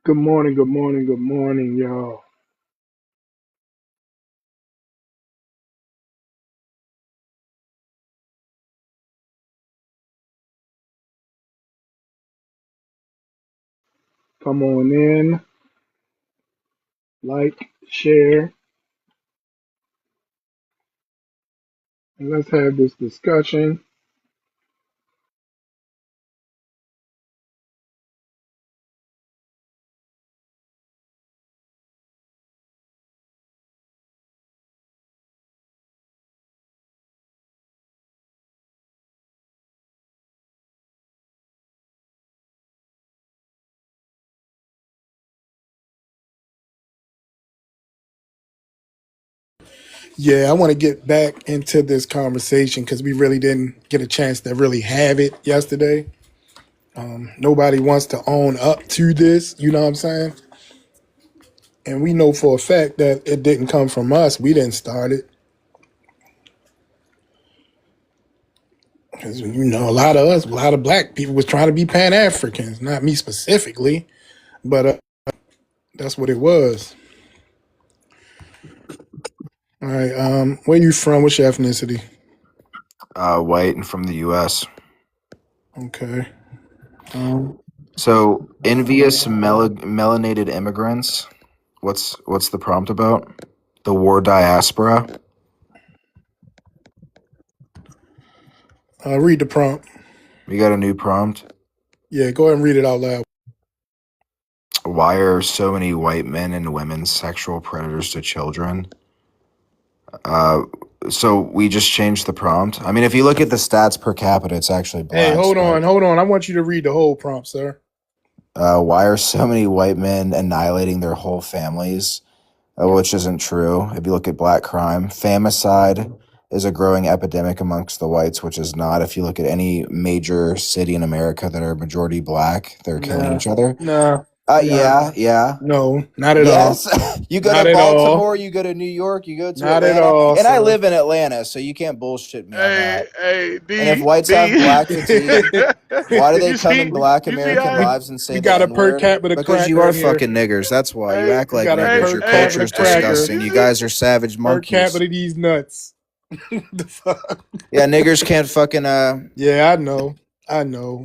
Good morning, y'all. Come on in, like, share, and let's have this discussion. Yeah, I want to get back into this conversation because we really didn't get a chance to really have it yesterday. Nobody wants to own up to this, you know what I'm saying? And we know for a fact that it didn't come from us. We didn't start it. Because, a lot of us, a lot of black people was trying to be Pan-Africans. Not me specifically, but that's what it was. All right, where you from? What's your ethnicity? White and from the U.S. Okay. Um, So envious melanated immigrants. What's the prompt about? The war diaspora. read the prompt. We got a new prompt. Yeah, go ahead and read it out loud. Why are so many white men and women sexual predators to children? Uh, so we just changed the prompt. I mean, if you look at the stats per capita, it's actually Hey, blacks. hold on. I want you to read the whole prompt, sir. Why are so many white men annihilating their whole families? Which isn't true. If you look at black crime, famicide is a growing epidemic amongst the whites, which is not. If you look at any major city in America that are majority black, they're killing each other. Nah. Yeah. No, not at all. Yes. You go Not to at all. Baltimore, you go to New York, you go to Not at Atlanta. all, And I sir. live in Atlanta, so you can't bullshit me on that. Hey, D. And if whites D. have black fatigue, why do they You come see- in black you see American how- lives and say We the got a per N-word? capita Because you cracker are in here. fucking niggers. That's why. You Hey, act like got a niggers. per Your capita culture is cracker. disgusting. You guys are savage Per monkeys. capita these nuts. The fuck? Yeah, niggers can't fucking Yeah, I know.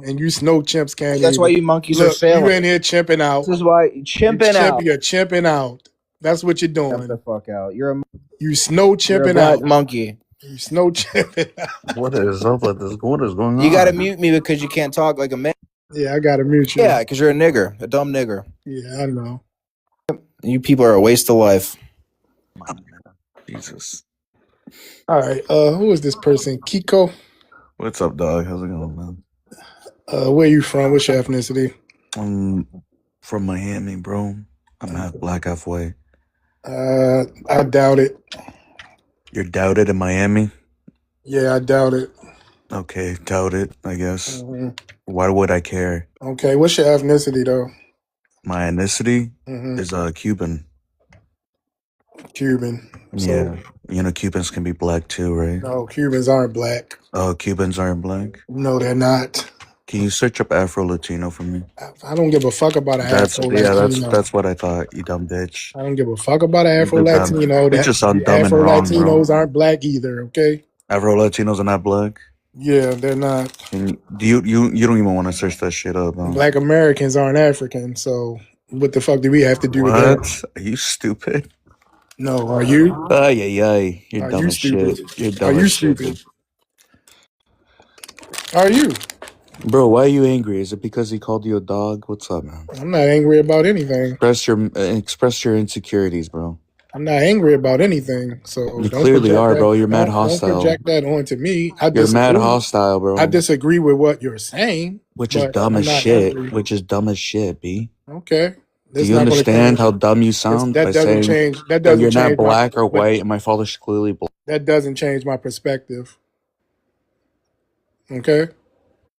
And you snow chimps can't That's even. why you monkeys are Look, you failing. in here chimping out. This is why chimping out. You're chimping out. That's what you're Chimp the doing. fuck out. You're You snow a chimping black out. monkey. You snow chimping out. What is up with this? What is going on? You gotta mute me because you can't talk like a man. Yeah, I gotta mute you. Yeah, because you're a nigger, a dumb nigger. Yeah, I know. You people are a waste of life. Jesus. All right. Who is this person? Kiko. What's up, dog? How's it going, man? Where you from? What's your ethnicity? I'm from Miami, bro. I'm half black, half white. I doubt it. You're doubted in Miami? Yeah, I doubt it. Okay, doubt it, I guess. Mm-hmm. Why would I care? Okay, what's your ethnicity though? My ethnicity Mm-hmm. is Cuban. Cuban. Yeah. You know, Cubans can be black too, right? No, Cubans aren't black. Oh, Cubans aren't black? No, they're not. Can you search up Afro-Latino for me? I don't give a fuck about an Afro-Latino. That's what I thought, you dumb bitch. I don't give a fuck about an Afro-Latino. You just sound dumb and wrong, bro. Afro-Latinos aren't black either, okay? Afro-Latinos are not black? Yeah, they're not. And you don't even want to search that shit up, huh? Black Americans aren't African, so what the fuck do we have to do with that? Are you stupid? No, are you? Ay. You're Are dumb you as stupid? shit. You're Are dumb you as shit. stupid? Are you? Bro, why are you angry? Is it because he called you a dog? What's up, man? I'm not angry about anything. Express your insecurities, bro. I'm not angry about anything. So You clearly are, bro. You're mad hostile. Don't project that onto me. You're mad hostile, bro. I disagree with what you're saying. Which is dumb as shit. Which is dumb as shit, B. Okay. Do you understand how dumb you sound by saying you're not black or white and my father's clearly black? That doesn't change my perspective. Okay?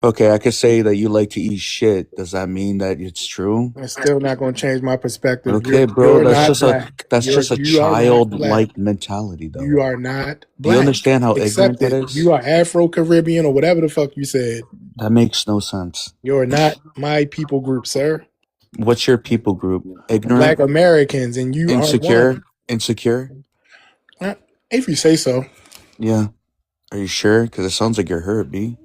Okay, I could say that you like to eat shit. Does that mean that it's true? It's still not going to change my perspective. Okay, bro, that's just a childlike mentality, though. You are not black. Do you understand how ignorant that is? You are Afro-Caribbean or whatever the fuck you said. That makes no sense. You're not my people group, sir. What's your people group? Black Ignorant, Americans, and you are one. insecure. If you say so. Yeah. Are you sure? Because it sounds like you're hurt, B.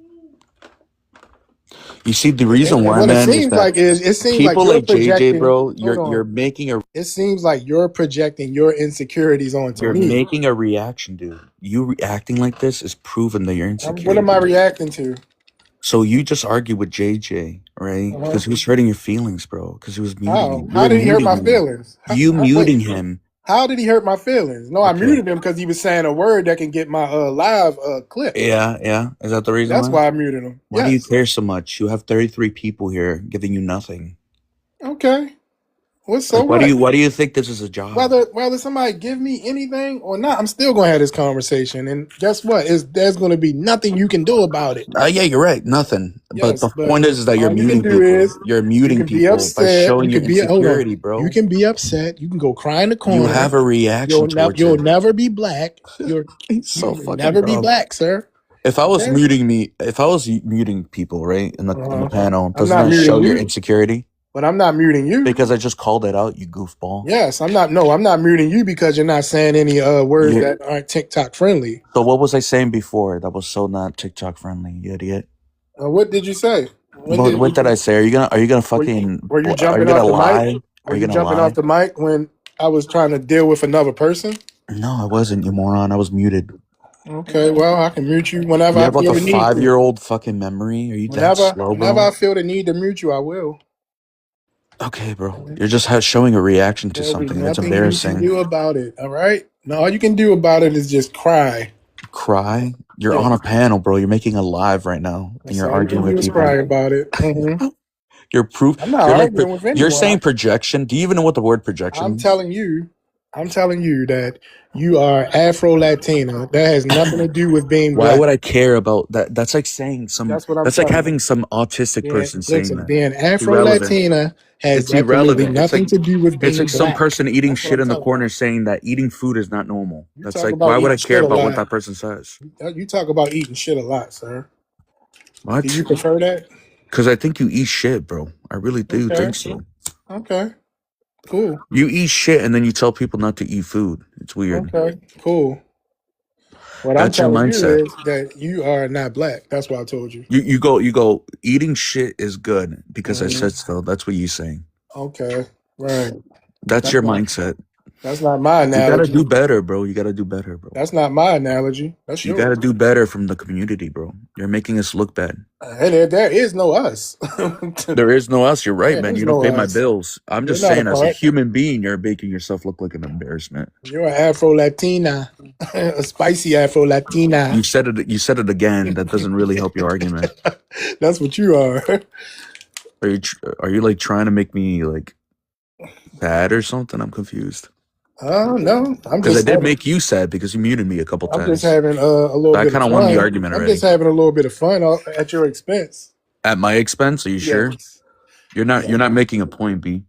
You see, the reason why, What it man, is seems that like is it seems like people you're like JJ, projecting. bro, Hold you're on. making a It seems like you're projecting your insecurities onto me. reaction, dude. You reacting like this is proven that you're insecure. What am I reacting to? So you just argued with JJ, right? Because he was hurting your feelings, bro. Because he was muting you. How did he hurt my feelings? You muting him. How did he hurt my feelings? No, I muted him because he was saying a word that can get my live clip. Yeah. Is that the reason? That's why I muted him. Why do you care so much? You have 33 people here giving you nothing. Okay. What's Why do you think this is a job? Whether somebody give me anything or not, I'm still gonna have this conversation. And guess what? There's gonna be nothing you can do about it. Yeah, you're right. Nothing. Yes, but the point is that you're muting people. You're muting people by showing your insecurity, bro. You can be upset. You can go cry in the corner. You have a reaction towards You'll it. never be black. You'll never be black, sir. If I was muting people, right, in the panel, doesn't that show your insecurity? But I'm not muting you. Because I just called it out, you goofball. Yes, I'm not muting you because you're not saying any words that aren't TikTok friendly. So what was I saying before that was so not TikTok friendly, you idiot? What did you say? What did I say? Are you gonna fucking were you jumping off the lie? mic? Were you jumping off the mic when I was trying to deal with another person? No, I wasn't, you moron. I was muted. Okay, well, I can mute you whenever I feel the need. You have like a 5-year-old to. fucking memory? Are you that slow, bro? Whenever I feel the need to mute you, I will. Okay, bro. You're just showing a reaction to something. That's embarrassing. Nothing you can do about it, all right? No, all you can do about it is just cry. Cry? You're on a panel, bro. You're making a live right now, and you're arguing with people. Cry about it. Mm-hmm. You're proof. I'm not arguing with anyone. You're saying projection. Do you even know what the word projection is? I'm telling you that you are Afro-Latina. That has nothing to do with being black. Why would I care about that? That's like saying that's like having some autistic person saying that. Being Afro-Latina has absolutely nothing to do with being It's like black. some person eating shit in the corner saying that eating food is not normal. That's like, why would I care about what that person says? You talk about eating shit a lot, sir. What? Do you prefer that? Because I think you eat shit, bro. I really do think so. Okay. Cool. You eat shit and then you tell people not to eat food. It's weird. Okay, cool. What I'm telling you is that you are not black. That's what I told you. You go, eating shit is good because I said so. That's what you're saying. Okay, right. That's your mindset. That's not my analogy. You gotta do better, bro. You gotta do better, bro. That's not my analogy. That's yours. You gotta do better from the community, bro. You're making us look bad. There is no us. There is no us. You're right, man. You don't pay my bills. I'm just saying, as a human being, you're making yourself look like an embarrassment. You're an Afro-Latina, a spicy Afro-Latina. You said it again. That doesn't really help your argument. That's what you are. Are you like trying to make me like bad or something? I'm confused. No, because I did make you sad because you muted me a couple times. I'm just having a little bit of fun. I kind of won the argument already. I'm just having a little bit of fun at your expense. At my expense? Are you sure? You're not making a point, B.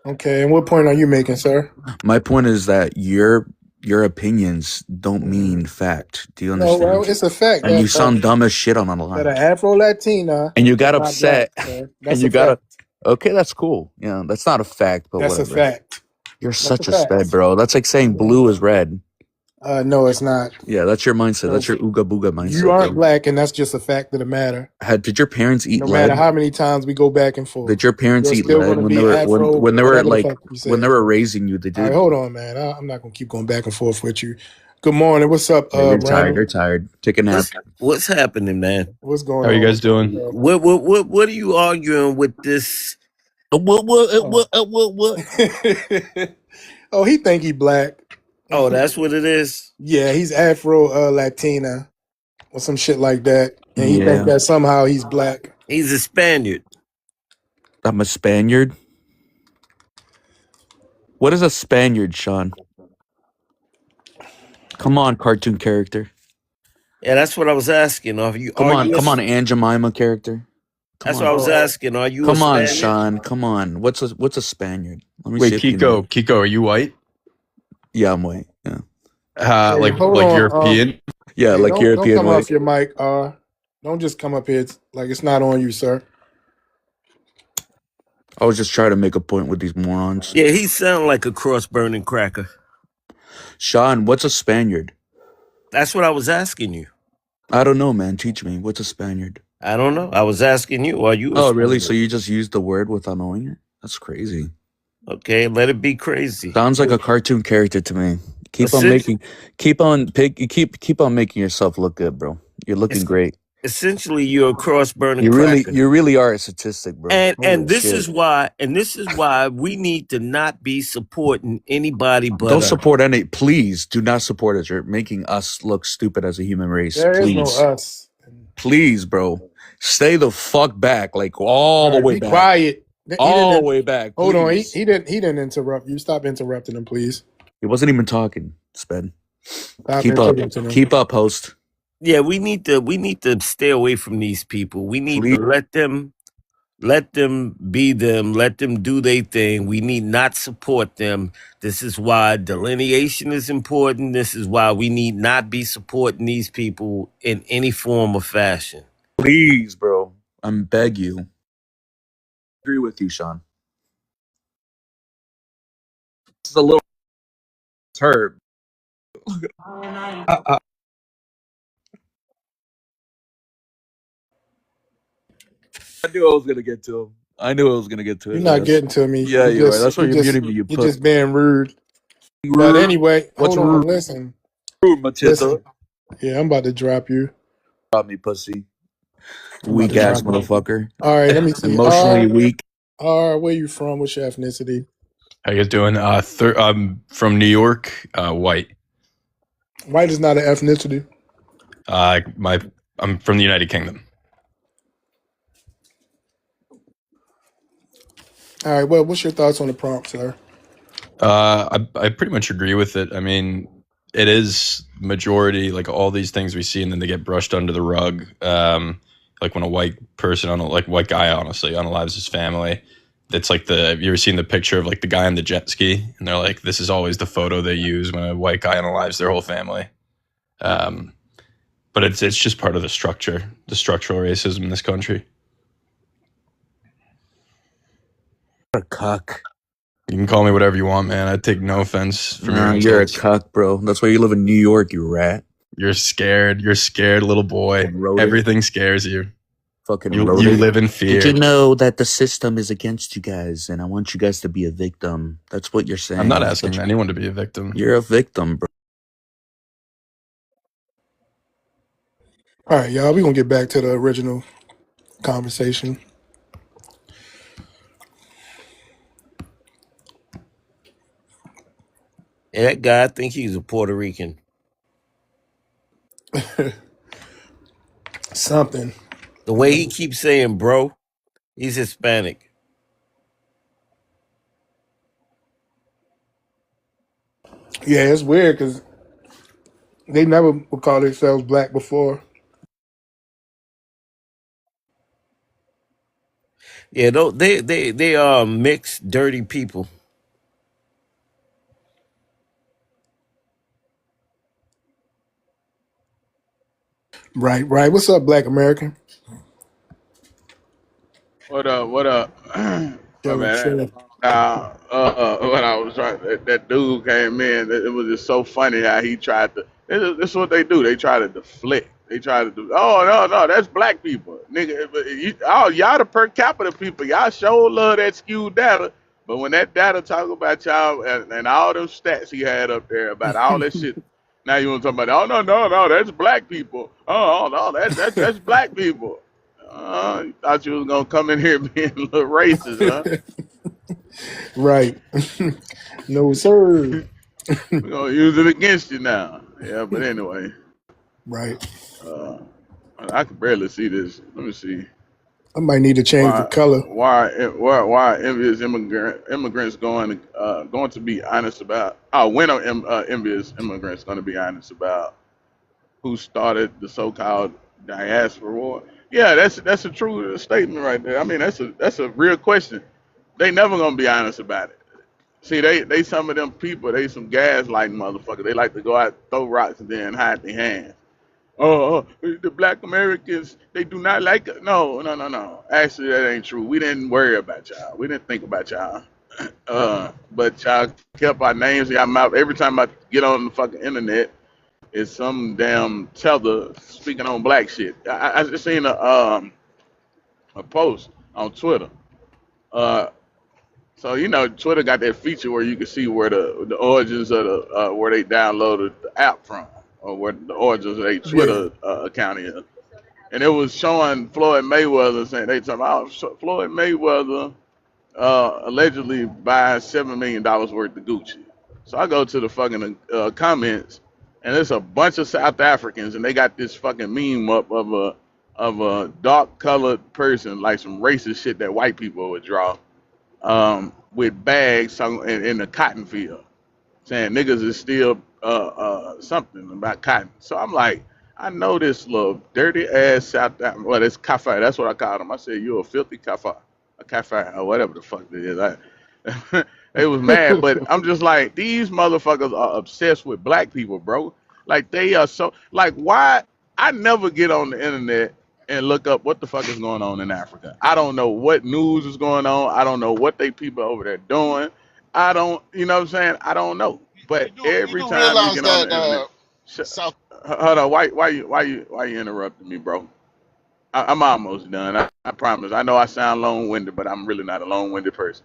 Okay, and what point are you making, sir? My point is that your opinions don't mean fact. Do you understand? No, well, it's a fact. And you sound dumb as shit on the line. That an Afro-Latina. And you got upset. And you got okay, that's cool. Yeah, that's not a fact, but that's whatever. A fact. You're such a sped, bro. That's like saying blue is red. No, it's not. Yeah, that's your mindset. That's your ooga booga mindset. You aren't black, and that's just a fact of the matter. Did your parents eat lead? No matter how many times we go back and forth. Did your parents eat lead when they were raising you? They did. All right, hold on, man. I'm not gonna keep going back and forth with you. Good morning. What's up, You're tired. You're tired. Take a nap. What's happening, man? What's going on? How are you guys doing? What are you arguing with this? What? Oh, he think he black. Oh, that's what it is? Yeah, he's Afro-Latina or some shit like that. And he think that somehow he's black. He's a Spaniard. I'm a Spaniard? What is a Spaniard, Sean? Come on, cartoon character. Yeah, that's what I was asking. Come on, Aunt Jemima character. That's what I was asking. Are you Come on, Sean. Come on. What's a Spaniard? Let me see. Kiko, are you white? Yeah, I'm white. Yeah. Like European? Yeah, like European. Don't come off your mic. Don't just come up here like it's not on you, sir. I was just trying to make a point with these morons. Yeah, he sound like a cross-burning cracker. Sean, what's a Spaniard? That's what I was asking you. I don't know, man. Teach me. What's a Spaniard? I don't know. I was asking you. Are you? Oh, really? So you just used the word without knowing it? That's crazy. Okay, let it be crazy. Sounds like a cartoon character to me. Keep on making yourself look good, bro. You're looking great. Essentially, you're a cross-burning cracker. You really are a statistic, bro. And this is why we need to not be supporting anybody but don't support any. Please do not support us. You're making us look stupid as a human race. There please. is no us. Please, bro. Stay the fuck back, like all the way be back. Quiet. All the way back. Hold on. please. He didn't interrupt you. Stop interrupting him, please. He wasn't even talking, Sped. Stop Keep up. interrupting him. Keep up, host. Yeah, we need to stay away from these people. We need to let them be them, let them do their thing. We need not support them. This is why delineation is important. This is why we need not be supporting these people in any form or fashion. Please, bro. I'm beg you. I agree with you, Sean. This is a little herb. I knew I was gonna get to him. You're not getting to me. Yeah, you are. That's why you're muting me. You're just being rude. But anyway, hold on. Listen. Rude, Matito. Yeah, I'm about to drop you. Drop me, pussy. Weak ass motherfucker. All right, let me see. Emotionally weak. Where you from? What's your ethnicity? How you guys doing? I'm from New York. White. White is not an ethnicity. I'm from the United Kingdom. All right. Well, what's your thoughts on the prompt, sir? I pretty much agree with it. I mean, it is majority, like all these things we see, and then they get brushed under the rug. Like when a white person, white guy, honestly, unalives his family. That's like have you ever seen the picture of like the guy on the jet ski? And they're like, this is always the photo they use when a white guy unalives their whole family. But it's just part of the structural racism in this country. You're a cuck. You can call me whatever you want, man. I take no offense from your You're a cuck, bro. That's why you live in New York, you rat. You're scared, little boy. Everything scares you. Fucking you live in fear. Did you know that the system is against you guys, and I want you guys to be a victim? That's what you're saying. I'm not asking anyone to be a victim. You're a victim, bro. All right, y'all. We're going to get back to the original conversation. Yeah, that guy, I think he's a Puerto Rican. Something. The way he keeps saying bro, he's Hispanic. Yeah, it's weird because they never would call themselves black before. Yeah, they are mixed, dirty people. Right. What's up, Black American? What up? My Chilling. when I was trying, that dude came in. It was just so funny how he tried to. This is what they do. They try to deflect. They try to do. Oh no, that's black people, nigga. Y'all the per capita people. Y'all sure love that skewed data. But when that data talk about y'all and all those stats he had up there about all that shit, now you want to talk about? Oh no, that's black people. Oh no, that's black people. You thought you was gonna come in here being a little racist, huh? Right. No, sir. We're gonna use it against you now. Yeah, but anyway. Right. I can barely see this. Let me see. I might need to change the color. Why envious immigrants going to be honest about? When are envious immigrants going to be honest about who started the so-called diaspora war? Yeah, that's a true statement right there. I mean, that's a real question. They never gonna be honest about it. See, they some of them people, they some gaslighting motherfuckers. They like to go out, throw rocks, and then hide their hands. The black Americans, they do not like it. No, no, no, no. Actually, that ain't true. We didn't worry about y'all. We didn't think about y'all. But y'all kept our names in our mouth. Every time I get on the fucking internet, it's some damn tether speaking on black shit. I just seen a post on Twitter. Uh, so you know, Twitter got that feature where you can see where the origins of the where they downloaded the app from, or where the origins of their Yeah. Twitter account is. And it was showing Floyd Mayweather saying they talking about Floyd Mayweather allegedly buys $7 million worth of Gucci. So I go to the fucking comments, and there's a bunch of South Africans, and they got this fucking meme up of a dark colored person, like some racist shit that white people would draw, with bags in the cotton field, saying niggas is still something about cotton. So I'm like, I know this little dirty ass South African. Well, it's Kafir. That's what I called him. I said, "You a filthy Kafir, a Kafir, or whatever the fuck it is." They was mad, but I'm just like, these motherfuckers are obsessed with black people, bro. Like they are so like why I never get on the internet and look up what the fuck is going on in Africa. I don't know what news is going on. I don't know what they people over there doing. I don't, you know what I'm saying? I don't know. But You every do time you realize get on the that internet, sh- South hold on, why you interrupting me, bro? I'm almost done. I promise. I know I sound long-winded, but I'm really not a long-winded person.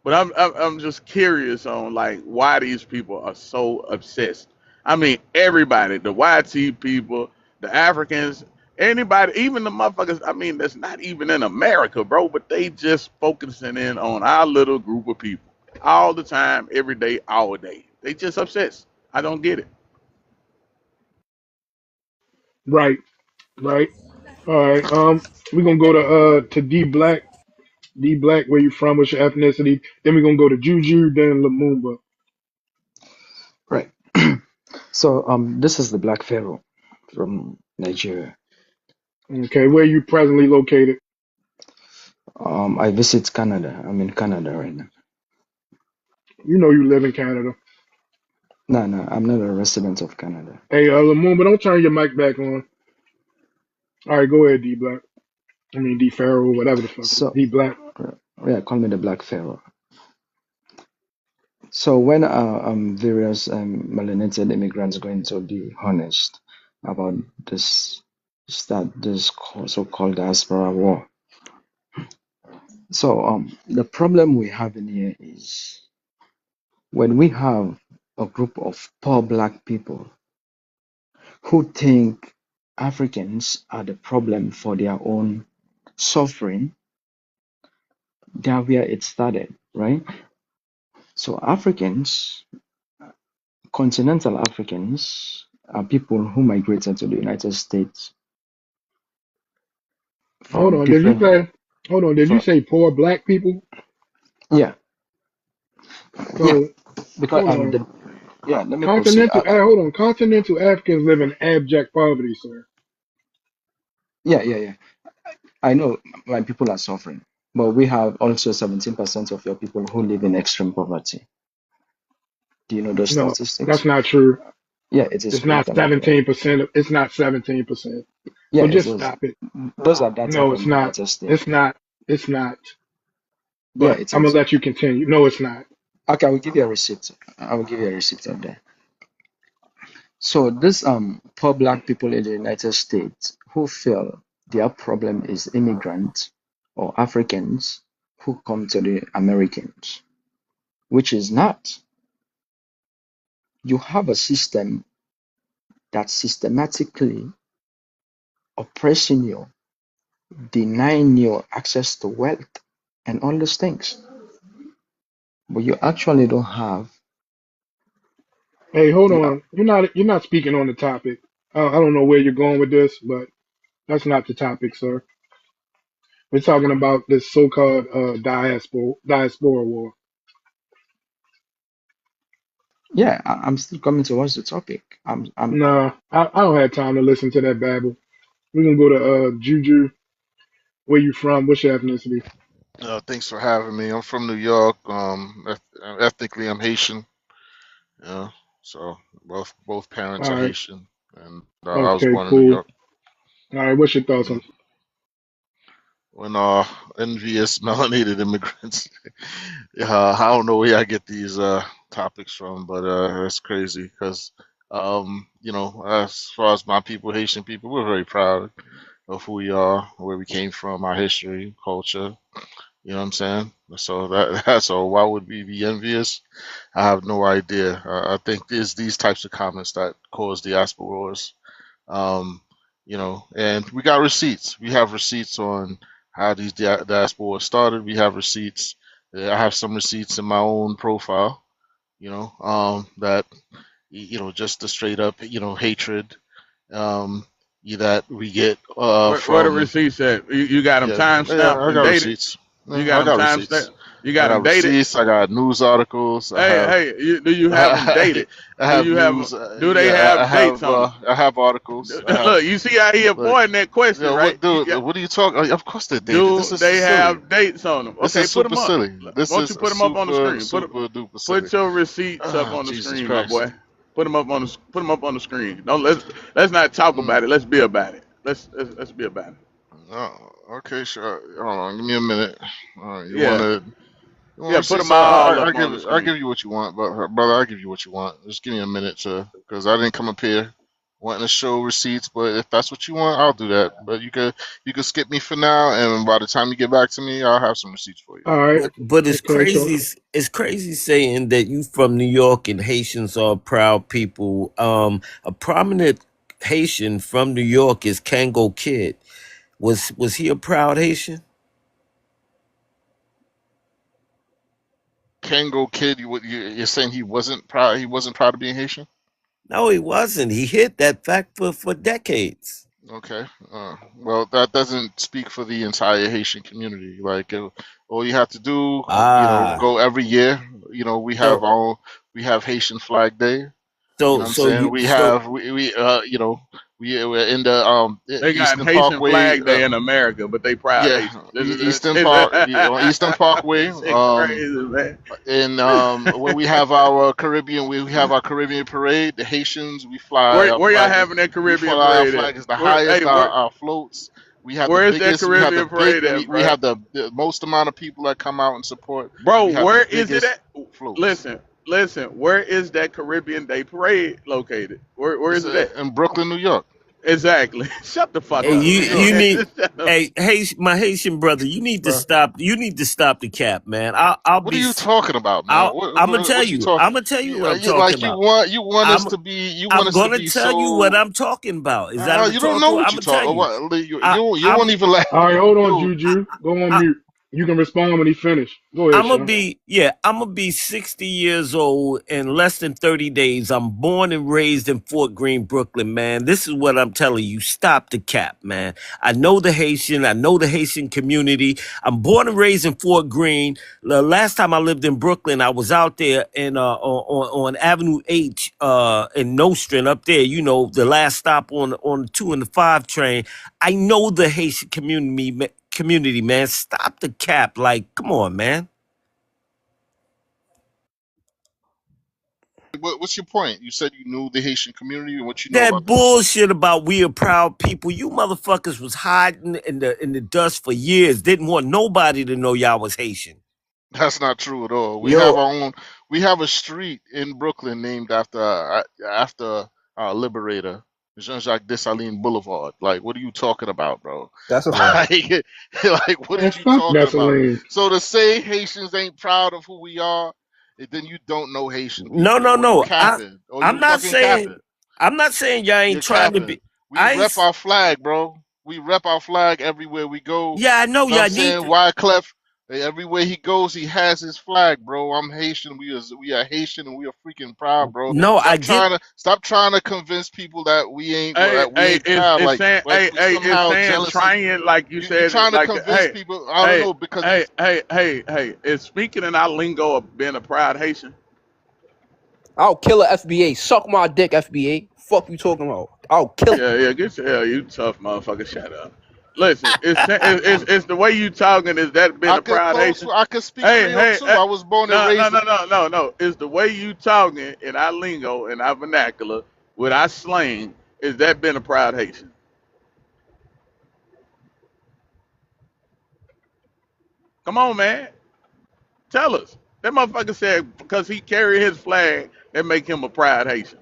But I'm just curious on like why these people are so obsessed. I mean, everybody, the YT people, the Africans, anybody, even the motherfuckers. I mean, that's not even in America, bro. But they just focusing in on our little group of people all the time, every day, all day. They just obsessed. I don't get it. Right. Right. All right. We're gonna go to D Black. D Black, where you from? What's your ethnicity? Then we're gonna go to Juju, then Lumumba. Right. So this is the Black Pharaoh from Nigeria. Okay, where you presently located? I visit Canada. I'm in Canada right now. You know you live in Canada. No, no, I'm not a resident of Canada. Hey, Lumumba, don't turn your mic back on. All right, go ahead, D Black. I mean D Pharaoh, whatever the fuck. So D Black. yeah, call me the Black Pharaoh. So when various melanated immigrants going to be honest about this so-called diaspora war. So the problem we have in here is when we have a group of poor black people who think Africans are the problem for their own suffering, that's where it started, right? So Africans, continental Africans, are people who migrated to the United States Hold from on, did you different, say? Hold on, did you from say poor black people? yeah, yeah, So because hold on. let me proceed. Hold on. Continental Africans live in abject poverty, sir. Yeah. I know my people are suffering, but we have also 17% of your people who live in extreme poverty. Do you know those No, that's statistics? not true. Yeah, it is It's true. You not can look it up. 17%. It's not 17%. Yeah, So it just is. stop it. Those are data No, from it's the not. United States. It's not. It's not. Yeah, But it I'm gonna is. let you continue. No, it's not. Okay, I will give you a receipt. I will give you a receipt of that. So this poor black people in the United States who feel their problem is immigrants or Africans who come to the Americans, which is not. You have a system that systematically oppressing you, denying you access to wealth and all those things. But you actually don't have Hey, hold you on. You're not speaking on the topic. I don't know where you're going with this, but that's not the topic, sir. We're talking about this so-called diaspora war. yeah, I'm still coming towards the topic. I'm Nah, I don't have time to listen to that babble. We're gonna go to Juju. Where you from? What's your ethnicity? thanks for having me. I'm from New York. Ethnically, I'm Haitian. Yeah, so both parents All are right. Haitian. and I was Okay, born in New cool. York. All right, what's your thoughts Mm. on? When envious melanated immigrants. I don't know where I get these topics from, but that's crazy because as far as my people, Haitian people, we're very proud of who we are, where we came from, our history, culture. You know what I'm saying? So that's all. Why would we be envious? I have no idea. I think it's these types of comments that cause diaspora wars. Um, and we got receipts. We have receipts on how these diaspora started. We have receipts. I have some receipts in my own profile. That just the straight up hatred um, that we get Where the from. receipts at? You got them Yeah, time yeah, stamped I and got dated. receipts. You Yeah, got I them got time receipts. stamped. You I got got them dated. receipts. I got news articles. Do you have them dated? I Do have you have? news. Do they Yeah, have dates on them? I have articles. I have Look, you see how he like, avoiding that question, right? what dude? What are you talking? Of course they're dated. This Do is they silly. have dates on them? This Okay, is put super them up. silly. This Won't is you put them up on the super screen? super duper silly. Put your receipts up on the Jesus screen, my Christ. boy. Put them up on the screen. Don't let's not talk Mm, about it. Let's be about it. Let's be about it. oh, okay, sure. Hold on, give me a minute. All right, Yeah, you want yeah. Put receipts? them all up on the I screen. give you what you want, but brother, I give you what you want. Just give me a minute because I didn't come up here wanting to show receipts. But if that's what you want, I'll do that. But you could skip me for now, and by the time you get back to me, I'll have some receipts for you. All right. But it's Okay, so crazy. It's crazy saying that you from New York and Haitians are proud people. A prominent Haitian from New York is Kango Kid. Was he a proud Haitian? Kango Kid, you're saying he wasn't proud? He wasn't proud of being Haitian? No, he wasn't. He hid that fact for decades. Okay. Well, that doesn't speak for the entire Haitian community. Like, all you have to do, Ah, go every year. so We have Haitian Flag Day. You know so what I'm so saying? you so we're in the They got Eastern Haitian Parkway. Flag Day in America, but they proud Yeah, Haitians. Eastern Park, on Eastern Parkway. This shit crazy, man. And when we have our Caribbean, we have our Caribbean parade. The Haitians, we fly our Where y'all flag. having that We Caribbean fly our parade at? flag is the highest. Our floats. We have the Where is that biggest. We have the Caribbean big. parade at, We bro? have the most amount of people that come out and support. Bro, We have the where is it biggest at? floats. Listen. Where is that Caribbean Day parade located? Where It's is it at? in Brooklyn, New York. Exactly. Shut the fuck hey up, Brooklyn, New you York. man. need Shut up, hey my Haitian brother, you need to bro. stop. You need to stop the cap, man. I'll What are be. you talking about, man? I'll I'm gonna tell What you you. talk? I'm gonna tell you what I'm talking Like about. you want us I'm to be I'm gonna be tell you what so. I'm talking about. Is that I'm gonna You don't talk know to? what I'm you gonna tell talk you. about. I You I'm won't even let, all right, hold on, dude. Juju. Go on I, mute. You can respond when he finished. Go ahead, Sean. I'm gonna be 60 years old in less than 30 days. I'm born and raised in Fort Greene, Brooklyn, man. This is what I'm telling you. Stop the cap, man. I know the Haitian community. I'm born and raised in Fort Greene. The last time I lived in Brooklyn, I was out there in on Avenue H in Nostrand up there, the last stop on the 2 and the 5 train. I know the Haitian community, man. Stop the cap. Like, come on, man. What's your point? You said you knew the Haitian community, and what you know about That them? bullshit about we are proud people. You motherfuckers was hiding in the dust for years. Didn't want nobody to know y'all was Haitian. That's not true at all. We have Yo, our own. We have a street in Brooklyn named after our liberator, Jean-Jacques Dessalines Boulevard. Like, what are you talking about, bro? that's a Yeah. fact. Like, what Man, is you fuck talking about? Vaseline. So to say Haitians ain't proud of who we are, then you don't know Haitian No, people, no, or you no. capping, or I'm you not fucking saying capping. y'all ain't You're trying to capping. be. We I ain't, rep our flag, bro. We rep our flag everywhere we go. yeah, I know You know what I'm y'all need saying? to. Wyclef, everywhere he goes, he has his flag, bro. I'm Haitian. We are Haitian, and we are freaking proud, bro. No, I get. Stop trying to convince people that Hey, we hey, ain't proud. it's saying, Like we it's somehow saying jealousy. trying like you You said, trying to like, convince people. I don't know because you hey. Is speaking in our lingo of being a proud Haitian? I'll kill a FBA. Suck my dick, FBA. Fuck you talking about? I'll kill. Yeah, get your hell, you tough motherfucker. Shut up. Listen, it's the way you talking. Is that being I a could proud close. Haitian? I could speak Hey, Creole hey, too. hey. I was born and No, no, raised. no, no, It's the way you talking in our lingo, in our vernacular, with our slang. Is that been a proud Haitian? Come on, man. Tell us. That motherfucker said because he carried his flag, that make him a proud Haitian.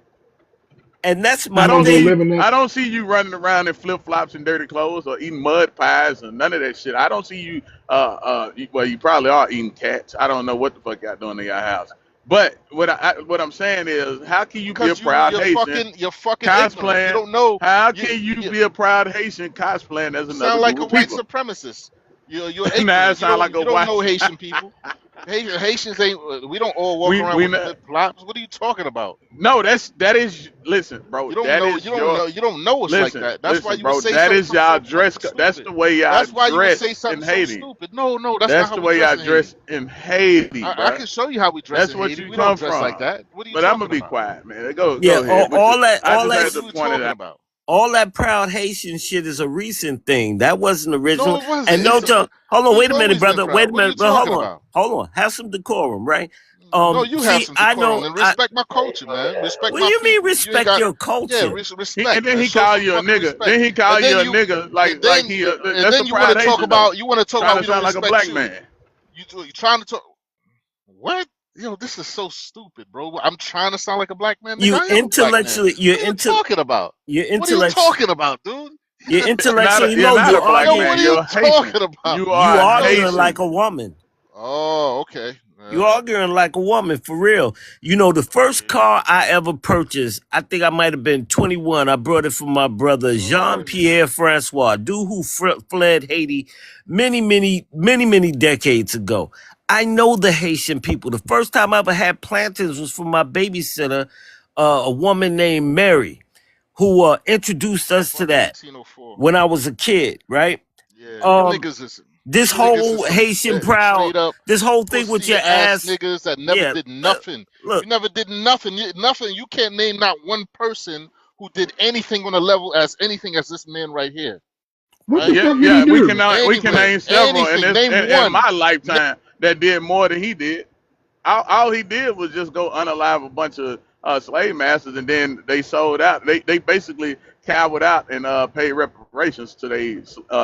And that's He's my gonna go thing. live in that. I don't see you running around in flip flops and dirty clothes or eating mud pies and none of that shit. I don't see you. Well, you probably are eating cats. I don't know what the fuck y'all doing in your house. But what I'm saying is, how can you be a Because proud Haitian you're fucking ignorant. You cosplaying? don't know. How You, can you you be a proud Haitian cosplaying as you another sound group like a of white people? supremacist. You're Now it ignorant. sound like You a don't white. know Haitian people. Haitians ain't. We don't all walk around we with not, flip flops. What are you talking about? no, that is listen, bro. You don't That know. is your You don't know us like that. That's why listen, you would bro. say That something is y'all so dress. fucking That's stupid. the way y'all That's why you would dress say in something so Haiti. stupid. No, that's not That's how the we way dress y'all in Haiti. dress in Haiti, I bro. can show you how we dress That's in what Haiti. you We don't come dress like from. that. What are you But I'm gonna talking be about? quiet, man. Go Yeah, ahead. all I all just that had What to are you point it talking out. about? all that proud Haitian shit is a recent thing. That wasn't original. No, it wasn't. And no, hold on, We've wait a minute, always been brother. Wait proud. a What are you minute, but talking about? hold on. Have some decorum, right? No, you have See, some I decorum know. and respect my culture, man. Respect What do my you mean people. You ain't respect got, your yeah, culture? respect, And then man. he Show call some you a fucking nigga. respect. Then he call And then you a nigga like he. That's a you want to proud talk Haitian though. about Trying we to don't sound like a respect black you. man. You trying to talk what? Yo, this is so stupid, bro. I'm trying to sound like a black man, nigga. You I am a black man. intellectually, What are you talking about? you're What are you intellect, talking about, dude? you're intellectually You're low. not a You're black Yo, arguing. what man. are you You're Haitian. talking about? You You are Yo, arguing listen. like Haitian. a woman. Oh, okay. You arguing like a woman for real. You know, the first Okay. car I ever purchased, I think I might have been 21. I brought it from my brother Jean Oh, Pierre Francois, dude who fled Haiti many decades ago. I know the Haitian people. The first time I ever had plantains was from my babysitter, a woman named Mary, who introduced I'm us to from that 1804. when I was a kid, right? Yeah, Um, this you niggas is whole some Haitian proud, straight up this whole thing with pussy your ass ass. niggas that never Yeah, did nothing. look, You never did nothing. Nothing. You can't name not one person who did anything on a level as anything as this man right here. What the Right? fuck did he Yeah. do? We can name several in Anything. this Name in one. my lifetime that did more than he did. All he did was just go unalive a bunch of slave masters, and then they sold out. They basically cowered out and paid reparations to their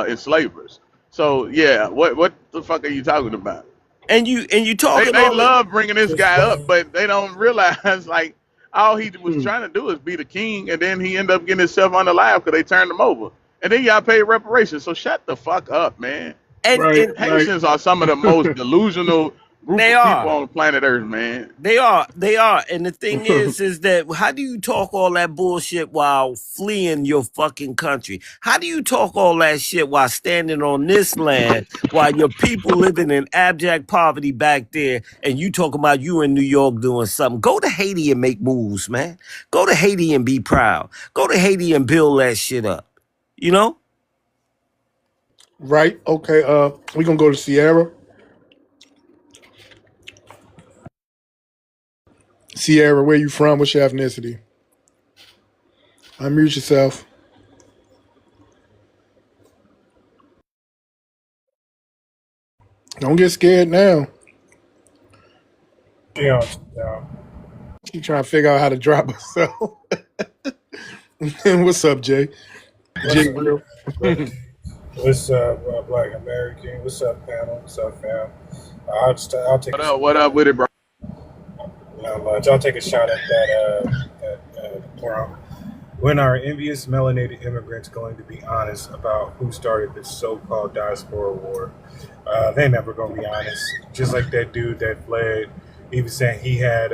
enslavers. So yeah, what the fuck are you talking about? and you talking They all that. love bringing this guy up, but they don't realize like all he was Hmm. trying to do is be the king, and then he ended up getting himself unalive because they turned him over, and then y'all pay reparations. So shut the fuck up, man. Right, And like Haitians are some of the most delusional group they of people are. on planet Earth, man. They are. And the thing is that how do you talk all that bullshit while fleeing your fucking country? How do you talk all that shit while standing on this land while your people living in abject poverty back there and you talking about you in New York doing something? Go to Haiti and make moves, man. Go to Haiti and be proud. Go to Haiti and build that shit up. You know? right. Okay. We gonna go to Sierra. Sierra, where you from? What's your ethnicity? Unmute yourself. Don't get scared now. Yeah, yeah. She trying to figure out how to drop herself. What's up, Jay? What's Jay up, Will. brother? What's up, Black American? What's up, panel? What's up, fam? I'll take What up with it, bro? not much. I'll take a shot at that prompt. When are envious melanated immigrants going to be honest about who started this so-called diaspora war? They never gonna be honest. Just like that dude that fled, he was saying he had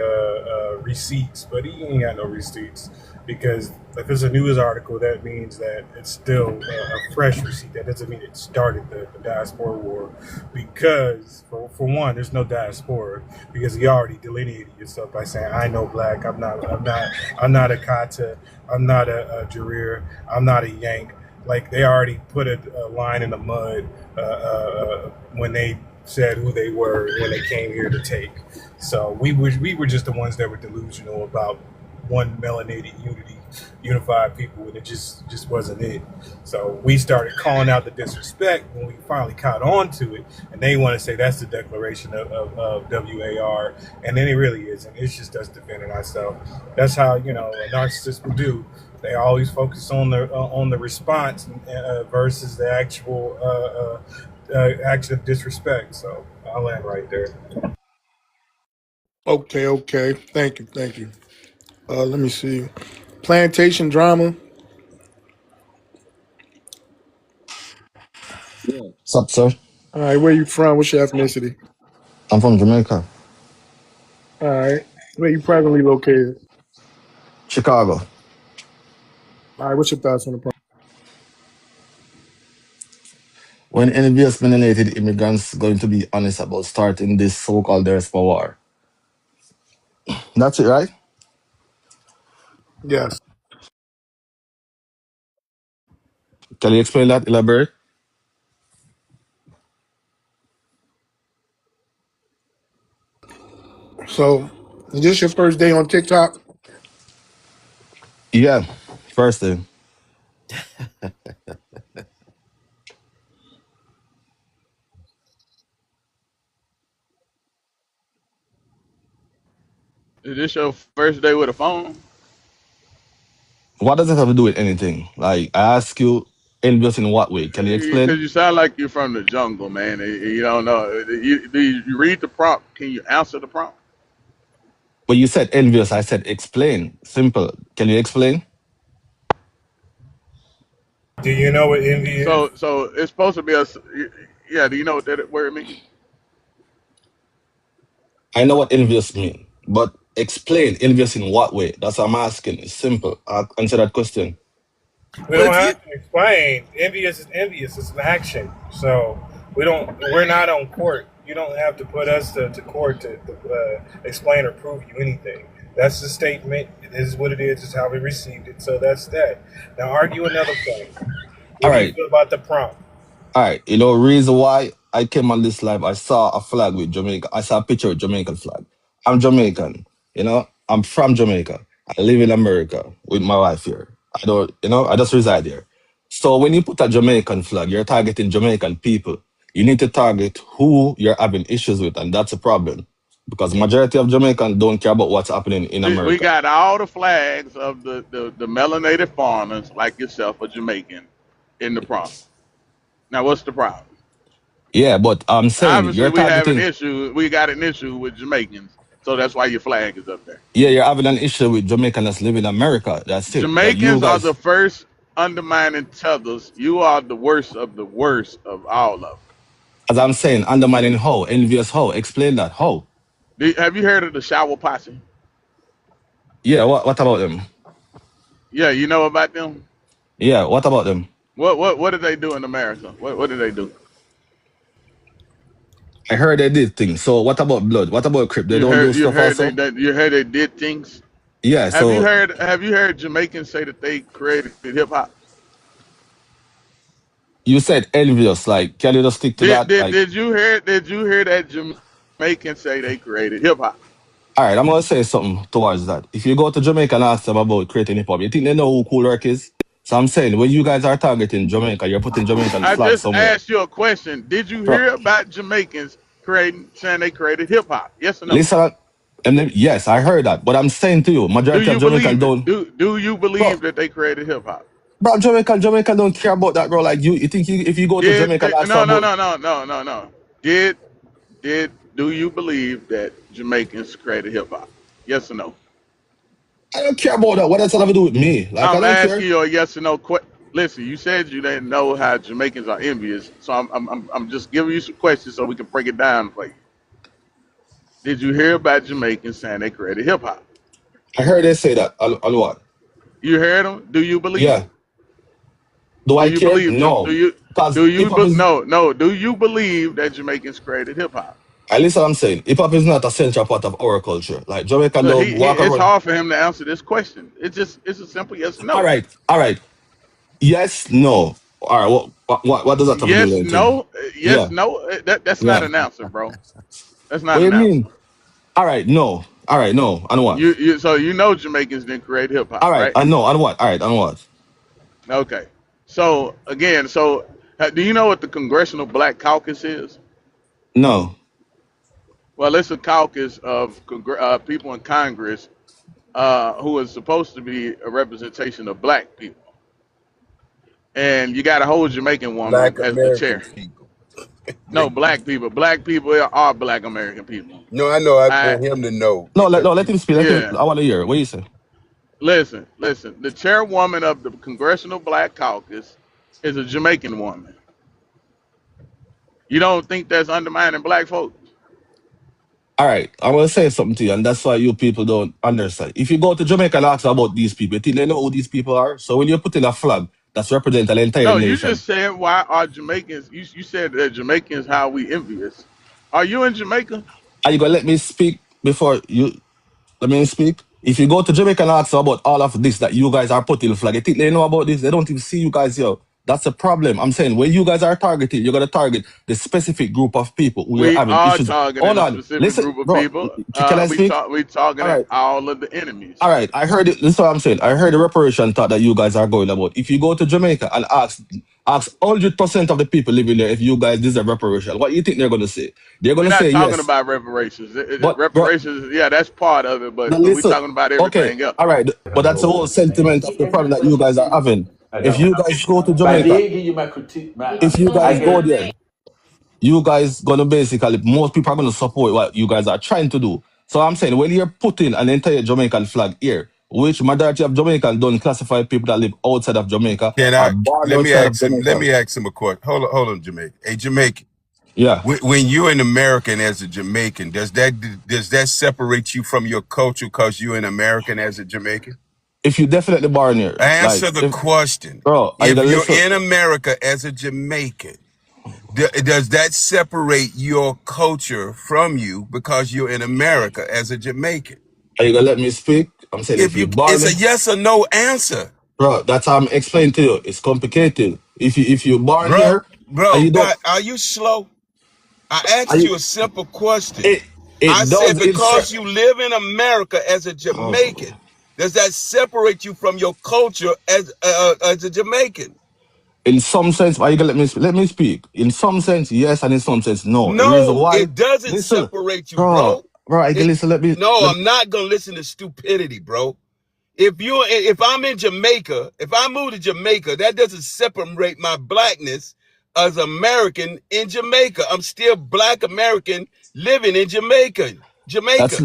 receipts, but he ain't got no receipts because if it's a news article, that means that it's still a fresh receipt. That doesn't mean it started the diaspora war, because for one, there's no diaspora because he already delineated yourself by saying I know black. I'm not a Kata. I'm not a Jareer. I'm not a Yank. Like they already put a line in the mud when they said who they were when they came here to take. So we were just the ones that were delusional about one melanated unified people, and it just wasn't it. So we started calling out the disrespect when we finally caught on to it, and they want to say that's the declaration of WAR, and then it really isn't. It's just us defending ourselves. That's how a narcissist will do. They always focus on the response versus the actual action of disrespect. So I'll land right there. Okay. Thank you. Let me see. Plantation drama. What's up, sir? All right, where you from? What's your ethnicity? I'm from Jamaica, All right, where you presently located? Chicago. All right, what's your thoughts on the problem? When envious melanated immigrants going to be honest about starting this so-called diaspora war? That's it, right? Yes. Can you explain that, elaborate? So, is this your first day on TikTok? Yeah, first thing. Is this your first day with a phone? What does it have to do with anything? Like, I ask you, envious in what way? Can you Because explain? you sound like you're from the jungle, man. You don't know. You read the prompt. Can you answer the prompt? But you said envious, I said explain. Simple. Can you explain? Do you know what envy is? So it's supposed to be a. Yeah. Do you know what that word means? I know what envious mean, but explain envious in what way? That's what I'm asking. It's simple. I'll answer that question. We don't have to explain. Envious is envious. It's an action. So we're not on court. You don't have to put us to court to explain or prove you anything. That's the statement. It is what it is. It's how we received it. So that's that. Now argue another point. All What do you right. feel about the prompt? All right, reason why I came on this live, I saw a flag with Jamaica. I saw a picture with Jamaican flag. I'm Jamaican, I'm from Jamaica. I live in America with my wife here. I don't, I just reside here. So when you put a Jamaican flag, you're targeting Jamaican people. You need to target who you're having issues with, and that's a problem. Because majority of Jamaicans don't care about what's happening in We America. got all the flags of the melanated foreigners like yourself, a Jamaican, in the prompt. Now, what's the problem? Yeah, but I'm saying Obviously, you're we have an targeting. issue. We got an issue with Jamaicans, so that's why your flag is up there. Yeah, you're having an issue with Jamaicans that live in America. That's it. That you Jamaicans are the guys, first undermining tethers. You are the worst of all of them. as I'm saying, undermining how, envious how. Explain that how. Have you heard of the shower posse? Yeah, what about them? Yeah, you know about them. Yeah, what about them? What did they do in America? What did they do? I heard they did things. So what about blood? What about Crip? They don't do You stuff heard also? you heard they did things. Yeah, so Have you heard Jamaicans say that they created hip hop? you said envious. Like, can you just stick to that? Like, Did you hear that Jamaicans say they created hip hop? all right, I'm gonna say something towards that. If you go to Jamaica and ask them about creating hip hop, you think they know who Cool Work is? So I'm saying when you guys are targeting Jamaica, you're putting Jamaican I flag just somewhere. asked you a question. Did you Bro, hear about Jamaicans saying they created hip hop? Yes or no? listen, and then, yes, I heard that. But I'm saying to you, Do majority of you Jamaicans believe it? don't. Do you Bro, believe that they created hip hop? bro, Jamaican don't care about that, bro. Like you think if you go to Jamaica and ask No them no about, no no no no no. Did do you believe that Jamaicans created hip hop? Yes or no? I don't care about that. What does that have to do with me? Like I I'm don't care. asking you a yes or no question. Listen, you said you didn't know how Jamaicans are envious, so I'm just giving you some questions so we can break it down for you. Did you hear about Jamaicans saying they created hip hop? I heard they say that. On what? You heard them? Do you believe Yeah. them? Do Do I you care? believe them? No. Because hip hop is. No? Do you believe that Jamaicans created hip hop? At least I'm saying hip hop is not a central part of our culture. Like Jamaican So don't walk it's around. hard for him to answer this question. It's a simple yes or All no. right. All right. Yes. No. All right. What does that have to do with Yes, anything? no, yes, Yeah. no. That's not Yeah. an answer, bro. That's What not do you an answer. mean? All right. No. All right, no, and what? So you know Jamaicans didn't create hip hop, All right, right? I know, and what? All right, and what? Okay. So again, do you know what the Congressional Black Caucus is? No. Well, it's a caucus of people in Congress who is supposed to be a representation of black people, and you got a whole Jamaican woman Black as the American chair. people. No, black people. Black people are black American people. No, I know. I I want him to know No, because let him speak. Yeah. I want to hear. What you say? Listen. The chairwoman of the Congressional Black Caucus is a Jamaican woman. You don't think that's undermining black folks? All right, I want to say something to you, and that's why you people don't understand. If you go to Jamaica and ask about these people, you think they know who these people are? So when you put in a flag that's representing an entire No, you nation, just said why are Jamaicans? You said that Jamaicans how we envious. Are you in Jamaica? are you going to let me speak before you let me speak? If you go to Jamaica and ask about all of this that you guys are putting the flag, you think they know about this? They don't even see you guys here. That's a problem. I'm saying when you guys are targeted, you're going to target the specific group of people who are We having are issues. Hold targeting a on. specific Listen, group of bro. people. Can I speak? We All targeting right. all of the enemies. All right, I heard it. This is what I'm saying. I heard the reparation thought that you guys are going about. If you go to Jamaica and ask 100% of the people living there if you guys deserve reparation, what do you think they're going to say? They're going We're to not say talking yes. about reparations. But bro, Reparations, yeah, that's part of it, now but we're listen. talking about Okay, everything else. all right, but that's the whole sentiment of the problem that you guys are having. If you guys go to But I Jamaica, did give you my critique. if you I guys get go it. there, you guys gonna basically most people are gonna support what you guys are trying to do. So I'm saying when you're putting an entire Jamaican flag here, which majority of Jamaicans don't classify people that live outside of Jamaica can or I born let me outside of ask him? Let Jamaica. me ask him a question. Hold on, Jamaican. Hey, Jamaican. Yeah. When you're an American as a Jamaican, does that separate you from your culture because you're an American as a Jamaican? If you definitely born here, like Answer the if question. bro, are you If gonna you're listen? in America as a Jamaican, does that separate your culture from you because you're in America as a Jamaican? Are you gonna let me speak? I'm saying if you born It's a here, yes or no answer, bro, that's how I'm explaining to you. It's complicated. If you born bro. here and Bro, you don't God, are you slow? I are asked you you a simple question. it I it said does because you live in America as a oh, Jamaican, does that separate you from your culture as a Jamaican? in some sense, are you gonna let me speak? In some sense, yes, and in some sense, no. The reason No, why, it doesn't listen, separate you, bro, bro. I can It listen. no, I'm not gonna listen to stupidity, bro. If I'm in Jamaica, if I move to Jamaica, that doesn't separate my blackness as American in Jamaica. I'm still black American living in Jamaica. that's Jamaica.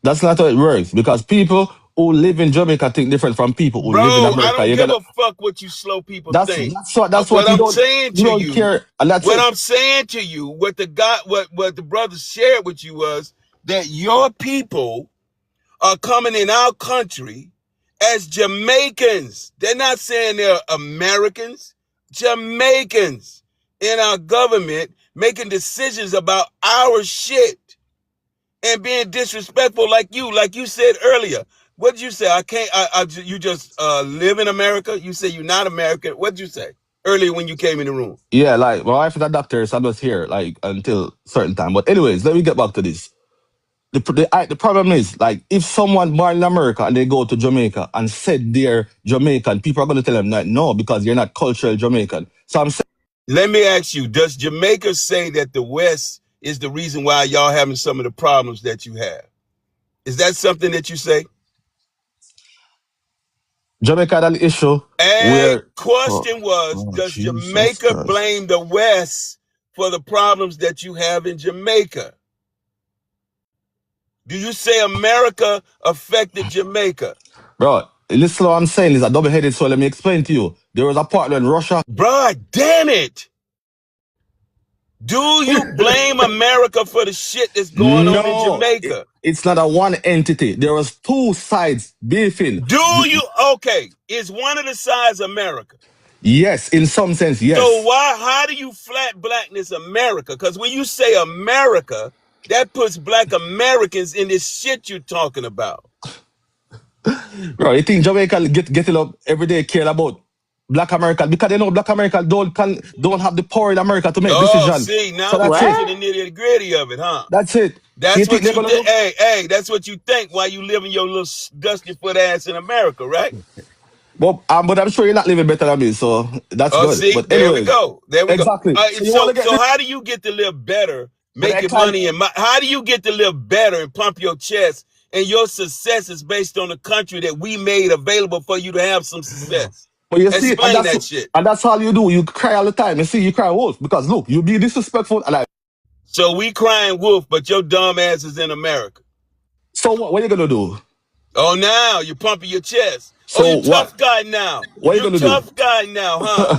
that's not how it works because people who live in Jamaica think different from people who Bro, live in I America. don't You're give gonna a fuck what you slow people that's think. that's what What I'm saying you to don't you, care, and that's what it. I'm saying to you, what the brothers shared with you was that your people are coming in our country as Jamaicans. They're not saying they're Americans, Jamaicans in our government making decisions about our shit and being disrespectful like you said earlier. What did you say? I can't, you just live in America? You say you're not American. What did you say earlier when you came in the room? Yeah, like my wife is a doctor, so I was here like until certain time. But anyways, let me get back to this. The problem is, like, if someone born in America and they go to Jamaica and said they're Jamaican, people are going to tell them that no, because you're not cultural Jamaican. So I'm saying, Let me ask you, does Jamaica say that the West is the reason why y'all having some of the problems that you have? Is that something that you say? Jamaica had an issue A where, question was, oh does Jesus Jamaica Christ, blame the West for the problems that you have in Jamaica? Do you say America affected Jamaica? bro. Listen, what I'm saying is a double-headed. So let me explain to you. There was a partner in Russia. Bruh, damn it. Do you blame America for the shit that's going on in No, Jamaica? it's not a one entity. There was two sides beefing. Do you? Okay, is one of the sides America? Yes, in some sense, So yes. how do you flat blackness America? Because when you say America, that puts black Americans in this shit you're talking about. Bro, you think Jamaica getting up every day care about Black America because they know Black America don't have the power in America to make Oh, decision. see, So now we that's get it. to the What? nitty gritty of it, huh? That's it. You That's think what they're you gonna think. do? Hey, that's what you think while you living your little dusty foot ass in America, right? But I'm sure you're not living better than me, so that's Oh, good. see, But there we anyways, go. There we go. exactly. So you want So, to get so this? how do you get to live better, But I making can't. money, and how do you get to live better and pump your chest? And your success is based on the country that we made available for you to have some success. But you see, Explain that shit. and that's all you do. You cry all the time. You see, you cry wolf because look, you be disrespectful, and I. So we crying wolf, but your dumb ass is in America. So what? What are you gonna do? Oh, now you're pumping your chest. Oh, So you what? tough guy now. What are you You gonna do? tough guy now, huh?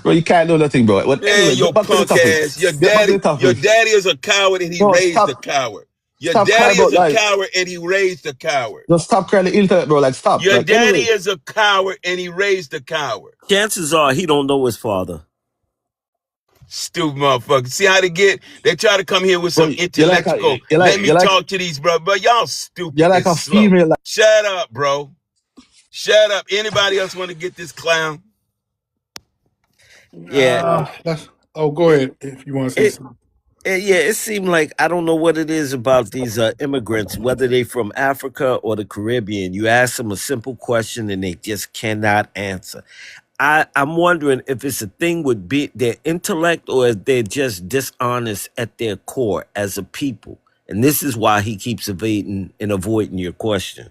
Bro, you can't do nothing, bro. But Man, anyways, your get back to the punk topic. ass. Get back to the Your topic. daddy is a coward and he Bro, raised a coward. Your stop daddy crying, bro. is a Like, coward and he raised a coward. just stop crying the internet, bro. Like, stop. Your Like, daddy anyway, is a coward and he raised a coward. Chances are he don't know his father. Stupid motherfucker. See how they get? They try to come here with bro, some intellectual. Let me talk to these bro. But y'all you're stupid like and a slow. female. Like, Shut up, bro. Shut up. Anybody else want to get this clown? Yeah, That's. Oh, go ahead if you want to say it, something. yeah. It seemed like I don't know what it is about these immigrants, whether they from Africa or the Caribbean. You ask them a simple question and they just cannot answer. I'm wondering if it's a thing with their intellect or if they're just dishonest at their core as a people. And this is why he keeps evading and avoiding your question.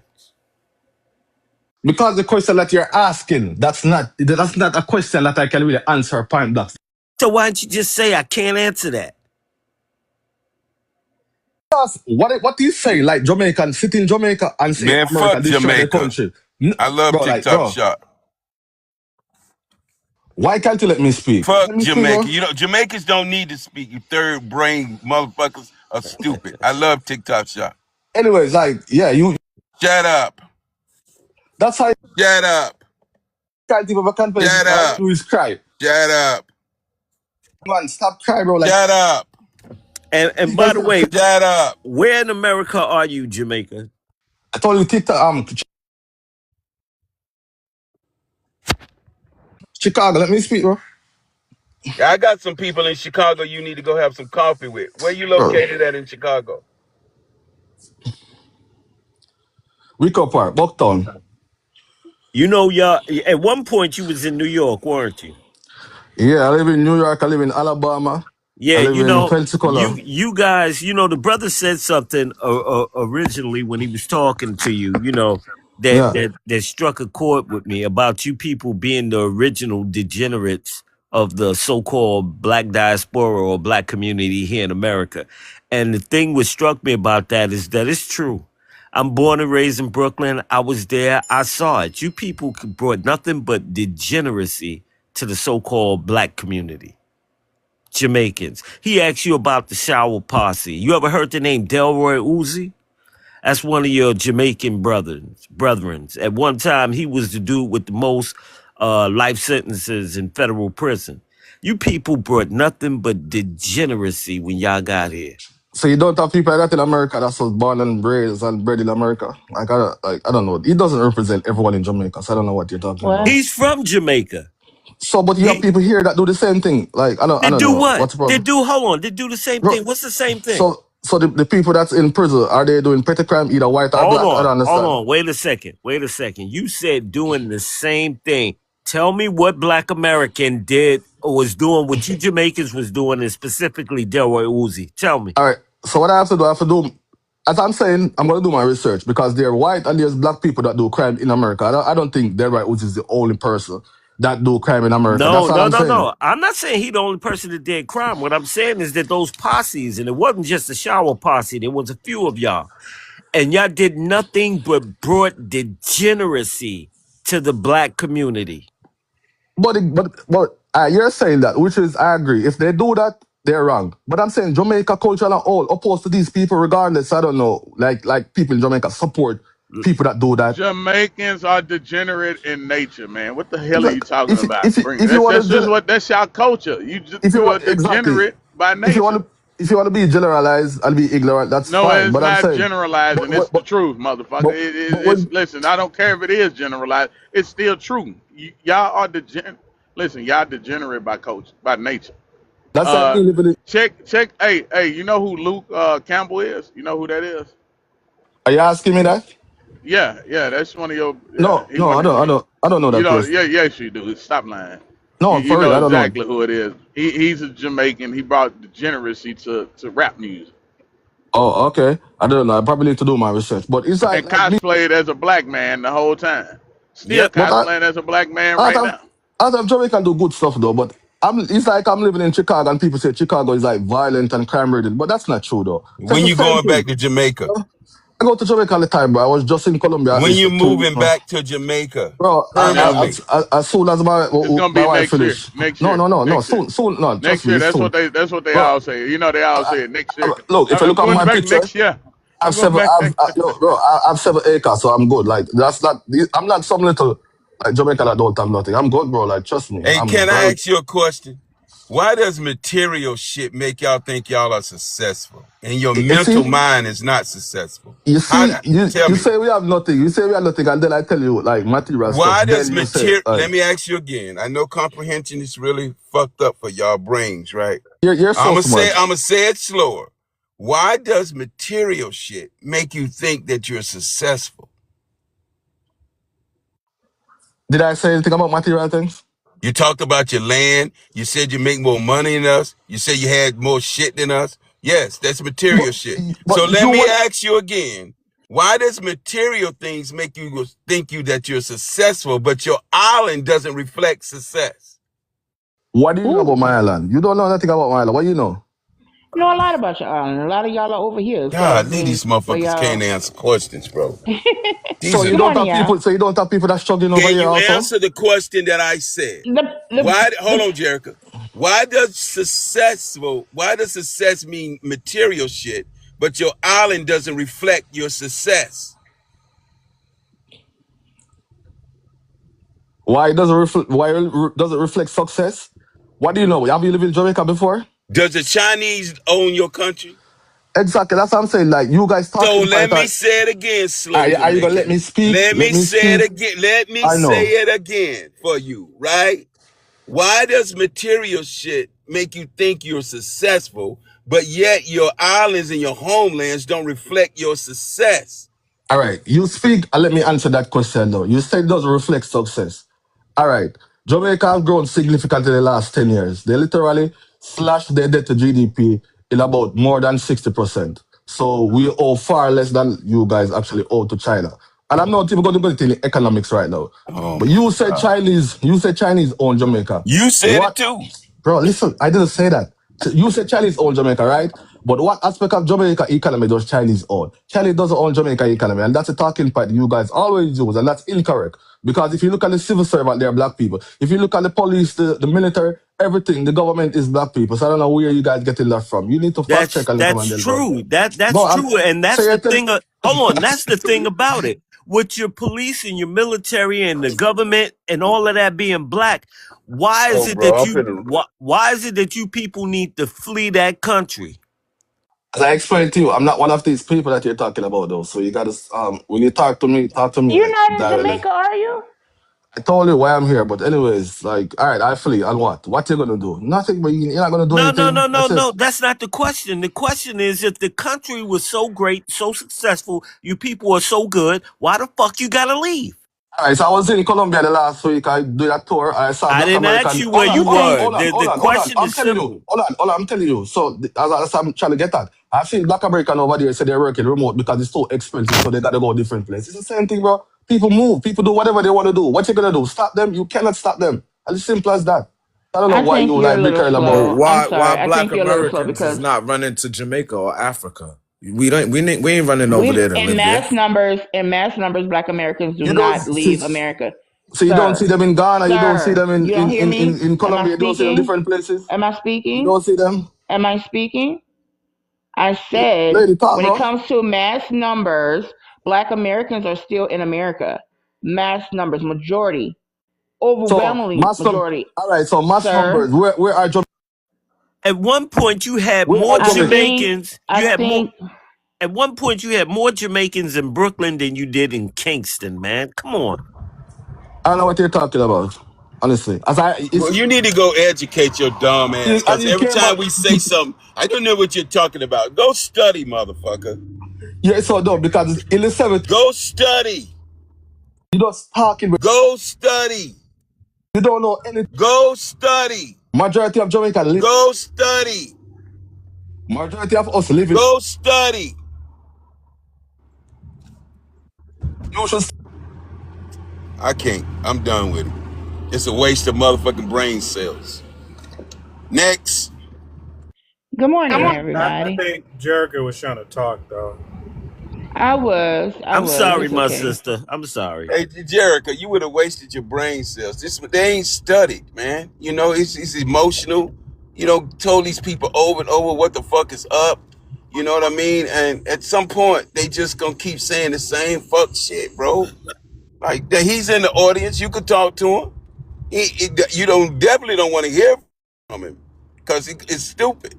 because the question that you're asking, that's not a question that I can really answer point blank. So why don't you just say I can't answer that? Because what do you say? Like Jamaican sit in Jamaica and say Man, America fuck destroy their Jamaica. country. I love Bro, like, TikTok bro, shop. why can't you let me speak? Let Fuck me speak, bro. Jamaica. You know, Jamaicans don't need to speak. You third brain motherfuckers are stupid. I love TikTok shop. Anyways, like, yeah, you. Shut up. That's how you Shut up. can't even have a conversation. Shut All you up. do is cry. Shut up. Man, stop crying, bro. Like, Shut up. And by because the way, Shut up. where in America are you, Jamaica? I told you TikTok, Chicago. Let me speak, bro. I got some people in Chicago you need to go have some coffee with. Where you Bro, located at in Chicago? Wicker Park, Bucktown. You know, y'all. At one point, you was in New York, weren't you? Yeah, I live in New York. I live in Alabama. I Yeah, live you in know, Pensacola. you guys, the brother said something originally when he was talking to you, that Yeah. that struck a chord with me about you people being the original degenerates of the so-called black diaspora or black community here in America. And the thing what struck me about that is that it's true. I'm born and raised in Brooklyn. I was there. I saw it. You people brought nothing but degeneracy to the so-called black community. Jamaicans. He asked you about the shower posse. You ever heard the name Delroy Uzi? That's one of your Jamaican brethrens. At one time, he was the dude with the most life sentences in federal prison. You people brought nothing but degeneracy when y'all got here. So you don't have people like that in America that was born and raised and bred in America. I don't know. He doesn't represent everyone in Jamaica, so I don't know what you're talking about. He's from Jamaica. So, but you have He people here that do the same thing. Like, I they don't do know. what? What's the They problem? do. Hold on. They do the same Bro, thing. What's the same thing? so the people that's in prison, are they doing petty crime, either white or black? I don't Hold understand. on. Wait a second. Wait a second. You said doing the same thing. Tell me what Black American did or was doing what you Jamaicans was doing, and specifically Delroy Uzi. Tell me. All right. So what I have to do, as I'm saying, I'm going to do my research because they're white and there's black people that do crime in America. I don't think Delroy Uzi is the only person that do crime in America. No, That's all no, I'm no, saying. no. I'm not saying he the only person that did crime. What I'm saying is that those posses, and it wasn't just the shower posse, there was a few of y'all. And y'all did nothing but brought degeneracy to the black community. But you're saying that, which is I agree. If they do that, they're wrong. But I'm saying Jamaica culture and all opposed to these people, regardless. I don't know, like people in Jamaica support people that do that. Jamaicans are degenerate in nature, man. What the hell are you Like, talking about? Bring if you want that's just to what that's our culture. if you You are want exactly degenerate by if you nature. want to if you want to be generalized and be ignorant, that's No, fine. it's But I'm not saying, generalizing. It's the truth, motherfucker. but but It's when listen. I don't care if it is generalized. It's still true. Y'all are listen. Y'all degenerate by nature. That's like me living in. Check. Hey, you know who Luke Campbell is? You know who that is? Are you asking me that? Yeah. That's one of your. Yeah, No, he no, one. I don't know You that know. person. Yeah, yes, you do. Stop lying. You, No, you for real, know I don't know. exactly who it is. He's a Jamaican. He brought Degeneracy to rap music Oh, okay. I don't know. I probably need to do my research. But it's and like me. cosplayed as a black man the whole time. Still Yep. But cosplaying as a black man I right thought now. I thought Jamaica do good stuff though. But it's like I'm living in Chicago and people say Chicago is like violent and crime ridden. But that's not true though. So it's When the you same going thing. back to Jamaica? I go to Jamaica all the time, bro. I was just in Colombia at When least you for 2 weeks. moving back to Jamaica Bro, Never. permanently? as soon as It's gonna my be wife next year. finish. Next No, year. no, no, no. Next year. Soon. No, trust Next me, year. it's That's soon. what they Bro, all say. You know they all say it next year. look, if you I'm look at going my back picture, next year. I'm I've going seven. back I've next year. yo, bro, I have 7 acres, so I'm good. Like that's not. I'm not some little like Jamaican that don't have nothing. I'm good, bro. Like trust me, Hey, I'm can I very. ask you a question? Why does material shit make y'all think y'all are successful and your You mental see, mind is not successful? you How? see, you Tell you me. say we have nothing. You say we have nothing, and then I tell you like material stuff. Why does Then you say material? like Let me ask you again. I know comprehension is really fucked up for y'all brains, right? you're so smart. I'm gonna say it slower. Why does material shit make you think that you're successful? Did I say anything about material things? You talked about your land. You said you make more money than us. You said you had more shit than us. Yes, that's But material shit. but So you let me would. ask you again. Why does material things make you think you that you're successful, but your island doesn't reflect success? What do you know Ooh, about my island? You don't know nothing about my island. What do you know? know a lot about your island. A lot of y'all are over here, so God, I these mean, so motherfuckers can't y'all. answer questions, bro. So These you are. Good don't morning, have y'all. people. So you don't have people that's struggling over Can here you also. answer the question that I said? The Why? Hold the on, Jerica. Why does success mean material shit, but your island doesn't reflect your success? Why it doesn't reflect? Why it doesn't reflect success? What do you know? Have you lived in Jamaica before? Does the Chinese own your country? Exactly. That's what I'm saying. Like you guys So talking let point. me say it again, slow Are you gonna let Jamaican. me speak? Let Let me me say it speak. again. Let me I say know. it again for you, right? Why does material shit make you think you're successful, but yet your islands and your homelands don't reflect your success? All right. You speak and let me answer that question though. You said it doesn't reflect success. All right. Jamaica have grown significantly in the last 10 years. They literally slashed their debt to GDP in about more than 60%. So we owe far less than you guys actually owe to China. And I'm not even going to go into economics right now. Oh But my God. You said Chinese own Jamaica. You said it What? too. Bro, listen, I didn't say that. You said Chinese own Jamaica, right? But what aspect of Jamaica economy does Chinese own? Chinese doesn't own Jamaica economy, and that's a talking point you guys always use, and that's incorrect. Because if you look at the civil servant, they're black people. If you look at the police, the military, everything, the government is black people. So I don't know where you guys getting that from. You need to fact check and come That's and then go. true. That's No, I'm true, and so that's you're the telling. thing. Hold on, that's the thing about it. With your police and your military and the government and all of that being black, why is Oh, it bro, that I'm you finna. why is it that you people need to flee that country? As I explained to you, I'm not one of these people that you're talking about, though. So you gotta when you talk to me you're like not in directly. Jamaica, are you? I told you why I'm here, but anyways, like, all right, I flee, and what? What you gonna do? Nothing, but you're not gonna do No, no, anything. no, no, That's it. no. That's not the question. The question is if the country was so great, so successful, you people are so good, why the fuck you gotta leave? All right, so I was in Colombia the last week. I did a tour. I saw I Black didn't ask American. you where you You think were. The Hold on. question I'm is telling you. simple. Hold on. I'm telling you. So as I'm trying to get at, I've seen Black American over there say they're working remote because it's so expensive, so they got to go different places. It's the same thing, bro. People move. People do whatever they want to do. What you gonna do? Stop them? You cannot stop them. As simple as that. I don't know I why think you you're a like be little caring But about. slow. I'm why sorry. I black think you're a little slow Americans is because not running to Jamaica or Africa? We ain't running over there to in live there. mass numbers, Black Americans do You don't not see. leave America, So you don't see sir. them in Ghana. You don't see Sir, them you don't hear me? in Am I Colombia. You don't see them speaking? different places. Am I You speaking? don't see them. Am I speaking? I said Lady, talk, when it bro. comes to mass numbers, Black Americans are still in America. Mass numbers, majority, So overwhelmingly majority, all right. So mass sir. numbers. At one point you had Where more are I Jamaica? think Jamaicans. I think At one point you had more Jamaicans in Brooklyn than you did in Kingston, man. Come on. I don't know what you're talking about. Honestly, Well, you need to go educate your dumb ass, and because you every came time back. we say something, I don't know what you're talking about. Go study, motherfucker. Yeah, it's so dumb because it's Elizabeth. Go study. You just talking with. Go study. You don't know anything. Go study. Majority of Jamaica live. Go study. Majority of us live in. Go study. You should. I can't. I'm done with it. It's a waste of motherfucking brain cells. Next. Good morning, I everybody. think Jericho was trying to talk though. I was. I'm sorry, It's my okay. sister. I'm sorry. Hey, Jericho, you would have wasted your brain cells. They ain't studied, man. You know, it's emotional. You know, told these people over and over what the fuck is up. You know what I mean? And at some point, they just gonna keep saying the same fuck shit, bro. Like that, he's in the audience. You could talk to him. You definitely don't want to hear from him because it's stupid.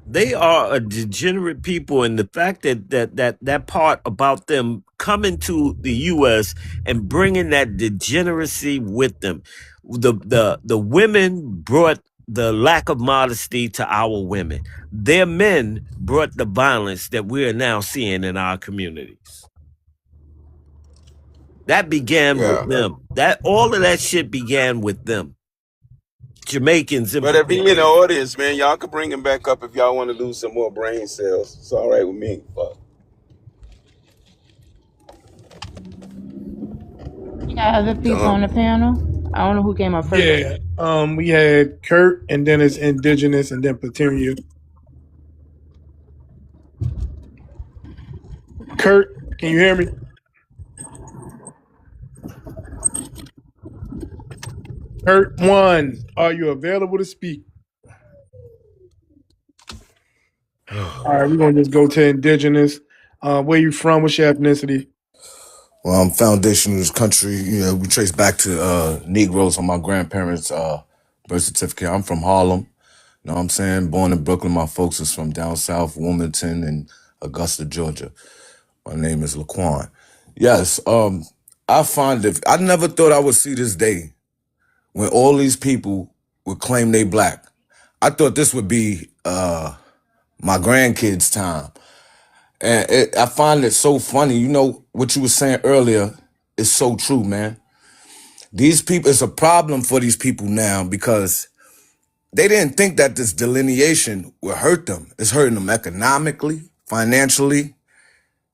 They are a degenerate people, and the fact that part about them coming to the U.S. and bringing that degeneracy with them, the women brought the lack of modesty to our women. Their men brought the violence that we are now seeing in our communities. That began with Yeah. them. That all of that shit began with them. Jamaicans in But if he in the particular. audience, man, y'all could bring him back up if y'all want to lose some more brain cells. It's all right with me. Fuck. You got other people on the Dumb. panel? I don't know who came up first. Yeah. We had Kurt, and then it's Indigenous, and then Petunia. Kurt, can you hear me? Kurt one, are you available to speak? All right, we're gonna just go to Indigenous. Where you from? What's your ethnicity? Well, I'm foundation of this country. You know, we trace back to Negroes on my grandparents' birth certificate. I'm from Harlem. You know what I'm saying? Born in Brooklyn. My folks is from down south, Wilmington and Augusta, Georgia. My name is Laquan. Yes, I find that I never thought I would see this day when all these people would claim they black. I thought this would be my grandkids' time. And I find it so funny. You know, what you were saying earlier is so true, man. These people, it's a problem for these people now because they didn't think that this delineation would hurt them. It's hurting them economically, financially,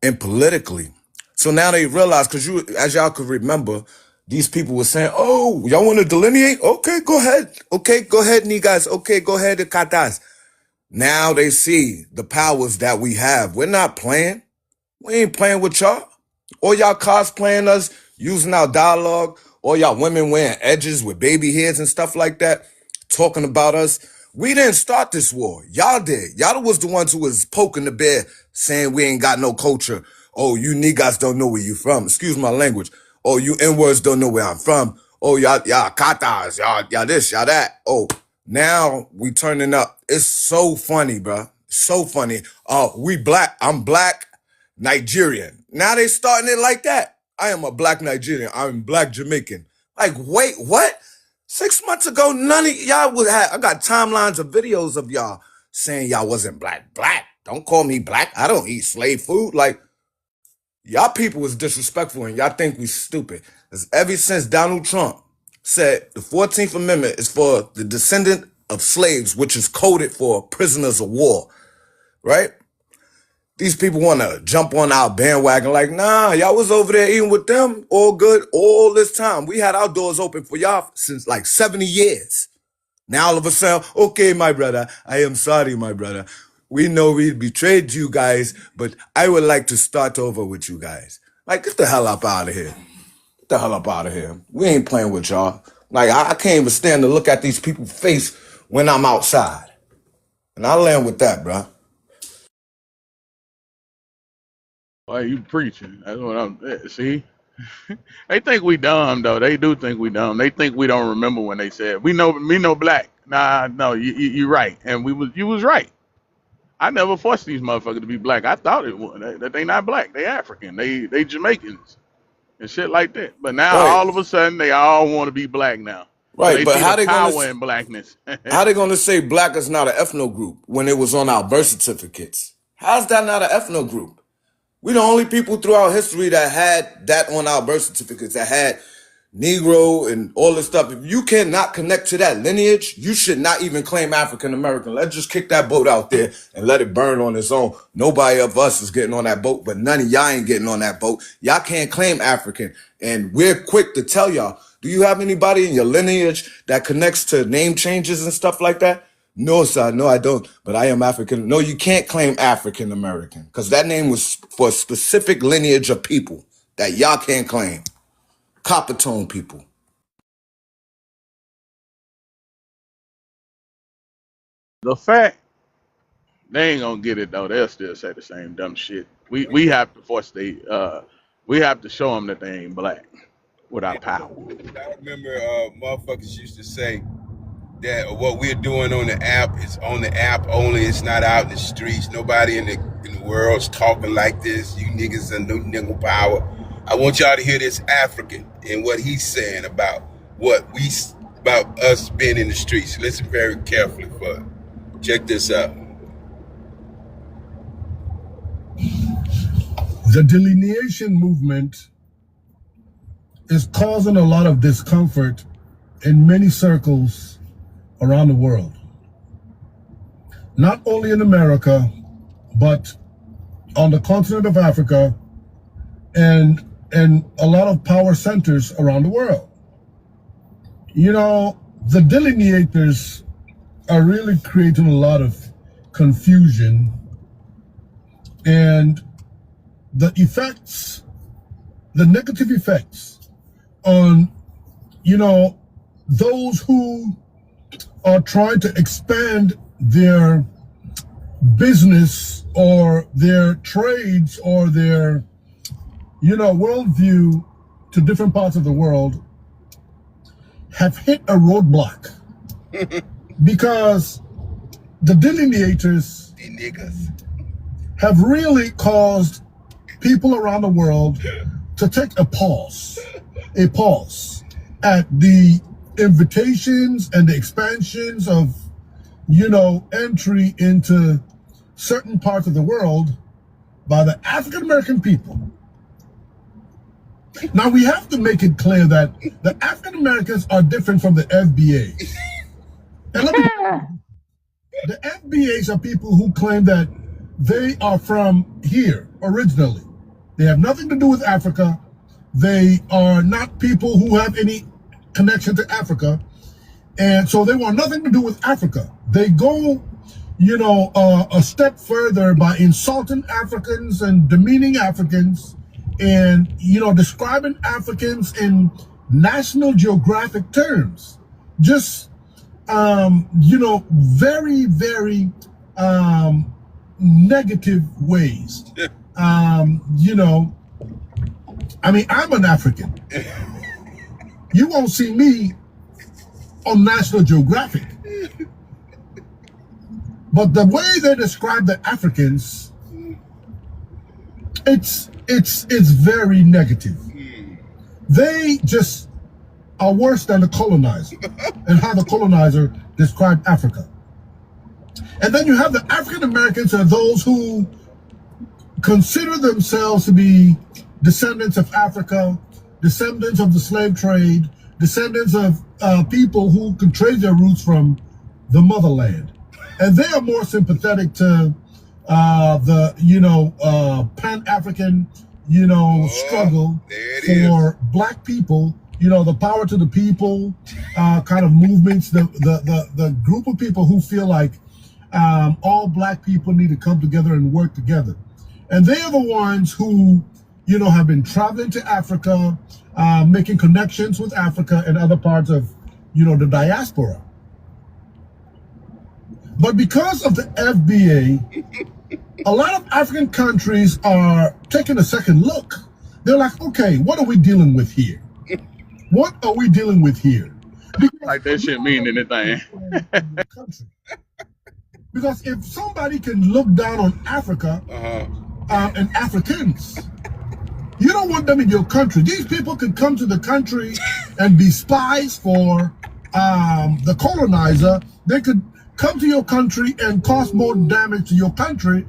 and politically. So now they realize, because as y'all could remember, these people were saying, oh, y'all want to delineate? Okay, go ahead. Okay, go ahead, niggas. Okay, go ahead, katas. Now they see the powers that we have. We're not playing. We ain't playing with y'all. All y'all cosplaying us, using our dialogue, all y'all women wearing edges with baby hairs and stuff like that, talking about us. We didn't start this war. Y'all did. Y'all was the ones who was poking the bear, saying we ain't got no culture. Oh, you niggas don't know where you from. Excuse my language. Oh, you N-words don't know where I'm from. Oh, y'all katas, y'all this, y'all that. Oh, now we turning up. It's so funny, bro. So funny. Oh, we black. I'm black. Nigerian. Now they starting it like that. I am a black Nigerian. I'm black Jamaican. Like, wait, what? 6 months ago, none of y'all would have. I got timelines of videos of y'all saying y'all wasn't black. Black. Don't call me black. I don't eat slave food. Like, y'all people was disrespectful and y'all think we stupid. Because ever since Donald Trump said the 14th Amendment is for the descendant of slaves, which is coded for prisoners of war, right? These people want to jump on our bandwagon like, nah, y'all was over there eating with them, all good, all this time. We had our doors open for y'all since like 70 years. Now all of a sudden, okay, my brother, I am sorry, my brother. We know we betrayed you guys, but I would like to start over with you guys. Like, get the hell up out of here. Get the hell up out of here. We ain't playing with y'all. Like, I can't even stand to look at these people's face when I'm outside. And I land with that, bro. Why you preaching? That's what see. They think we dumb though. They do think we dumb. They think we don't remember when they said we know black. Nah, no, you right, and you was right. I never forced these motherfuckers to be black. I thought it was that they not black. They African. They Jamaicans. and shit like that. But now Right, all of a sudden they all want to be black now. So right. they But see the power in blackness. how they gonna say black is not an ethno group when it was on our birth certificates? How's that not an ethno group? We the only people throughout history that had that on our birth certificates, that had Negro and all this stuff. If you cannot connect to that lineage, you should not even claim African American. Let's just kick that boat out there and let it burn on its own. Nobody of us is getting on that boat, but none of y'all ain't getting on that boat. Y'all can't claim African. And we're quick to tell y'all, do you have anybody in your lineage that connects to name changes and stuff like that? No, sir. No, I don't. But I am African. No, you can't claim African American because that name was for a specific lineage of people that y'all can't claim. Copper tone people. The fact they ain't gonna get it though. They'll still say the same dumb shit. We have to force we have to show them that they ain't black with our power. I remember motherfuckers used to say that what we're doing on the app is on the app only. It's not out in the streets. Nobody in the world's talking like this. You niggas are no nigga power. I want y'all to hear this African and what he's saying about about us being in the streets. Listen very carefully for it. Check this out. The delineation movement is causing a lot of discomfort in many circles around the world. Not only in America, but on the continent of Africa and a lot of power centers around the world. You know, the delineators are really creating a lot of confusion, and the effects, the negative effects on, you know, those who are trying to expand their business or their trades or their, you know, worldview to different parts of the world have hit a roadblock because the delineators have really caused people around the world to take a pause at the invitations and the expansions of, you know, entry into certain parts of the world by the African American people. Now we have to make it clear that the African Americans are different from the FBAs. And let me, the FBAs are people who claim that they are from here originally. They have nothing to do with Africa. They are not people who have any connection to Africa. And so they want nothing to do with Africa. They go, you know, a step further by insulting Africans and demeaning Africans and, you know, describing Africans in National Geographic terms. Just, you know, very, very negative ways. You know, I mean, I'm an African. You won't see me on National Geographic. But the way they describe the Africans, it's very negative. They just are worse than the colonizer and how the colonizer described Africa. And then you have the African Americans are those who consider themselves to be descendants of Africa, descendants of the slave trade, descendants of people who can trace their roots from the motherland. And they are more sympathetic to the, you know, Pan-African, you know, struggle for black people, you know, the power to the people kind of movements, the group of people who feel like all black people need to come together and work together. And they are the ones who, you know, have been traveling to Africa, making connections with Africa and other parts of, you know, the diaspora. But because of the FBA, a lot of African countries are taking a second look. They're like, okay, what are we dealing with here? What are we dealing with here? Because Like that shit mean anything. because if somebody can look down on Africa and Africans, You don't want them in your country. These people could come to the country and be spies for the colonizer. They could come to your country and cause more damage to your country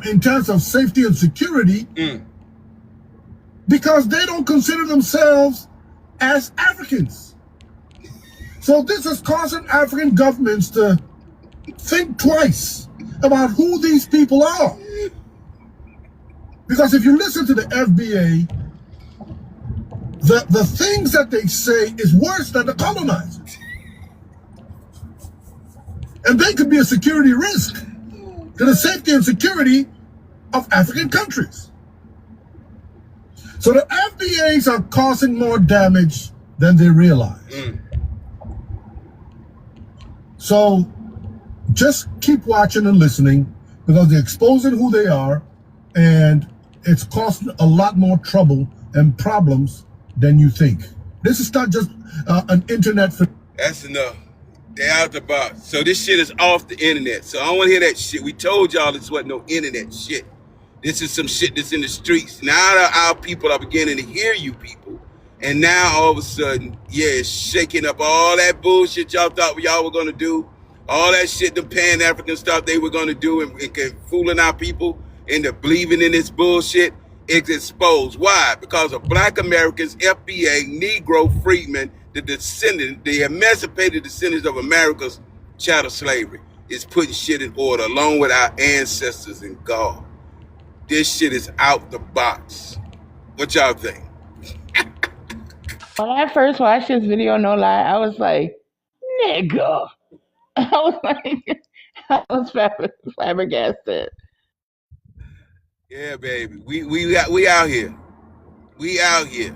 in terms of safety and security because they don't consider themselves as Africans. So this is causing African governments to think twice about who these people are. Because if you listen to the FBA, the things that they say is worse than the colonizers. And they could be a security risk to the safety and security of African countries. So the FBAs are causing more damage than they realize. So just keep watching and listening because they're exposing who they are and it's causing a lot more trouble and problems than you think. This is not just an internet. That's enough. They out the box. So this shit is off the internet. So I don't want to hear that shit. We told y'all this wasn't no internet shit. This is some shit that's in the streets. Now our people are beginning to hear you people. And now all of a sudden, yeah, it's shaking up all that bullshit y'all thought y'all were going to do. All that shit, the Pan-African stuff they were going to do and fooling our people into believing in this bullshit. It's exposed. Why? Because of Black Americans, FBA, Negro freedmen, the emancipated descendants of America's chattel slavery is putting shit in order along with our ancestors and God. This shit is out the box. What y'all think? When I first watched this video, no lie, I was like, nigga. I was like, I was flabbergasted. Yeah, baby. We out here. We out here.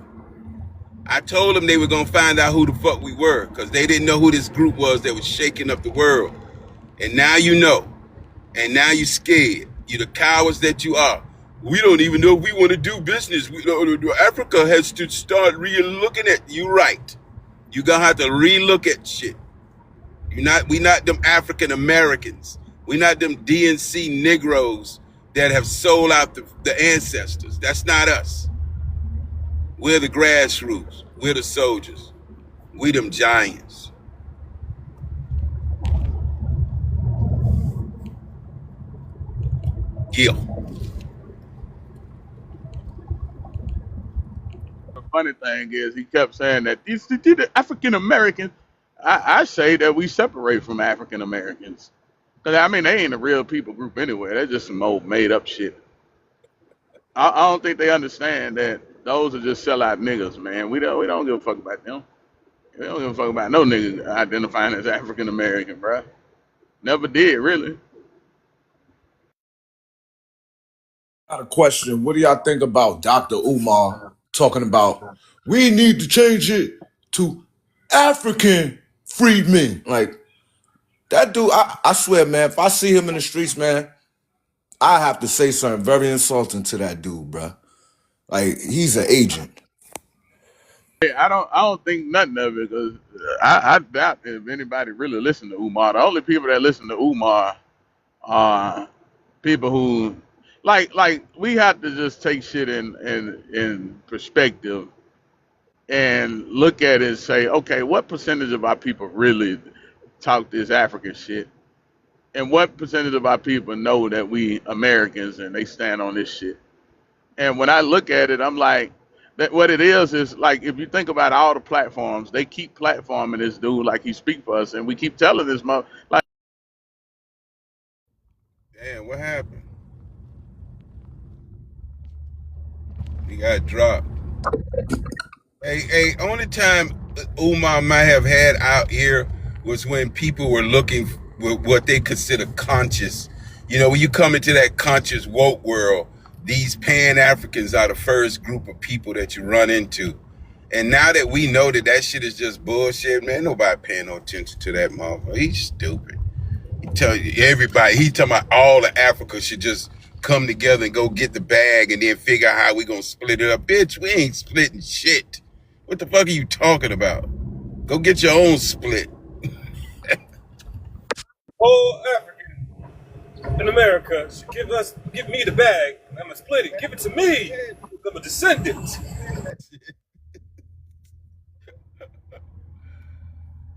I told them they were going to find out who the fuck we were because they didn't know who this group was that was shaking up the world. And now you know. And now you're scared. You're the cowards that you are. We don't even know if we want to do business. Africa has to start re-looking at you. Right. You're going to have to re-look at shit. We not them African Americans. We not them DNC Negroes that have sold out the ancestors. That's not us. We're the grassroots. We're the soldiers. We them giants. Yeah. The funny thing is, he kept saying that these the African Americans. I say that we separate from African Americans. Cause I mean, they ain't a real people group anyway. They're just some old made up shit. I don't think they understand that those are just sellout niggas, man. We don't give a fuck about them. We don't give a fuck about no nigga identifying as African American, bruh. Never did, really. Got a question. What do y'all think about Dr. Umar talking about we need to change it to African freedmen? Like that dude, I swear, man, if I see him in the streets, man, I have to say something very insulting to that dude, bruh. Like he's an agent. Hey, I don't think nothing of it because I doubt if anybody really listen to Umar. The only people that listen to Umar are people who like we have to just take shit in perspective and look at it and say, okay, what percentage of our people really talk this African shit? And what percentage of our people know that we Americans and they stand on this shit? And when I look at it, I'm like, that what it is like if you think about all the platforms, they keep platforming this dude like he speak for us, and we keep telling this like. Damn, what happened? He got dropped. Hey, only time Umar might have had out here was when people were looking for what they consider conscious. You know, when you come into that conscious woke world, these Pan-Africans are the first group of people that you run into. And now that we know that shit is just bullshit, man, nobody paying no attention to that motherfucker. He's stupid. He tell everybody, he talking about all of Africa should just come together and go get the bag and then figure out how we gonna split it up. Bitch, we ain't splitting shit. What the fuck are you talking about? Go get your own split. All African in America should give me the bag. I'm gonna split it. Give it to me. I'm a descendant.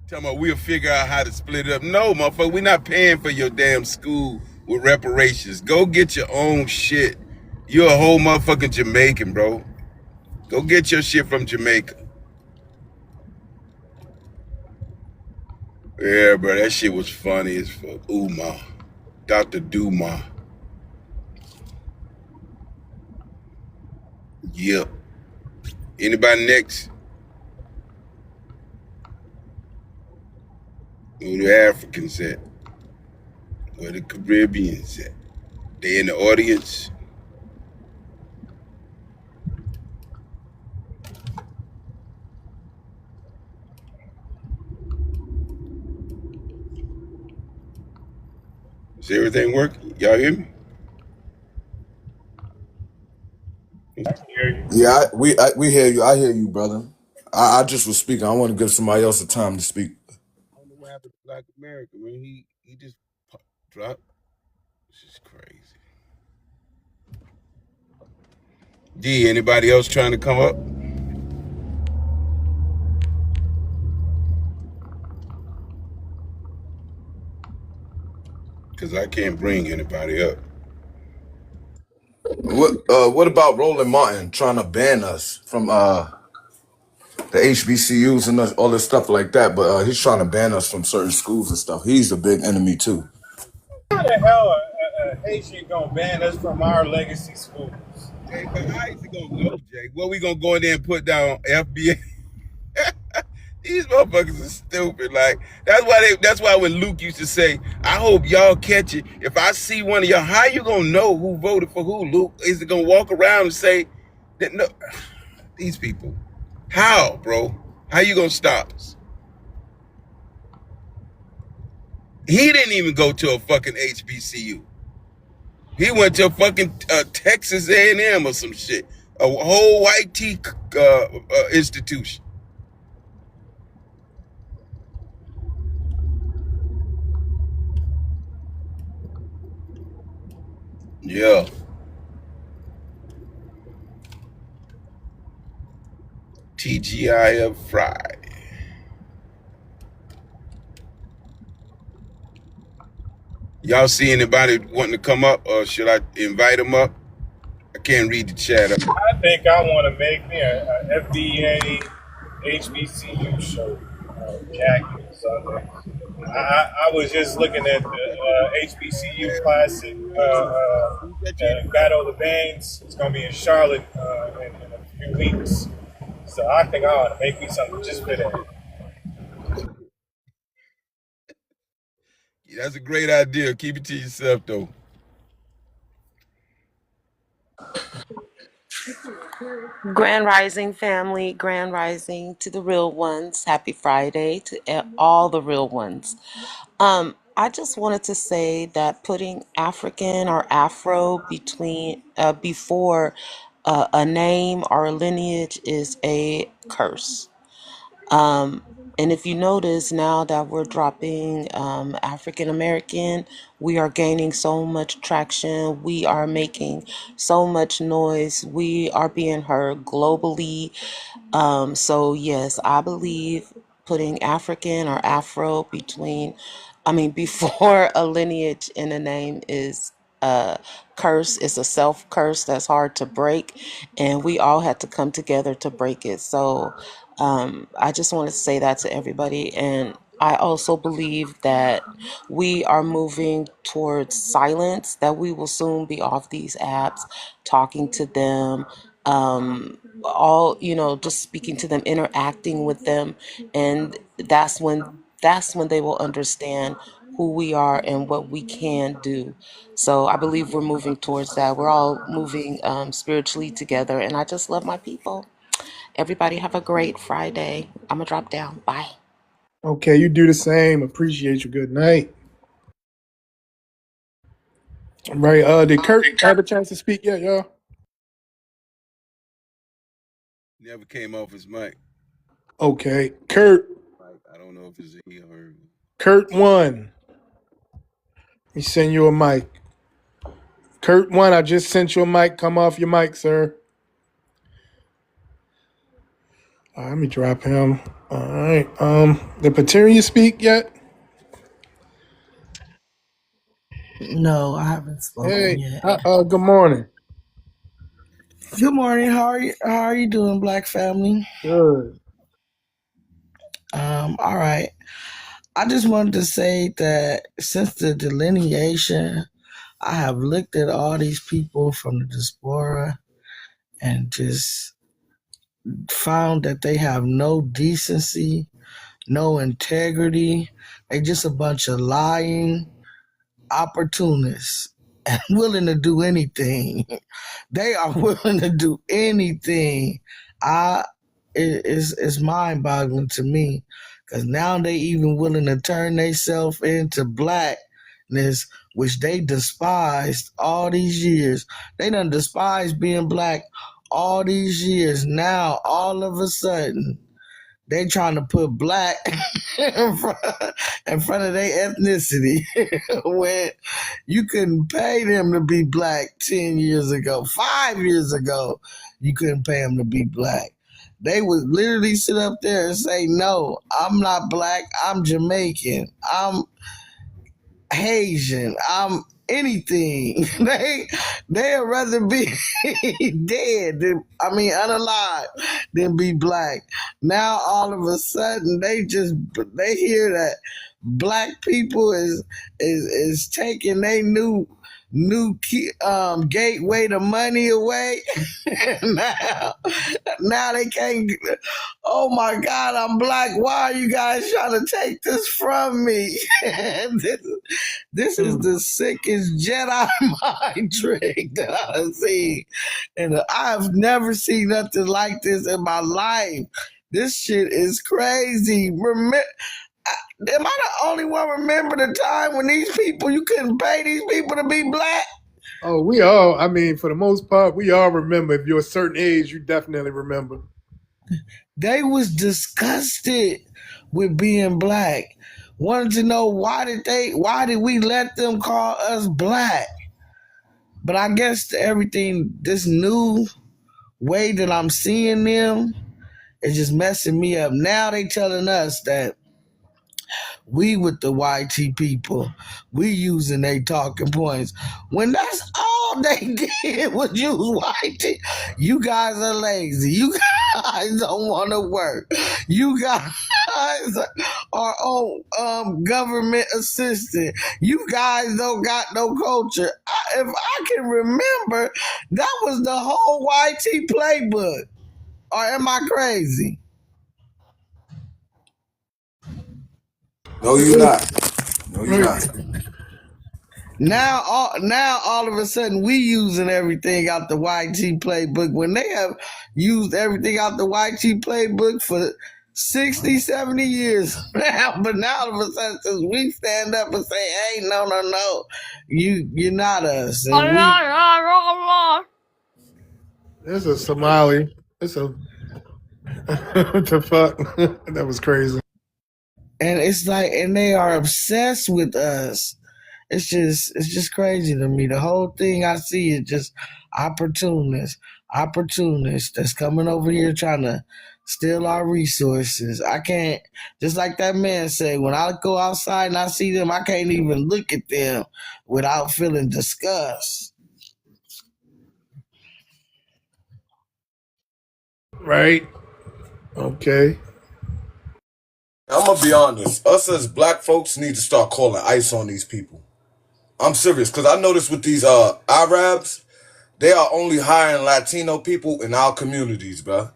Talking about we'll figure out how to split it up. No, motherfucker, we're not paying for your damn school with reparations. Go get your own shit. You're a whole motherfucking Jamaican, bro. Go get your shit from Jamaica. Yeah, bro, that shit was funny as fuck. Umar. Dr. Duma. Yep. Anybody next? Who the Africans at? Where the Caribbeans at? They in the audience? Is everything working? Y'all hear me? I can hear you. Yeah, we hear you. I hear you, brother. I just was speaking. I want to give somebody else the time to speak. I don't know what happened to Black America, man. He just dropped. This is crazy. D, anybody else trying to come up? Because I can't bring anybody up. What about Roland Martin trying to ban us from the HBCUs and all this stuff like that? But he's trying to ban us from certain schools and stuff. He's a big enemy too. How the hell a Haitian gonna ban us from our legacy schools? Jay, but how is it gonna go, Jay? What we gonna go in there and put down FBA? These motherfuckers are stupid. Like that's why when Luke used to say, I hope y'all catch it. If I see one of y'all, how you gonna know who voted for who, Luke? Is it gonna walk around and say that no these people? How, bro? How you gonna stop us? He didn't even go to a fucking HBCU. He went to a fucking Texas A&M or some shit. A whole white tea institution. Yeah. TGIF Friday. Y'all see anybody wanting to come up, or should I invite them up? I can't read the chat. I think I want to make me a FDA HBCU shirt, jacket or something. I was just looking at the HBCU Classic Battle of the Bands. It's going to be in Charlotte in a few weeks. So I think I ought to make me something just for that. Yeah, that's a great idea. Keep it to yourself, though. Grand Rising family, Grand Rising to the real ones. Happy Friday to all the real ones. I just wanted to say that putting African or Afro before a name or a lineage is a curse. And if you notice now that we're dropping African American, we are gaining so much traction. We are making so much noise. We are being heard globally. So yes, I believe putting African or Afro before a lineage in a name is a curse. It's a self curse that's hard to break, and we all had to come together to break it. So I just want to say that to everybody. And I also believe that we are moving towards silence, that we will soon be off these apps, talking to them, just speaking to them, interacting with them. And that's when they will understand who we are and what we can do. So I believe we're moving towards that. We're all moving spiritually together. And I just love my people. Everybody have a great Friday. I'm going to drop down. Bye. Okay, you do the same. Appreciate you. Good night. Right. Did Kurt have a chance to speak yet, y'all? Never came off his mic. Okay. Kurt. I don't know if it's he or Kurt one. Let me send you a mic. Kurt one, I just sent you a mic. Come off your mic, sir. Let me drop him. All right. Did Pateria speak yet? No, I haven't spoken Hey, yet. good morning. Good morning. How are you doing, Black family? Good. All right. I just wanted to say that since the delineation, I have looked at all these people from the diaspora and just found that they have no decency, no integrity. They just a bunch of lying opportunists and willing to do anything. They are willing to do anything. It's mind boggling to me because now they even willing to turn themselves into blackness, which they despised all these years. They done despised being black all these years. Now all of a sudden they trying to put black in front of their ethnicity when you couldn't pay them to be black 10 years ago, 5 years ago, you couldn't pay them to be black. They would literally sit up there and say, no, I'm not black, I'm Jamaican, I'm Haitian, I'm anything. They'd rather be dead unalive than be black. Now all of a sudden they hear that black people is taking their new gateway to money away. now now they can't. Oh my God, I'm black. Why are you guys trying to take this from me? This is the sickest Jedi mind trick that I've seen. And I've never seen nothing like this in my life. This shit is crazy. Am I the only one remember the time when these people, you couldn't pay these people to be black? Oh, we all, for the most part, we all remember. If you're a certain age, you definitely remember. They was disgusted with being black. Wanted to know why did we let them call us black? But I guess this new way that I'm seeing them is just messing me up. Now they telling us that we with the YT people, we using their talking points. When that's all they did was use YT. You guys are lazy. You guys don't want to work. You guys are on government assistant. You guys don't got no culture. If I can remember, that was the whole YT playbook. Or am I crazy? No, you're not. No, you're not. Now all of a sudden we using everything out the YT playbook when they have used everything out the YT playbook for 60, 70 years now. But now all of a sudden since we stand up and say, hey, no, you're not us. And There's a Somali. It's a what the fuck? That was crazy. it's like, and they are obsessed with us. It's just crazy to me. The whole thing I see is just opportunists that's coming over here trying to steal our resources. I can't, just like that man said, when I go outside and I see them, I can't even look at them without feeling disgust. Right? Okay. I'm gonna be honest. Us as black folks need to start calling ICE on these people. I'm serious, cause I noticed with these Arabs, they are only hiring Latino people in our communities, bruh.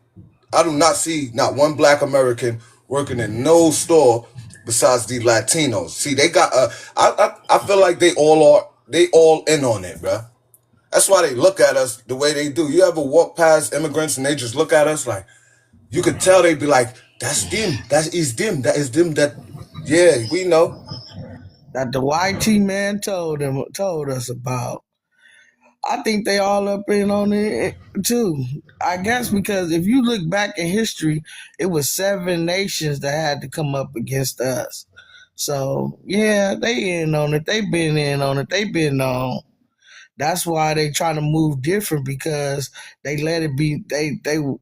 I do not see not one black American working in no store besides the Latinos. See, they got I feel like they all in on it, bruh. That's why they look at us the way they do. You ever walk past immigrants and they just look at us like, you could tell they'd be like, that's them, that is them, yeah, we know. That the YT man told us about. I think they all up in on it too. I guess because if you look back in history, it was 7 nations that had to come up against us. So yeah, they in on it. They been in on it. They been on. That's why they trying to move different because they let it be. They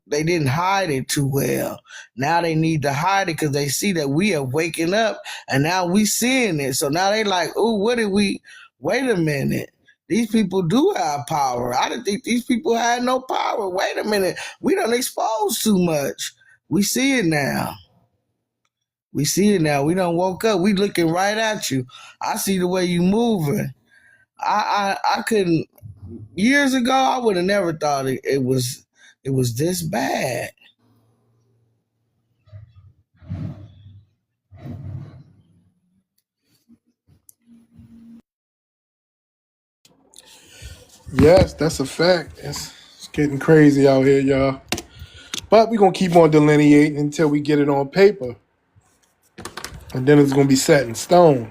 didn't hide it too well. Now they need to hide it because they see that we are waking up and now we seeing it. So now they like, oh, what did we? Wait a minute. These people do have power. I didn't think these people had no power. Wait a minute. We don't expose too much. We see it now. We see it now. We done woke up. We looking right at you. I see the way you moving. I couldn't years ago I would have never thought it was this bad. Yes, that's a fact. It's getting crazy out here, y'all. But we're gonna keep on delineating until we get it on paper. And then it's gonna be set in stone.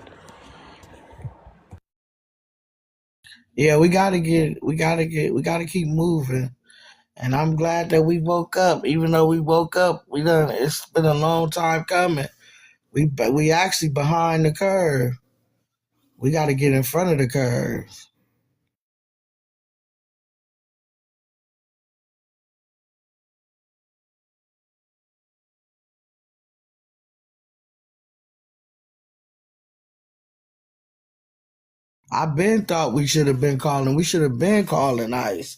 Yeah, we gotta keep moving. And I'm glad that we woke up. Even though we woke up, it's been a long time coming. We actually behind the curve. We gotta get in front of the curve. I been thought we should have been calling. We should have been calling ICE.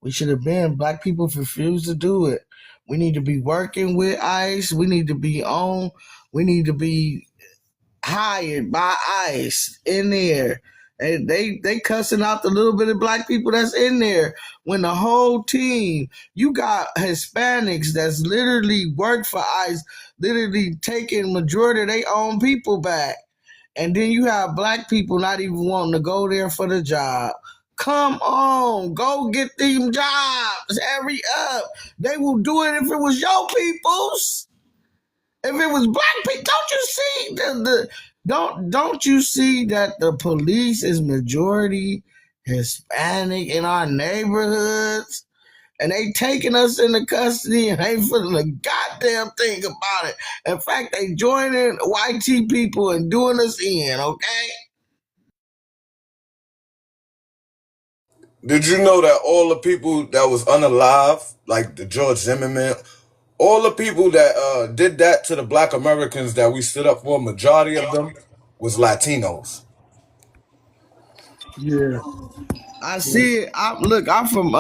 We should have been. Black people refuse to do it. We need to be working with ICE. We need to be on. We need to be hired by ICE in there. And they cussing out the little bit of black people that's in there. When the whole team, you got Hispanics that's literally work for ICE, literally taking majority of their own people back. And then you have black people not even wanting to go there for the job. Come on, go get them jobs. Hurry up. They will do it if it was your peoples. If it was black people, don't you see don't you see that the police is majority Hispanic in our neighborhoods? And they taking us into custody and ain't feeling a goddamn thing about it. In fact, they joining YT people and doing us in, okay? Did you know that all the people that was unalive, like the George Zimmerman, all the people that did that to the black Americans that we stood up for, majority of them was Latinos. Yeah. I see it. I'm from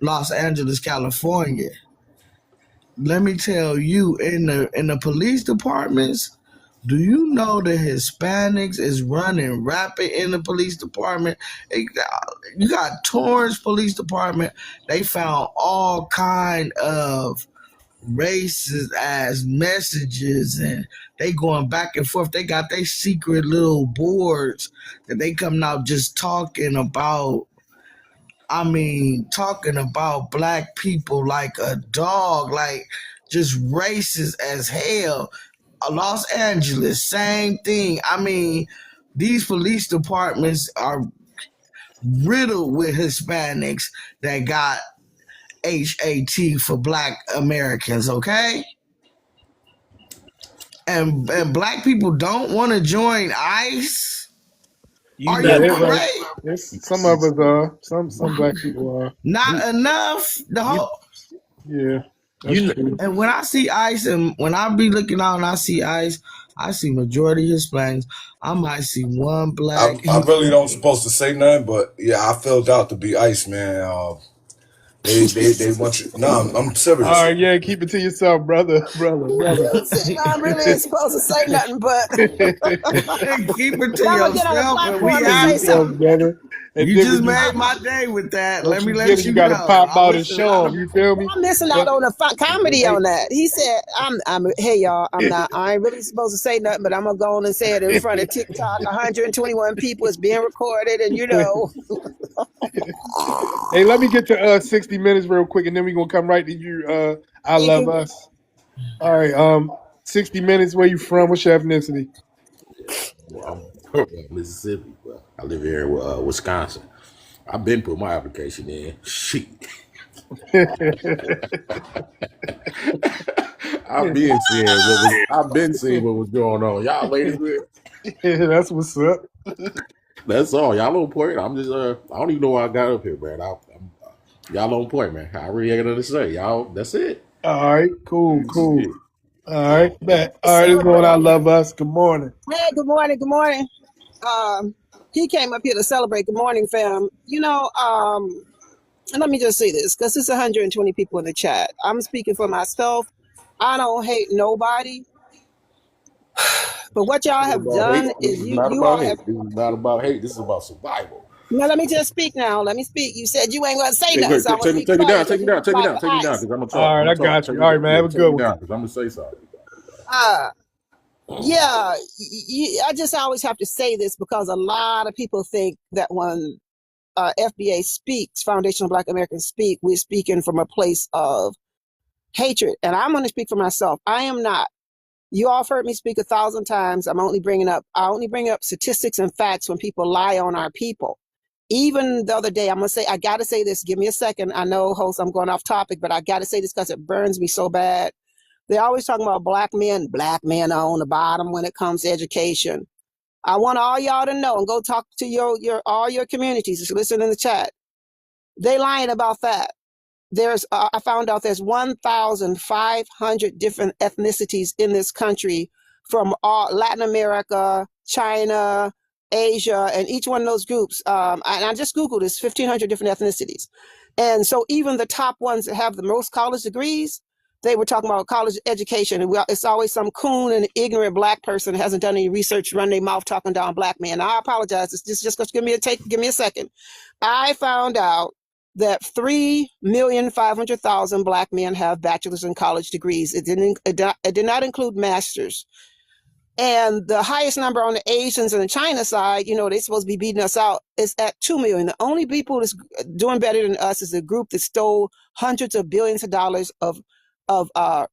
Los Angeles, California. Let me tell you, in the police departments, do you know the Hispanics is running rapid in the police department? You got Torrance Police Department. They found all kind of racist ass messages and they going back and forth. They got their secret little boards that they coming out just talking about. I mean, talking about black people like a dog, like just racist as hell. Los Angeles, same thing. I mean, these police departments are riddled with Hispanics that got HAT for black Americans, okay? And black people don't want to join ICE. You Are Yeah, know, you they're right. crazy? Some of us are. Some black people are. you Not enough. The you whole Yeah, that's you true. and when I see ICE and when I be looking out and I see ICE, I see majority Hispanics. I might see one black I really here. don't supposed to say nothing, but yeah, I filled out to be ICE, man. They want you. No, I'm All serious. right, yeah, keep it to yourself, brother, brother. He said, no, I really ain't supposed to say nothing, but Keep it to I'm gonna get on the yourself, and Keep we it platform to and say happy. yourself, something. brother. And You then just when you made my day with that. once Let me you get let it, you you got to know. pop I out and wish a lot show of them. You feel me? I'm missing out But on the comedy hey, on that. He said, I'm hey y'all, I ain't really supposed to say nothing, but I'm gonna go on and say it in front of TikTok. 121 people is being recorded, and hey, let me get to 60 minutes real quick, and then we gonna come right to you. I thank love you. us. All right, 60 minutes. Where you from? What's your ethnicity? Well, I'm Mississippi. Well, I live here in Wisconsin. I've been put my application in. Shit. I've been seeing what was going on. Y'all ladies good? That's what's up. That's all. Y'all on point. I'm just I don't even know why I got up here, man. Y'all on point, man. I really ain't got nothing to say. Y'all, that's it. All right, cool, That's cool. it. All right, bet. All right, this is what I Celebrate. love us. Good morning. Hey, good morning. Good morning. He came up here to celebrate. Good morning, fam. And let me just say this because there's 120 people in the chat. I'm speaking for myself. I don't hate nobody, but what y'all This is have about hate. done This is is not you about all have. hate. This is not about hate. This is about survival. Now let me just speak. Now let me speak. You said you ain't gonna say Hey, nothing, look, so I'm gonna speak take me quiet down, until take me you down, take me reply down, for take me down, ice. because I'm gonna talk. All I'm right, gonna I talk. got you. All right, man. Have a Take good me one. down, because I'm gonna say something. Uh, yeah, I just always have to say this because a lot of people think that when FBA speaks, Foundation of Black Americans speak, we're speaking from a place of hatred. And I'm going to speak for myself. I am not. You all have heard me speak 1,000 times. I only bring up statistics and facts when people lie on our people. Even the other day, I'm going to say, I got to say this. Give me a second. I know, host, I'm going off topic, but I got to say this because it burns me so bad. They're always talking about black men are on the bottom when it comes to education. I want all y'all to know and go talk to your all your communities. Just listen in the chat. They lying about that. I found out there's 1,500 different ethnicities in this country from all Latin America, China, Asia, and each one of those groups. And I just Googled this 1,500 different ethnicities. And so even the top ones that have the most college degrees, they were talking about college education. And it's always some coon and ignorant black person that hasn't done any research, run their mouth talking down black men. I apologize. It's just give me a second. I found out that 3,500,000 black men have bachelor's and college degrees. It did not include masters. And the highest number on the Asians and the China side, they're supposed to be beating us out, is at 2 million. The only people that's doing better than us is a group that stole hundreds of billions of dollars of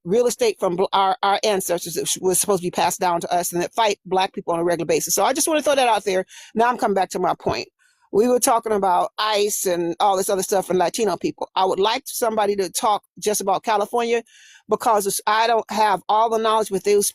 real estate from our ancestors that was supposed to be passed down to us and that fight black people on a regular basis. So I just want to throw that out there. Now I'm coming back to my point. We were talking about ICE and all this other stuff and Latino people. I would like somebody to talk just about California because I don't have all the knowledge with those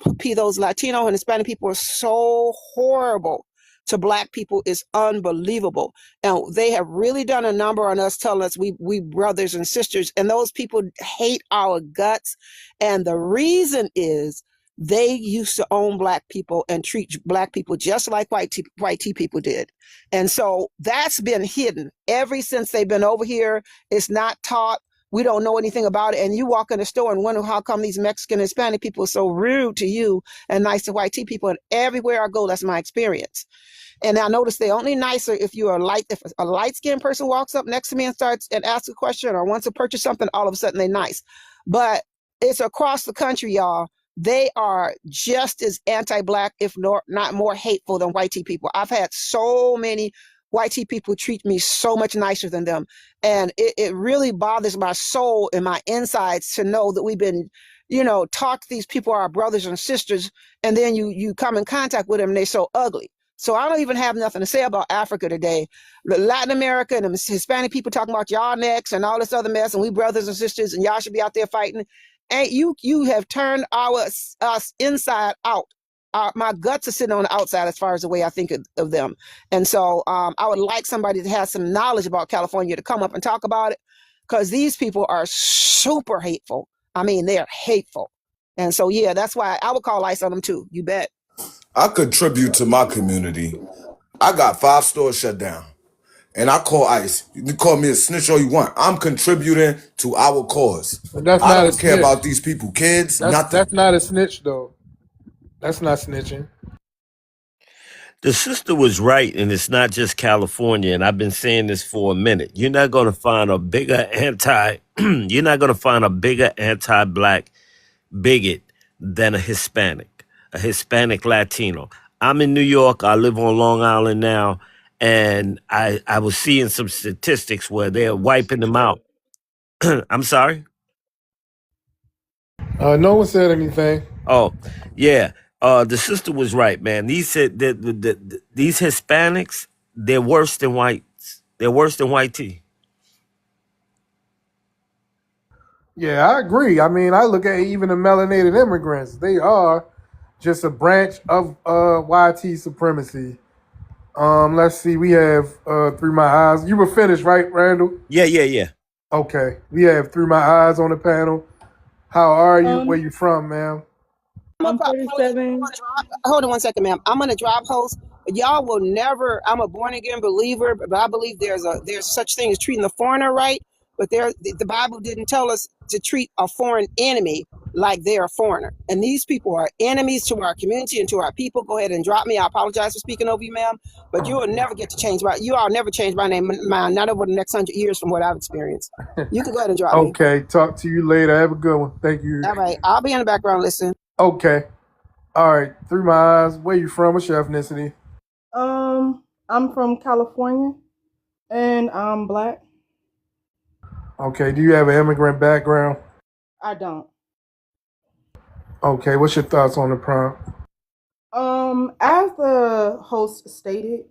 Latino and Hispanic people are so horrible to black people is unbelievable. And they have really done a number on us telling us we brothers and sisters, and those people hate our guts. And the reason is they used to own black people and treat black people just like white tea people did. And so that's been hidden ever since they've been over here. It's not taught. We don't know anything about it. And you walk in the store and wonder how come these Mexican and Hispanic people are so rude to you and nice to white tea people. And everywhere I go, that's my experience. And I notice they're only nicer if if a light skinned person walks up next to me and starts and asks a question or wants to purchase something, all of a sudden they're nice. But it's across the country, y'all. They are just as anti-black, if not more hateful than white tea people. I've had so many white tea people treat me so much nicer than them. And it really bothers my soul and my insides to know that we've been, taught these people are our brothers and sisters. And then you come in contact with them and they're so ugly. So I don't even have nothing to say about Africa today. The Latin America and the Hispanic people talking about y'all next and all this other mess, and we brothers and sisters, and y'all should be out there fighting. And you have turned us inside out. My guts are sitting on the outside as far as the way I think of them. And so I would like somebody that has some knowledge about California to come up and talk about it, because these people are super hateful. I mean, they're hateful. And so, yeah, that's why I would call ICE on them too. You bet. I contribute to my community. I got 5 stores shut down. And I call ICE. You can call me a snitch all you want. I'm contributing to our cause. But that's I not a don't care snitch. about these people, kids, That's nothing. not a snitch though. That's not snitching. The sister was right, and it's not just California, and I've been saying this for a minute. You're not going to find a bigger you're not going to find a bigger anti-black bigot than a Hispanic Latino. I'm in New York. I live on Long Island now, and I was seeing some statistics where they're wiping them out. I'm sorry? No one said anything. Oh, yeah. The sister was right, man. These said that these Hispanics, they're worse than whites. They're worse than white tea. Yeah, I agree. I mean, I look at even the melanated immigrants. They are just a branch of YT supremacy. Let's see. We have Through My Eyes. You were finished, right, Randall? Yeah. Okay. We have Through My Eyes on the panel. How are you? Where Um, you from, ma'am? I'm Apologies. 37. Hold on one second, ma'am. I'm gonna drop host. Y'all will never. I'm a born again believer, but I believe there's such thing as treating the foreigner right. But the Bible didn't tell us to treat a foreign enemy like they're a foreigner. And these people are enemies to our community and to our people. Go ahead and drop me. I apologize for speaking over you, ma'am. But you will never get to change my. You all never change my name, mine. Not over the next 100 years from what I've experienced. You can go ahead and drop me. Okay. Talk to you later. Have a good one. Thank you. All right. I'll be in the background listening. Okay. All right. Through My Eyes. Where you from? What's your ethnicity? I'm from California, and I'm black. Okay. Do you have an immigrant background? I don't. Okay. What's your thoughts on the prompt? As the host stated,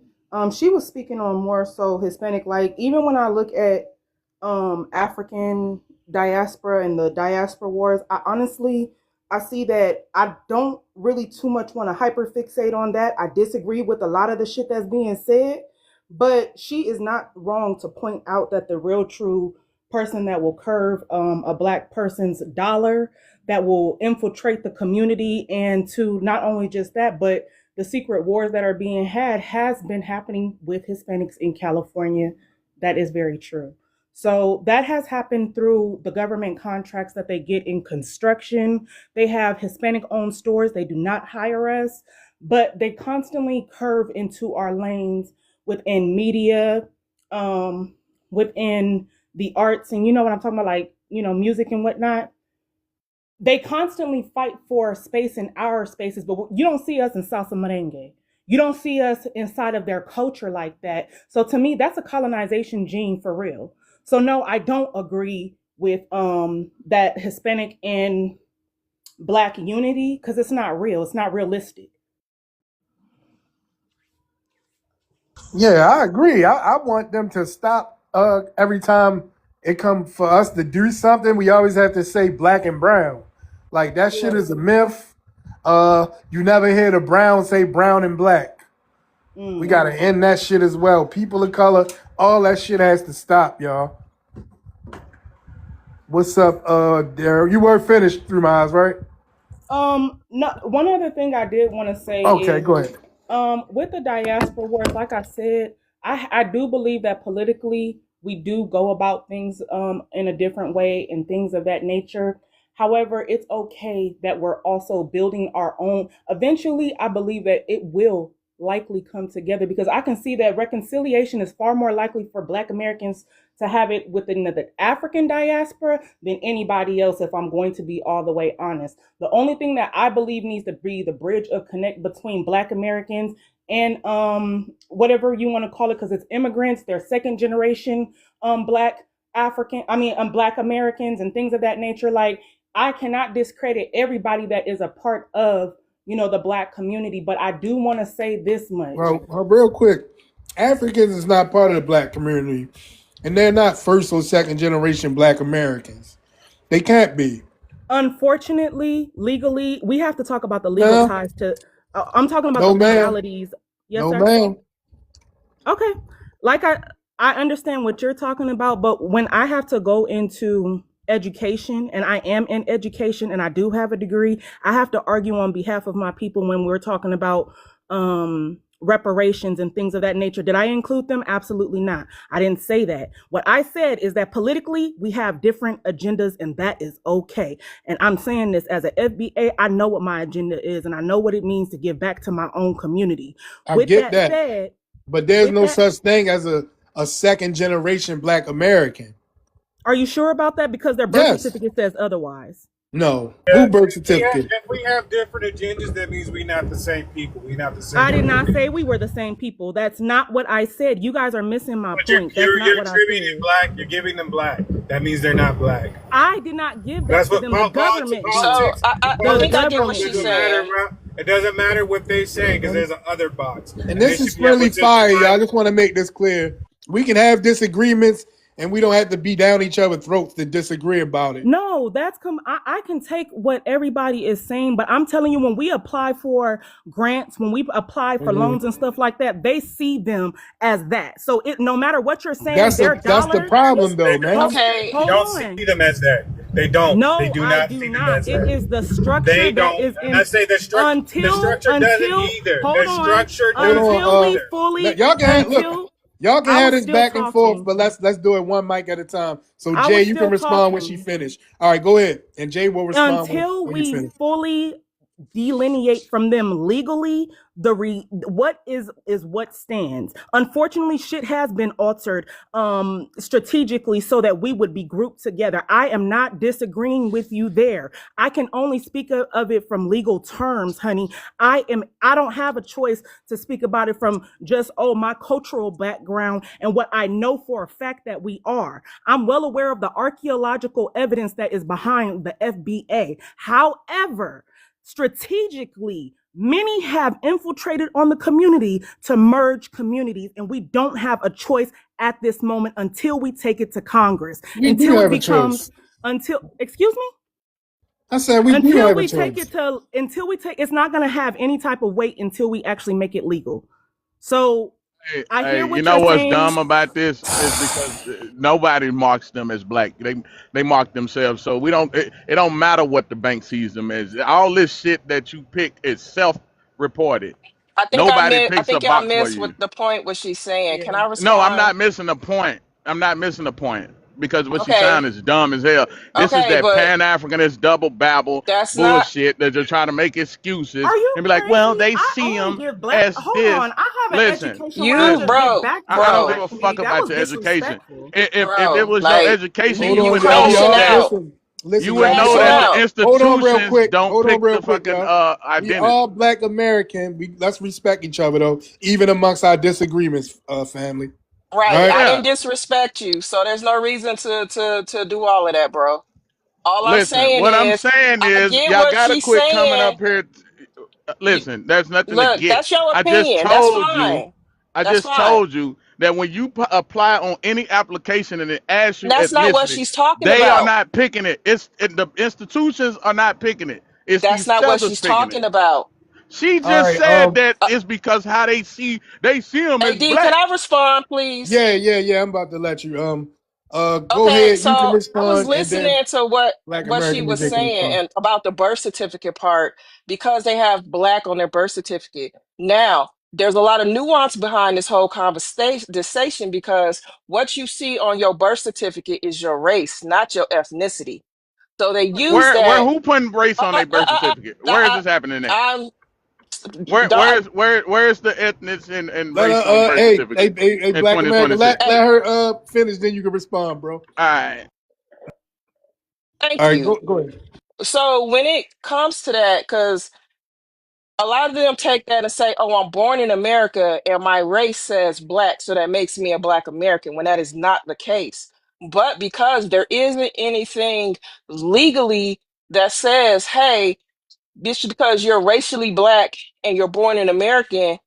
she was speaking on more so Hispanic. Like even when I look at African diaspora and the diaspora wars, I see that I don't really too much want to hyperfixate on that. I disagree with a lot of the shit that's being said, but she is not wrong to point out that the real true person that will curve a black person's dollar, that will infiltrate the community, and to not only just that, but the secret wars that are being had has been happening with Hispanics in California. That is very true. So that has happened through the government contracts that they get in construction. They have Hispanic owned stores. They do not hire us, but they constantly curve into our lanes within media, within the arts. And you know what I'm talking about, like, music and whatnot. They constantly fight for space in our spaces, but you don't see us in salsa merengue. You don't see us inside of their culture like that. So to me, that's a colonization gene for real. So no, I don't agree with that Hispanic and black unity, because it's not real. It's not realistic. Yeah, I agree. I want them to stop every time it come for us to do something, we always have to say black and brown. Like that shit Yeah. is a myth. You never hear the brown say brown and black. We gotta end that shit as well. People of color, all that shit has to stop, y'all. What's up, Daryl? You weren't finished Through My Eyes, right? No, one other thing I did want to say Okay, is, go ahead. with the diaspora wars, like I said, I do believe that politically we do go about things in a different way and things of that nature. However, it's okay that we're also building our own. Eventually, I believe that it will likely come together, because I can see that reconciliation is far more likely for Black Americans to have it within the African diaspora than anybody else, if I'm going to be all the way honest. The only thing that I believe needs to be the bridge of connect between Black Americans and whatever you want to call it, because it's immigrants, they're second generation Black Black Americans and things of that nature. Like, I cannot discredit everybody that is a part of the Black community, but I do want to say this much. Well, real quick, Africans is not part of the Black community, and they're not first or second generation Black Americans. They can't be. Unfortunately, legally, we have to talk about the legal ties to. I'm talking about No, the ma'am. legalities. Yes, No, sir. ma'am. Okay, like I understand what you're talking about, but when I have to go into education, and I am in education and I do have a degree, I have to argue on behalf of my people when we're talking about reparations and things of that nature. Did I include them? Absolutely not. I didn't say that. What I said is that politically we have different agendas, and that is okay. And I'm saying this as an FBA. I know what my agenda is, and I know what it means to give back to my own community. I get that. But there's no such thing as a second generation Black American. Are you sure about that? Because their birth certificate says otherwise. No. Who birth certificate? If we have different agendas, that means we're not the same people. We're not the same. I did not say we were the same people. That's not what I said. You guys are missing my point. You're attributing Black. You're giving them Black. That means they're not Black. I did not give that to them. The government did. So I think I get what she's saying. It doesn't matter what they say, because there's other bots. And this is friendly fire, y'all. I just want to make this clear. We can have disagreements and we don't have to be down each other's throats to disagree about it. No, I can take what everybody is saying, but I'm telling you, when we apply for grants, when we apply for Mhm. loans and stuff like that, they see them as that. So it no matter what you're saying, That's their the dollar. problem, They though, don't. man. They Okay. Hold don't see on. them as that. They don't. They No, do I not do see them not. as It is that. the structure They that don't. is And I in say the structure. The until structure doesn't either. hold The on structure Hold doesn't until on. we either. fully Y'all can have, look. until Y'all can I have was this still back and forth, talking. but let's do it one mic at a time. So I Jay, was you can still respond when she talking finished. All right, go ahead, and Jay will respond until when you we finish. fully delineate from them legally what is what stands. Unfortunately, shit has been altered strategically so that we would be grouped together. I am not disagreeing with you there. I can only speak of it from legal terms, honey. I don't have a choice to speak about it from just my cultural background and what I know for a fact that we are. I'm well aware of the archaeological evidence that is behind the FBA. However, strategically, many have infiltrated on the community to merge communities, and we don't have a choice at this moment until we take it to Congress, We do until it have a becomes, choice. excuse me? I said we do have a choice. It's not going to have any type of weight until we actually make it legal. So I Hey, hear you what know you're what's saying. dumb about this is because nobody marks them as black. They mark themselves. So we don't. It don't matter what the bank sees them as. All this shit that you pick is self-reported. Nobody I picks a think y'all box for missed what you. the point what she's saying. Yeah. Can I No, I'm respond? not missing the point. I'm not missing the point because what she Okay. sound is dumb as hell. This is Okay, that but Pan Africanist double babble that's not bullshit that they're trying to make excuses Are you and be like, well, crazy? they I see only them give black. as Hold on. this. I have an Listen, education where I you, just listen. give bro, back to I don't the give bro, a black fuck community. That about was your education. disrespectful. If it bro. was your Like education, Hold you you on, would y'all. know crashing Y'all that out. listen. You you Listen, would y'all. We know crashing that all. the out. Hold on, real institutions quick. don't Hold on, pick real the quick, fucking y'all. We identity. all Black American. Let's respect each other though, even amongst our disagreements, family. All Right. right. I Yeah. didn't disrespect you, so there's no reason to do all of that, bro. All I'm Listen, saying what I'm is saying I is get y'all what gotta she's quit coming saying. up here. You Listen, there's nothing to look, get. that's your I just opinion. That's told you. fine. I That's just fine. told you that when you apply on any application and it asks you That's not what ethnicity, she's talking they are about. not picking it. The institutions are not picking it. It's That's these not what fellas she's picking talking it. about. She All just right. said that Uh, it's because how they see them hey as D, can black. I respond, please? Yeah. I'm about to let you. Go Okay, ahead. You can so I was respond, and then listening to Black what she American was DJ can saying respond. and about the birth certificate part because they have black on their birth certificate. Now, there's a lot of nuance behind this whole conversation because what you see on your birth certificate is your race, not your ethnicity. So they use Where that. who putting race Uh, on uh, their uh, birth uh, uh, certificate? Where is this happening at? I'm, Where dog, where's where's the ethnic and Let race her. on the birth certificate Hey, in Black American. Let 2026? hey, let her finish. Then you can respond, bro. All right. All thank right. you. Go ahead. So when it comes to that, because a lot of them take that and say, "Oh, I'm born in America and my race says black, so that makes me a black American," when that is not the case. But because there isn't anything legally that says, "Hey, just because you're racially black and you're born an American,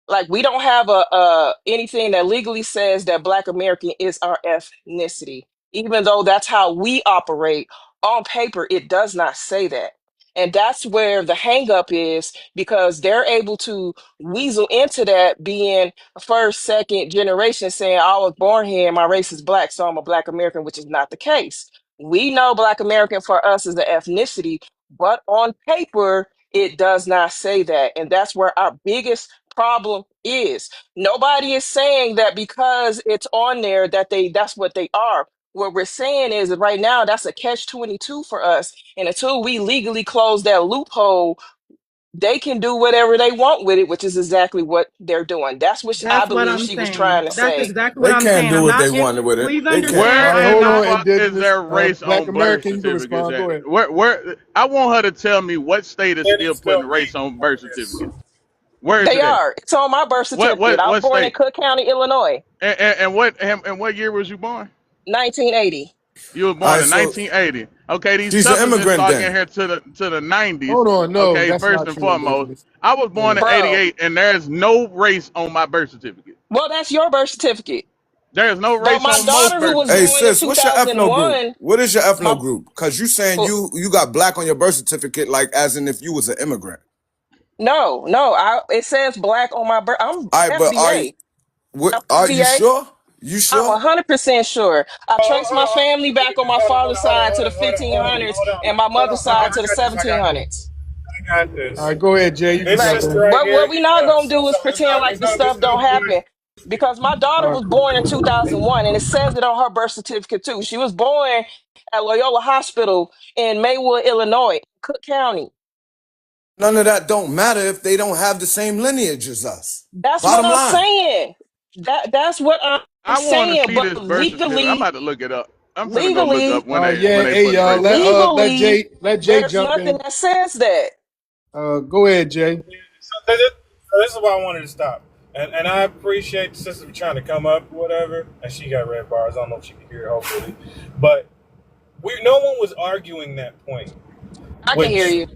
like we don't have a anything that legally says that Black American is our ethnicity, even though that's how we operate on paper. It does not say that, and that's where the hang up is because they're able to weasel into that being first, second generation, saying I was born here and my race is black, so I'm a Black American, which is not the case. We know Black American for us is the ethnicity, but on paper, it does not say that. And that's where our biggest problem is. Nobody is saying that because it's on there that that's what they are. What we're saying is that right now that's a catch 22 for us. And until we legally close that loophole, they can do whatever they want with it, which is exactly what they're doing. That's what I That's what believe I'm she was saying. trying to That's say. exactly what They I'm can't saying. do I'm what they not in. want with it. Please They can't. understand. Where All right. I am in Hold the on, not. fuck is Indigenous. there race Black on birth American. You can certificates respond. Go at? ahead. Where I want her to tell me what state is Let still us go putting race deep on on birth this. certificates. Where is They it at? are. It's on my birth certificate. I was What born in state? Cook County, Illinois, And what year was you born? 1980. You were All born right, in so 1980. Okay, these she's an Southerners is immigrant talking then. here to the 90s. Hold on. No, Okay, that's first not and true, foremost, Indigenous. I was Go born in ahead. Bro, '88, and there's no race on my birth certificate. well, that's your birth certificate. There's no But race my on most daughter, who birth was Hey born certificates. in sis, what's your ethno group? 2001, What is your ethno my group? Cause you saying who- you got black on your birth certificate, like as in if you was an immigrant. no, it says black on my birth. I'm All right, but FBA. I'm are you FBA. sure? You I'm sure? 100% sure. I traced my family back on my father's side to the Hold 1500s on. and my Hold mother's on. side to the I got this. 1700s. I got All this. right, go ahead, Jay. You can This But jump sister in. right what here, we not gonna do is pretend like it's this no stuff don't point. happen. Because my daughter All was right. born in 2001 and it says it on her birth certificate too. She was born at Loyola Hospital in Maywood, Illinois, Cook County. None of that don't matter if they don't have the same lineage as us. That's what Bottom I'm line. saying. That's what I'm I want to saying. see But this birth certificate. I'm legally, about to look it up. I'm finna go look up legally, when Yeah, they hey put y'all, race on. legally, let Jay there's jump nothing in. that says that. Go ahead, Jay. So this is why I wanted to stop. And I appreciate the sister trying to come up, whatever. And she got red bars. I don't know if she can hear it, hopefully. But no one was arguing that point. I can hear you.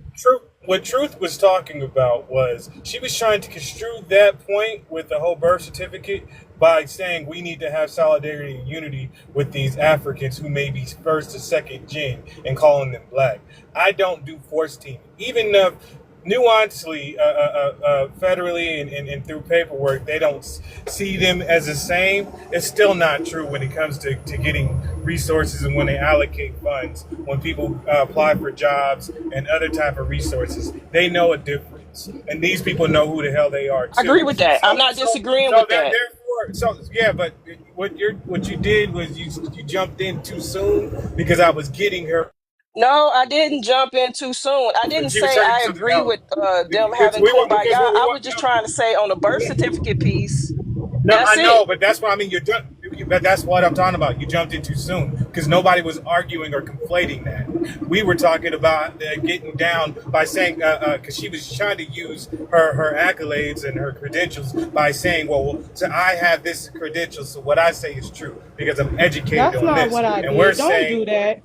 What Truth was talking about was she was trying to construe that point with the whole birth certificate by saying we need to have solidarity and unity with these Africans who may be first or second gen and calling them black. I don't do force teaming. Even nuancely, federally and through paperwork, they don't see them as the same. It's still not true when it comes to getting resources and when they allocate funds. When people apply for jobs and other type of resources, they know a difference. And these people know who the hell they are I agree too. with that. I'm not disagreeing with that. But what you did was you jumped in too soon because I was getting her. No, I didn't jump in too soon. I didn't She was say trying to do I something agree else with them having because kumbaya. what we I want. was just trying to say on the birth certificate piece, No, that's I it. know, but that's what I mean. But that's what I'm talking about. You jumped in too soon because nobody was arguing or conflating that. We were talking about getting down by saying because she was trying to use her accolades and her credentials by saying, well, so I have this credential, so what I say is true because I'm educated That's on not this, what I and we're did. Don't do saying that.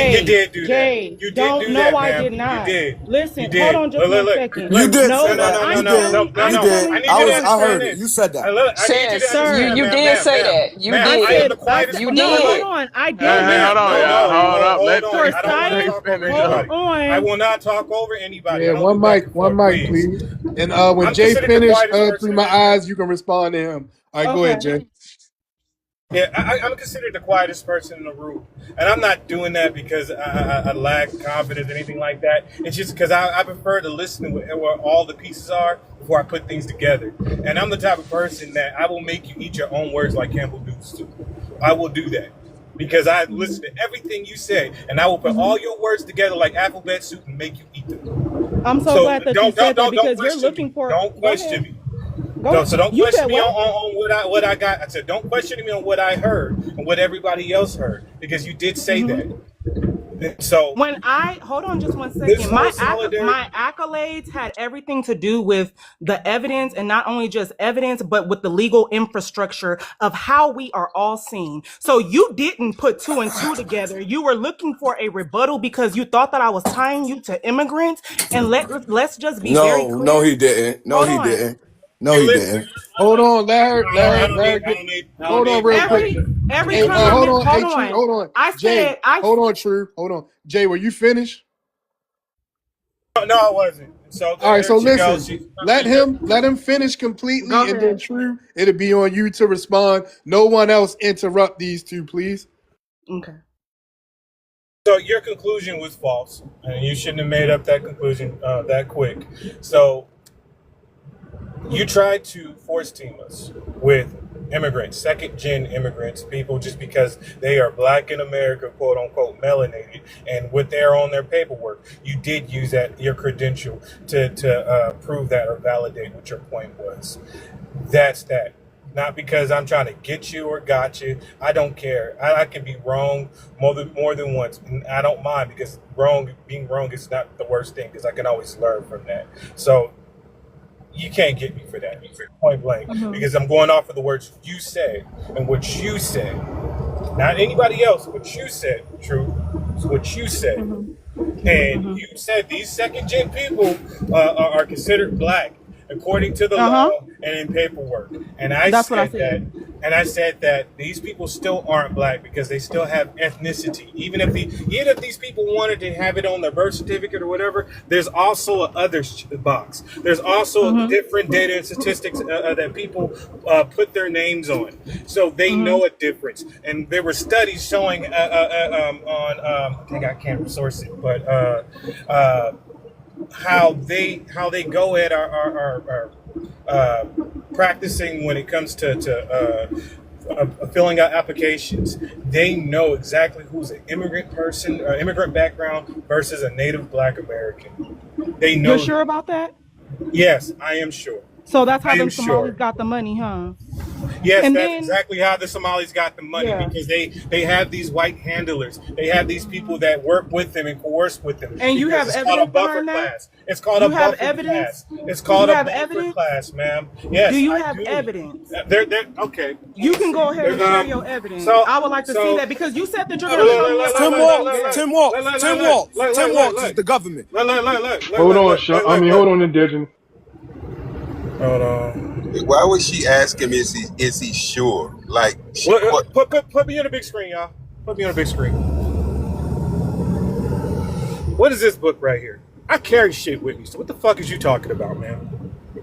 you Jay, did do that. Jay, You did don't. do No, that, I did ma'am. You not. did. You Listen, hold did. on just Look, one look, second. You look. did No, say No, no, that. no, no, You I'm no, did. no, telling, no, You I'm no. did. I telling, need you hold to I on. understand heard it. this. You said that. I need you to Sis, Sir, understand, you ma'am, did ma'am, say ma'am, that. You ma'am. I I am did. the said, quietest. You no, hold did. on. I Hey, did hey, Ma'am, hold not. on, Hold y'all. on. Hold up. hold Let on. For let I don't want to Jay silence, talk over finish hold up. anybody. I on. will not talk over anybody. Yeah, I don't do back and one forth, mic, please. please. And when I'm Jay considered the finished, quietest through person my in here. eyes, you can respond to him. All right, go ahead, Okay. Jay. Yeah, I'm considered the quietest person in the room, and I'm not doing that because I lack confidence or anything like that. It's just because I prefer to listen to where all the pieces are before I put things together. And I'm the type of person that I will make you eat your own words like Campbell Dukes too. I will do that because I listen to everything you say, and I will put Hmm. all your words together like alphabet soup and make you eat them. I'm so So glad that you don't said don't that don't don't because you're question looking me. for. Don't Go question ahead. me. Go. So don't You question said me what? on what I got. I said don't question me on what I heard and what everybody else heard because you did say Hmm. that. So When I hold on just one this second, whole solidarity. my accolades had everything to do with the evidence, and not only just evidence, but with the legal infrastructure of how we are all seen. So you didn't put two and two together. You were looking for a rebuttal because you thought that I was tying you to immigrants. And let's just be very No, no, clear. he didn't. No, Hold he on. didn't. No, Hey, he listen. didn't. Hold on, I don't let her need. I get. don't need. I don't Hold on, need. real quick. Every Hey, time I hold meant, on. hold Hey, True, on. hold on. I Jay, said I hold on, True, hold on. Jay, were you finished? No, I wasn't. So All right, there so she goes. listen. She. Let him finish go completely, and then ahead. True, it'll be on you to respond. No one else interrupt these two, please. Okay. So your conclusion was false, and you shouldn't have made up that conclusion that quick. So you tried to force team us with immigrants, second gen immigrants, people just because they are black in America, quote unquote, melanated, and what they're on their paperwork. You did use that your credential to prove that or validate what your point was. That's that. Not because I'm trying to get you or got you. I don't care. I can be wrong more than once, and I don't mind because being wrong is not the worst thing because I can always learn from that. So you can't get me for that, point blank, Hmm. because I'm going off of the words you said and what you said, not anybody else. What you said, true, is what you said, Hmm. and Hmm. you said these second gen people are considered black according to the Uh-huh. law and in paperwork. And I That's what I said that said. And I said that these people still aren't black because they still have ethnicity. Even if these people wanted to have it on their birth certificate or whatever, there's also a others box. There's also Mm-hmm. different data and statistics that people put their names on, so they Mm-hmm. know a difference. And there were studies showing on I think I can't resource it, but how they go at our practicing when it comes to filling out applications. They know exactly who's an immigrant person or immigrant background versus a native Black American. They You're know. sure about that? Yes, I am sure. So that's how I am them sure. Somalis got the money, huh? Yes, And that's then, exactly how the Somalis got the money, yeah. because they have these white handlers. They have these people that work with them and coerce with them, And you because have it's called a evidence buffer behind that? class. It's called a You have buffer evidence? class. It's Do you called a have buffer evidence? class, ma'am. Do Yes, you I have do. evidence? They're okay. You can go ahead There's and share your evidence. so I would like to see so that because you said that you're Look, going to look, show look, me a look, buffer Tim class. Walz, Yeah. Tim Walz, Tim Walz, Tim Walz is the government. Hold Hold on, Indigenous. Hold on. Why was she asking me? Is he sure? Like, what? Put me on the big screen, y'all. Put me on the big screen. What is this book right here? I carry shit with me. So what the fuck is you talking about, man?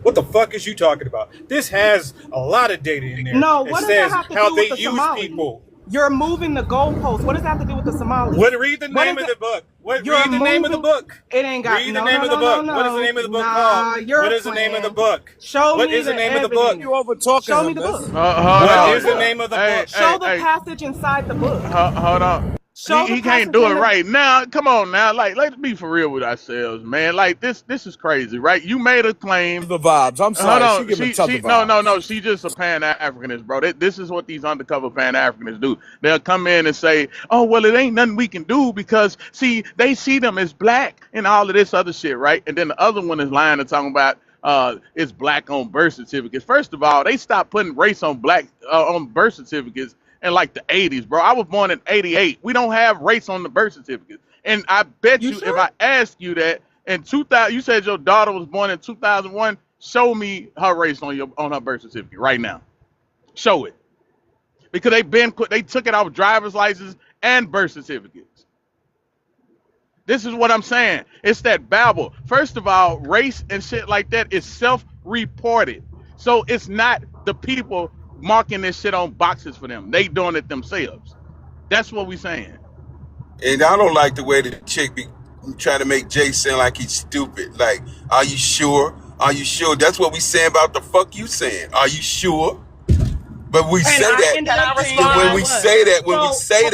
What the fuck is you talking about? This has a lot of data in there. No, It what does that says have to how do they with the use Somalis? people. You're moving the goalposts. What does that have to do with the Somalis? Read the What name is of it? the book. You're Read the name of the moving. book. It ain't got Read the no, name no, of the no, no, book. What is the no. name of the book Nah, called? you're What is the name of the playing. book? Show What me is the the name of the book? evidence. You over talking Show me him, the man. book. Hold What Show the is the on. book. name of the Hey, book? hey, Show the hey. passage inside the book. Hold on. Show the He can't passage do in it the. right now. Come on now. Like, let's be for real with ourselves, man. Like, this is crazy, right? You made a claim. The vibes. I'm Hold sorry. She on. giving She Tubby no. vibes. She just a Pan Africanist, bro. This is what these undercover Pan Africanists do. They'll come in and say, "Oh, well, it ain't nothing we can do because see, they see them as black and all of this other shit, right?" And then the other one is lying and talking about it's black on birth certificates. First of all, they stopped putting race on black on birth certificates in like the 80s, bro. I was born in 88. We don't have race on the birth certificate. And I bet You you, if sure? I ask you that in 2000, you said your daughter was born in 2001. Show me her race on her birth certificate right now. Show it, because they took it off driver's license and birth certificates. This is what I'm saying. It's that babble. First of all, race and shit like that is self-reported, so it's not the people marking this shit on boxes for them. They doing it themselves. That's what we saying. And I don't like the way the chick be trying to make Jay sound like he's stupid. Like, are you sure? Are you sure? That's what we saying about the fuck you saying. Are you sure? But we And say I that. ended up saying that When I we was. say that, So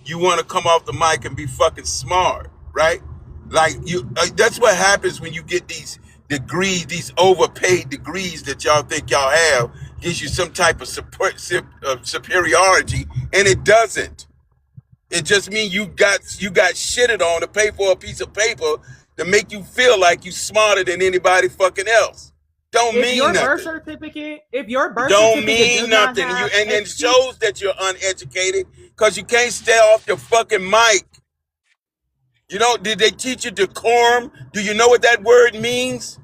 you want to come off the mic and be fucking smart, right? Like you, that's what happens when you get these degrees, these overpaid degrees that y'all think y'all have, gives you some type of superiority, and it doesn't. It just means you got shitted on to pay for a piece of paper to make you feel like you smarter than anybody fucking else. Don't if mean your birth nothing. certificate, Don't mean does not nothing. have And it shows that you're uneducated because you can't stay off the fucking mic. You know, did they teach you decorum? Do you know what that word means?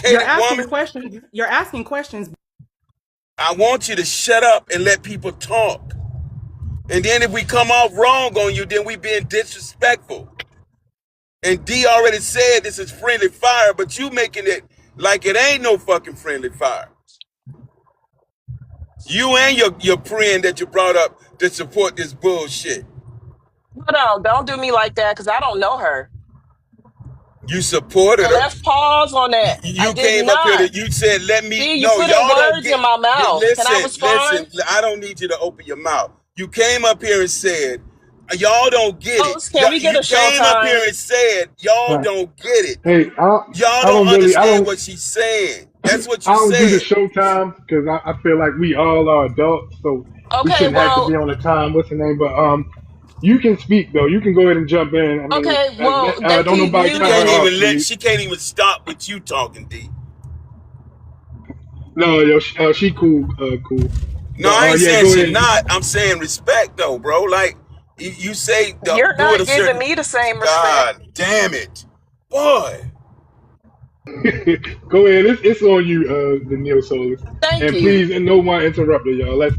you're Educated asking woman? questions. You're asking questions. I want you to shut up and let people talk. And then if we come off wrong on you, then we being disrespectful. And D already said this is friendly fire, but you making it like it ain't no fucking friendly fire. You and your friend that you brought up to support this bullshit. No, don't do me like that because I don't know her. You supported So her. let's pause on that. I You did came up here not. you said, let me, See, you no, putting y'all don't words in get, my mouth. Can I listen, respond? I don't need you to open your mouth. You came up here and said, y'all don't get it. Host, can we get You a came up showtime? here and said, y'all Right. don't get it. Hey, Y'all I don't don't really, understand what she's saying. That's what I you don't do the said. showtime because I feel like we all are adults, so we Okay, shouldn't have to well, be on the time. What's the name? But you can speak though. You can go ahead and jump in. I mean, okay, well, they don't keep nobody She cut muting her can't off, even me. let, please. she can't even stop with you talking, D. No, yo, she cool, cool. No, But I ain't yeah, saying go she ahead. not. I'm saying respect though, bro. Like, you say, You're do it not a giving certain, me the same respect. God damn it. Boy. Go ahead. It's on you, the Neo Solis. Thank And you. please, and no one interrupted, y'all. Let's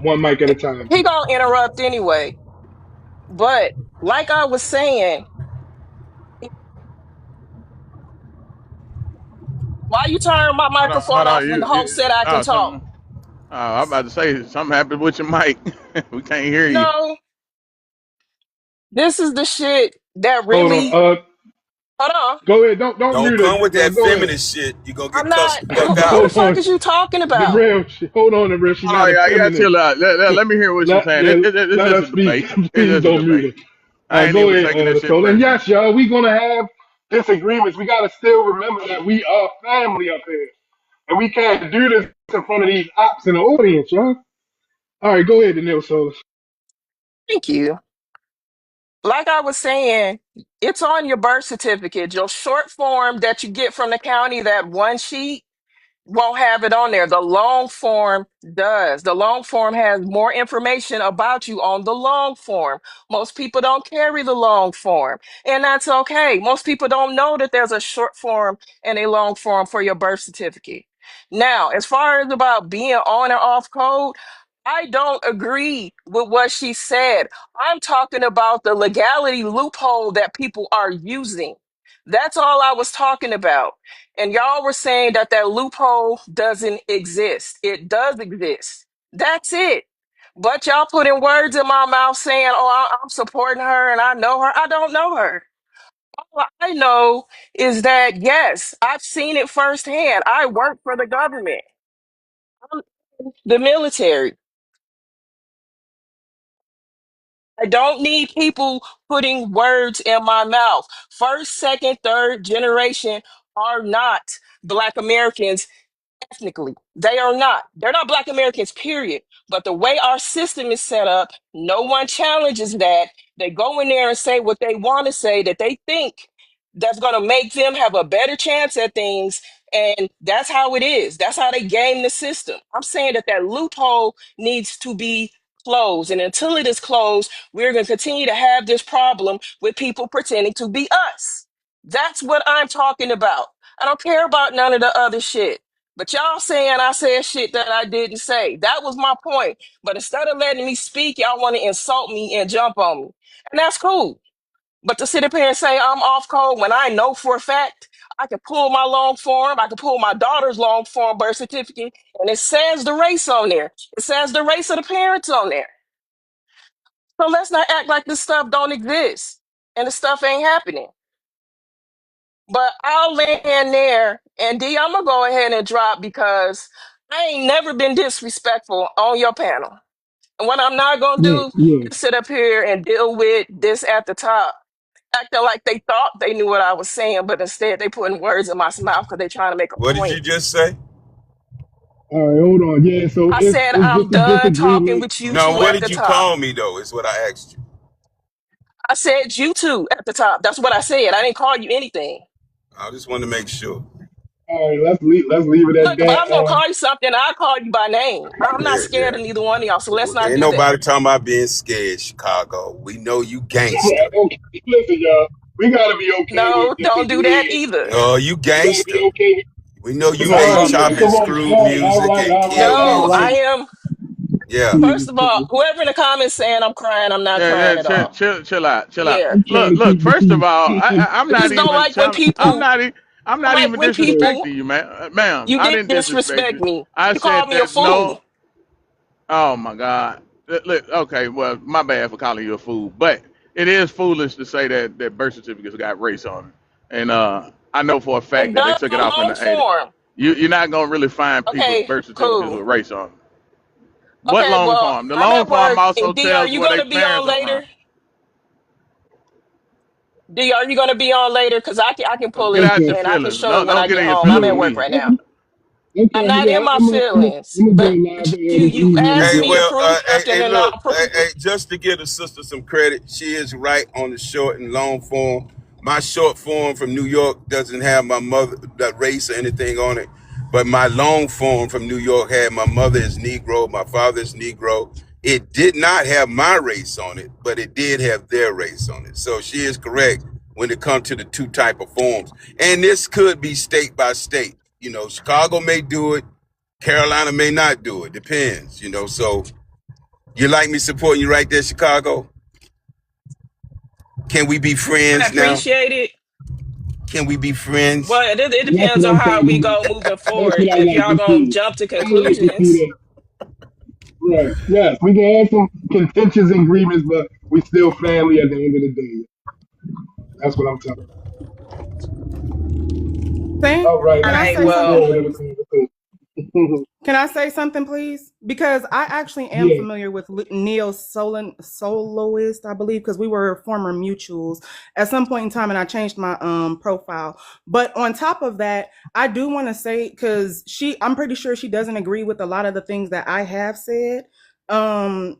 one mic at a time, He please. gonna interrupt anyway. But like I was saying, why you turn my Hold microphone on. off when the host said I can talk? Something. I'm about to say something happened with your mic. We can't hear you. No, this is the shit that Hold on. really. Hold on. Go ahead. Don't Don't mute come us. with that Go ahead. feminist shit. You're gonna I'm get cussed not. the fuck Who out. the Hold fuck on. is you talking The about? real. Hold on, the real. She's Hold not on, a y'all. You gotta feminist. chill out. Let me hear what she's saying. Yeah, It's let just her a speak. debate. It's Please just a don't mute debate. her. All I right, ain't go even ahead, taking this shit Soul. And personal. yes, y'all, we gonna have disagreements. We gotta still remember that we are family up here, and we can't do this in front of these ops in the audience, y'all. All right, go ahead, Daniel Solis. Thank you. Like I was saying, it's on your birth certificate, your short form that you get from the county, that one sheet. Won't have it on there. The long form does. The long form has more information about you on the long form. Most people don't carry the long form, and that's okay. Most people don't know that there's a short form and a long form for your birth certificate. Now, as far as about being on or off code, I don't agree with what she said. I'm talking about the legality loophole that people are using. That's all I was talking about. And y'all were saying that that loophole doesn't exist. It does exist. That's it. But y'all putting words in my mouth saying, oh, I'm supporting her and I know her. I don't know her. All I know is that, yes, I've seen it firsthand. I work for the government, I'm in the military. I don't need people putting words in my mouth. First, second, third generation are not Black Americans ethnically. They are not. They're not Black Americans, period. But the way our system is set up, no one challenges that. They go in there and say what they want to say that they think that's going to make them have a better chance at things. And that's how it is. That's how they game the system. I'm saying that that loophole needs to be closed. And until it is closed, we're going to continue to have this problem with people pretending to be us. That's what I'm talking about. I don't care about none of the other shit. But y'all saying I said shit that I didn't say. That was my point. But instead of letting me speak, y'all want to insult me and jump on me. And that's cool. But to sit up here and say I'm off code when I know for a fact I can pull my long form, I can pull my daughter's long form birth certificate, and it says the race on there. It says the race of the parents on there. So let's not act like this stuff don't exist and the stuff ain't happening. But I'll land there, and D, I'm gonna go ahead and drop because I ain't never been disrespectful on your panel. And what I'm not gonna Yeah, do yeah. is sit up here and deal with this at the top, acting like they thought they knew what I was saying, but instead they putting words in my mouth because they trying to make a What did point. you just say? All right, hold on. Yeah, so I it's said it's I'm just a done talking disagreement. with you No, two what at did the you top. call me though? Is what I asked you. I said you two at the top. That's what I said. I didn't call you anything. I just want to make sure. All right, let's leave it at Look, if I that. was gonna call you something, I'd call you by name. I'm not Yeah, scared yeah. of neither one of y'all, so let's not Ain't do that. nobody talking about being scared, Chicago. We know you gangster. Okay, listen, y'all. We gotta be okay with No, don't do that disagreeing. either. Oh, you We gotta be gangster. okay with. We know you All hate right, No, come chopping on. screw All music right, and all right, kill all no, I music. right. am. Yeah. First Jesus of all, Christ. whoever in the comments saying I'm crying, I'm not Yeah, crying yeah, at all. chill out, chill out. Yeah, I'm trying Look, to look. keep the First of peace. all, I'm I not just don't even like when telling. I'm people. not. I'm I don't not like even when people. disrespecting you, man. Ma'am, You I did didn't disrespect disrespect you. me. I You said called me a that fool. no. Oh my God. Look, okay, well, my bad for calling you a fool, but it is foolish to say that birth certificates got race on it, and I know for a fact It that they does took it on off in long the '80s. form. You're not gonna really find people's Okay, birth certificates with cool. race on them. What Okay, long well, form? The I'm long at form work. also And D, are tells you where their gonna be parents on are from. later? D, are you gonna be on later? Cause I can pull Get it out your Okay, and I can feelings. show it Don't when don't I get get in your home. I'm feelings at with yeah. work me. right now. I'm Okay, not in my feelings, I'm gonna go but live air this you evening asked Hey, me to again. well, prove something hey, and I look, proved it. just to give the sister some credit, she is right on the short and long form. My short form from New York doesn't have my mother, that race or anything on it, but my long form from New York had my mother is Negro, my father is Negro. It did not have my race on it, but it did have their race on it. So she is correct when it comes to the two type of forms. And this could be state by state. You know, Chicago may do it. Carolina may not do it. Depends, you know. So you like me supporting you right there, Chicago? Can we be I friends now? appreciate it. Can we be friends? Well, it That's depends what on I'm how trying to we do. go moving That's forward. what I If like y'all to gonna see. jump to I would like to see conclusions, that. Right. Yes, we can have some contentious agreements, but we still family at the end of the day. That's what I'm talking about. Saint, All right, all can let's I right. say move something, Well, forward in the please? conversation. Can I say something, please? Because I actually am Yeah. familiar with Neil Soloist, I believe, because we were former mutuals at some point in time, and I changed my profile. But on top of that, I do want to say because I'm pretty sure she doesn't agree with a lot of the things that I have said.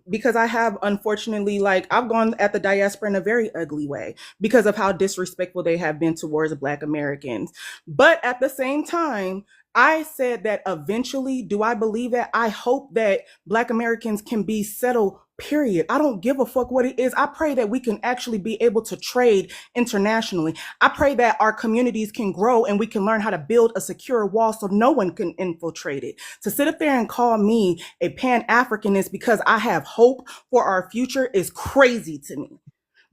Because I have unfortunately, like, I've gone at the diaspora in a very ugly way because of how disrespectful they have been towards Black Americans. But at the same time, I said that eventually, do I believe that? I hope that Black Americans can be settled, period. I don't give a fuck what it is. I pray that we can actually be able to trade internationally. I pray that our communities can grow and we can learn how to build a secure wall so no one can infiltrate it. To sit up there and call me a Pan-Africanist because I have hope for our future is crazy to me.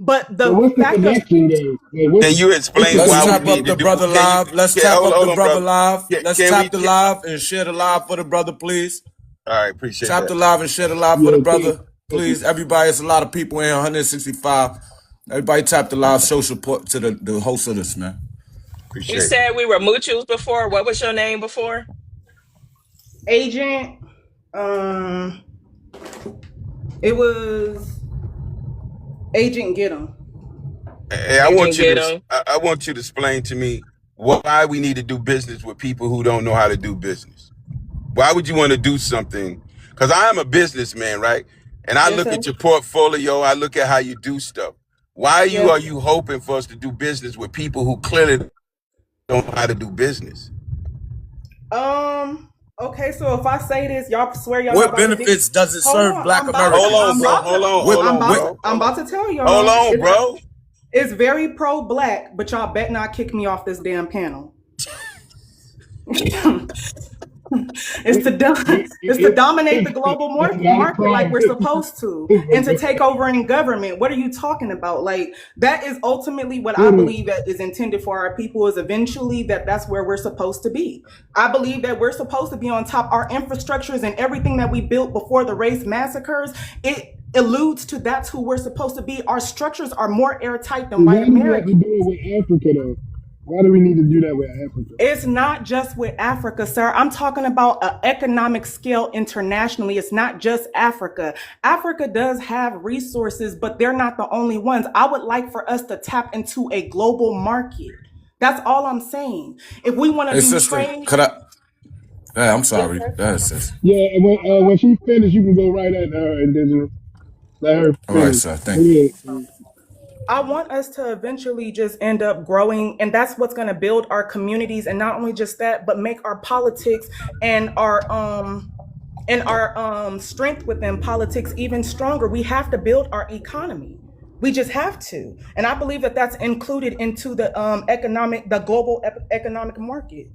But So the what's the fact of connection though? Like, Can you it's explain a Let's why we tap need up to the do? brother Can you? live. Let's Can, tap up the hold on, brother brother. live. Can, Let's can we? tap the live and share the live for the brother, please. All right, appreciate Tap that. the live and share the live for the yeah, brother, thank you. please. Everybody, it's a lot of people in here, 165. Everybody tap the live, show support to the host of this, man. you Appreciate it. said we were mutuals before. What was your name before? agent, um, it was Agent Get 'em. Hey, I want Agent you to. Get 'em. I want you to explain to me why we need to do business with people who don't know how to do business. Why would you want to do something? Because I'm a businessman, right? And I Yes, look sir. at your portfolio. I look at how you do stuff. Why Yes. are you hoping for us to do business with people who clearly don't know how to do business? Okay, so if I say this, y'all swear y'all not What about to dig. benefits does it Hold serve on. Black I'm about to. Hold Americans? on, I'm bro. about to. Hold on. What Hold I'm on, about what to. bro. I'm Hold on. about to tell Hold y'all. on, bro. It's very pro black, but y'all bet not kick me off this damn panel. It's to it's to dominate the global It's not a market like problem. we're supposed to, and to take over in government. What are you talking about? Like, that is ultimately what I Hold on. believe that is intended for our people. Is eventually that's where we're supposed to be. I believe that we're supposed to be on top. Our infrastructures and everything that we built before the race massacres, it alludes to that's who we're supposed to be. Our structures are more airtight than So white why do we have to Americans. do it with Africa though? Why do we need to do that with Africa? It's not just with Africa, sir. I'm talking about an economic scale internationally. It's not just Africa. Africa does have resources, but they're not the only ones. I would like for us to tap into a global market. That's all I'm saying. If we want to Hey, do sister, trade, could I? Hey, I'm yes, sorry. sir. Go ahead, sis. Yeah, and when she finished, you can go right at her, Indigenous. Let her All right, finish. sir. Go Thank you. ahead. I want us to eventually just end up growing, and that's what's going to build our communities, and not only just that, but make our politics and our strength within politics even stronger. We have to build our economy. We just have to, and I believe that that's included into the global economic market.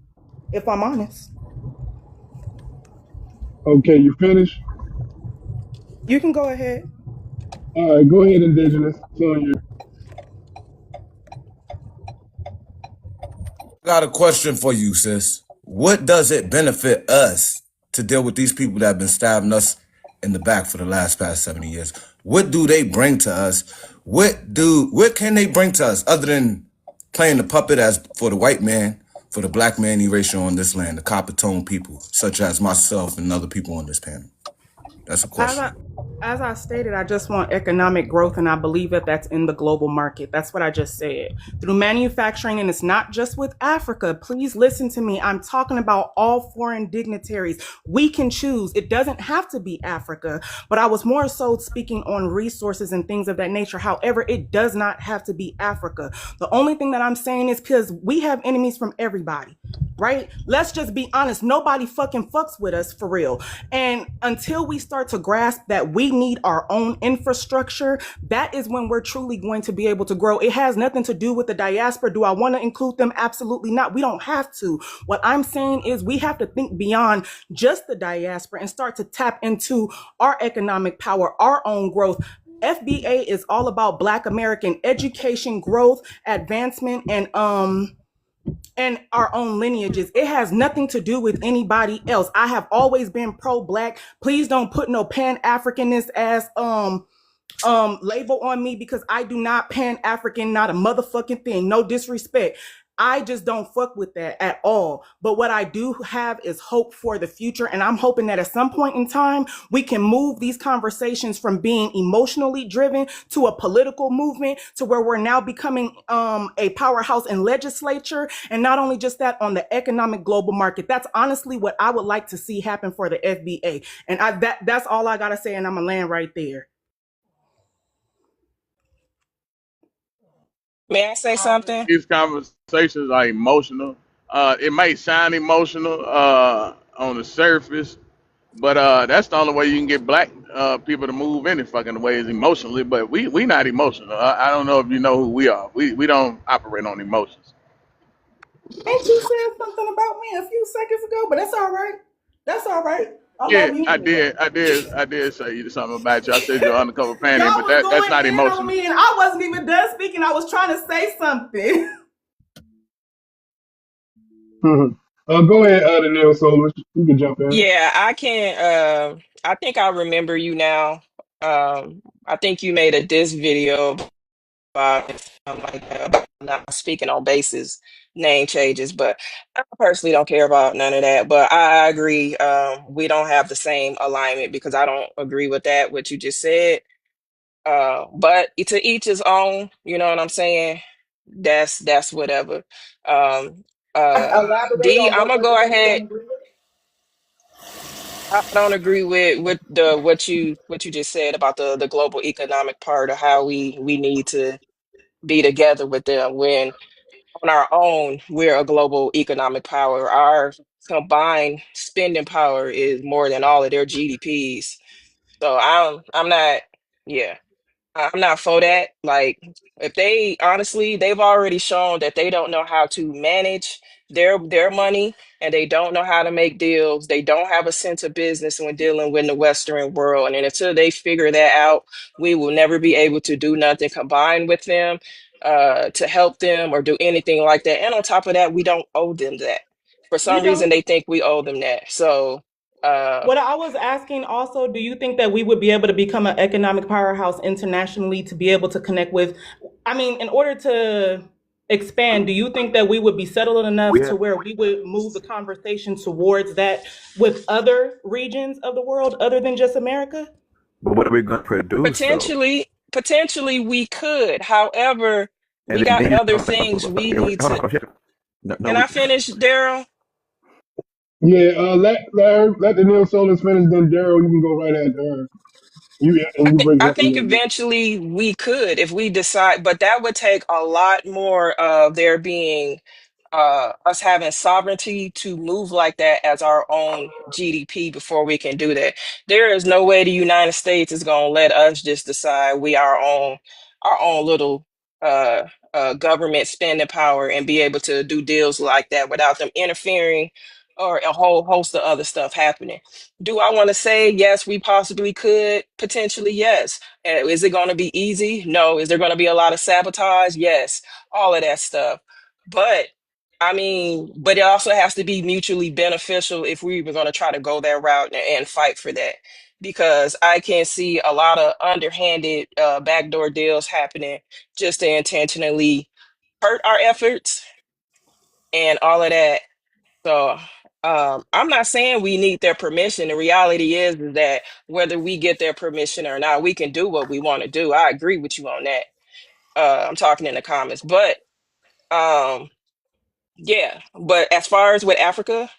If I'm honest, Okay, you finished? you can go ahead. All right, go ahead, Indigenous. So you. I got a question for you, sis. What does it benefit us to deal with these people that have been stabbing us in the back for the past 70 years? What do they bring to us? What can they bring to us other than playing the puppet as for the white man, for the black man erasure on this land, the copper tone people, such as myself and other people on this panel? That's a As question. I, as I stated, I just want economic growth, and I believe that that's in the global market. That's what I just said. Through manufacturing, and it's not just with Africa. Please listen to me. I'm talking about all foreign dignitaries. We can choose. It doesn't have to be Africa, but I was more so speaking on resources and things of that nature. However, it does not have to be Africa. The only thing that I'm saying is because we have enemies from everybody. right? Let's just be honest. Nobody fucking fucks with us for real. And until we start to grasp that we need our own infrastructure, that is when we're truly going to be able to grow. It has nothing to do with the diaspora. Do I want to include them? Absolutely not. We don't have to. What I'm saying is we have to think beyond just the diaspora and start to tap into our economic power, our own growth. FBA is all about Black American education, growth, advancement, and our own lineages. It has nothing to do with anybody else. I have always been pro-Black. Please don't put no pan-Africanist as label on me, because I do not pan-African, not a motherfucking thing. No disrespect. I just don't fuck with that at all. But what I do have is hope for the future. And I'm hoping that at some point in time, we can move these conversations from being emotionally driven to a political movement, to where we're now becoming a powerhouse in legislature. And not only just that, on the economic global market. That's honestly what I would like to see happen for the FBA. And that's all I got to say. And I'm going to land right there. May I say something? These conversations are emotional. It may sound emotional on the surface, but that's the only way you can get black people to move any fucking ways emotionally. But we not emotional. I don't know if you know who we are. We don't operate on emotions. Ain't you said something about me a few seconds ago? But that's all right. That's all right. I Yeah, love you I anyway. did. I did say something about you. I said you're undercover painting, Y'all but was that's going not in on emotional. me, and I wasn't even done speaking. I was trying to say something. Go ahead, the Neo Solar. You can jump in. Yeah, I can. I think I remember you now. I think you made a diss video about it, something like that, about not speaking on basis name changes, but I personally don't care about none of that. But I agree. We don't have the same alignment, because I don't agree with that, what you just said. But to each his own, you know what I'm saying? That's whatever. Um, Elaborate D, on I'm what gonna was it go that you don't ahead. agree with? I don't agree with the what you just said about the global economic part of how we need to be together with them when on our own we're a global economic power. Our combined spending power is more than all of their GDPs. So I'm not, yeah. I'm not for that. Like, if they honestly, they've already shown that they don't know how to manage their money, and they don't know how to make deals. They don't have a sense of business when dealing with the Western world. And until they figure that out, we will never be able to do nothing combined with them, to help them or do anything like that. And on top of that, we don't owe them that. For We some reason, don't. they think we owe them that. So, uh, What I was asking also, do you think that we would be able to become an economic powerhouse internationally to be able to connect with, I mean, in order to expand, do you think that we would be settled enough We to have, where we would move the conversation towards that with other regions of the world other than just America? but what are we going to produce though? potentially we could. However, we And got then you other talk things about, we okay, need to. hold on. No, no, Can I finish, Daryl? Yeah, let the Neo Solar finish. Then Daryl, you can go right at her. You break it I up a think little bit. eventually we could if we decide, but that would take a lot more of there being us having sovereignty to move like that as our own GDP before we can do that. There is no way the United States is going to let us just decide we our own little government spending power and be able to do deals like that without them interfering or a whole host of other stuff happening. Do I want to say yes, we possibly could? Potentially, yes. Is it going to be easy? No. Is there going to be a lot of sabotage? Yes. All of that stuff. But I mean, but it also has to be mutually beneficial if we were going to try to go that route and fight for that. Because I can see a lot of underhanded backdoor deals happening just to intentionally hurt our efforts and all of that. So I'm not saying we need their permission. The reality is that whether we get their permission or not, we can do what we want to do. I agree with you on that. I'm talking in the comments, but um, yeah. But as far as with Africa,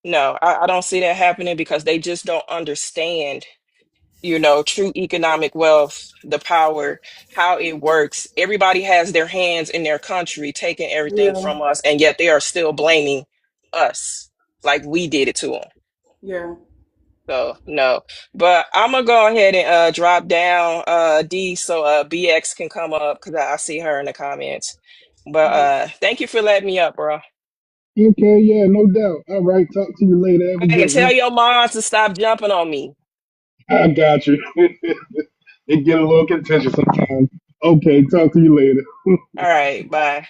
no, I don't see that happening because they just don't understand, true economic wealth, the power, how it works. Everybody has their hands in their country taking everything Yeah. from us, and yet they are still blaming. us like we did it to them. Yeah. So no, but I'm gonna go ahead and drop down D so BX can come up because I see her in the comments. But thank you for letting me up, bro. Okay, yeah, no doubt. All right, talk to you later. Have a Hey, and good tell one. your mom to stop jumping on me. I got you. It get a little contentious sometimes. Okay, talk to you later. All right, bye.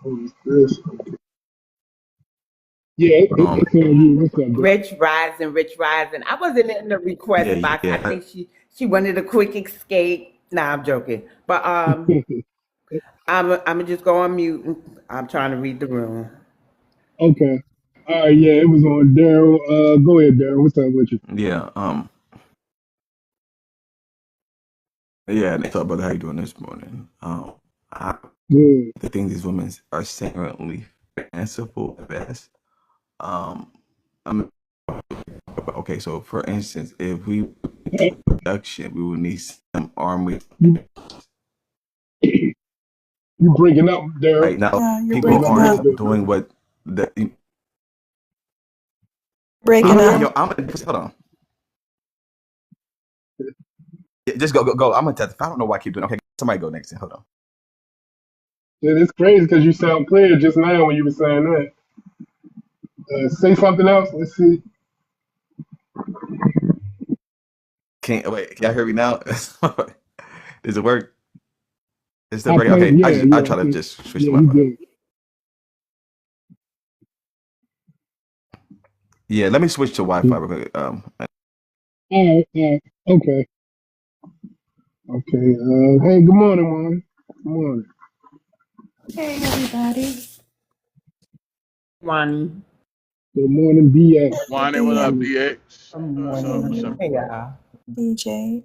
Who's this? Yeah, Um, it's on you. What's up, Rich Rising, Rich Rising. I wasn't in the request bro? box. I think she wanted a quick escape. Nah, I'm joking. But I'm just go on mute. I'm trying to read the room. Okay. All right, yeah, it was on Daryl. Go ahead, Daryl. What's up with you? Yeah, yeah. They thought about how you doing this morning. I Good. think these women are singularly fanciful at best. I'm okay. So, for instance, if we do production, we would need some army. You you breaking up, Daryl? Right now, You people breaking up a little aren't bit. doing what the. Say it Yo, again. I'm gonna hold on. Yeah, just go. I'm gonna test. I don't know why I keep doing. Okay, somebody go next. Hold on. Yeah, it's crazy because you sound clear just now when you were saying that. Say something else. Let's see. Can't wait. Can y'all hear me now? Does it work? It's still I breaking. think, Okay, yeah, I yeah, try to just switch the yeah, you Wi-Fi. good. Yeah, let me switch to Wi-Fi real quick. All right, okay, okay. Hey, good morning, man. Good morning. Hey everybody. Ronnie. Good morning, BX. Hey Wani, what up, BM. BX? Good What's up? What's morning. up? Hey Hey, y'all. DJ.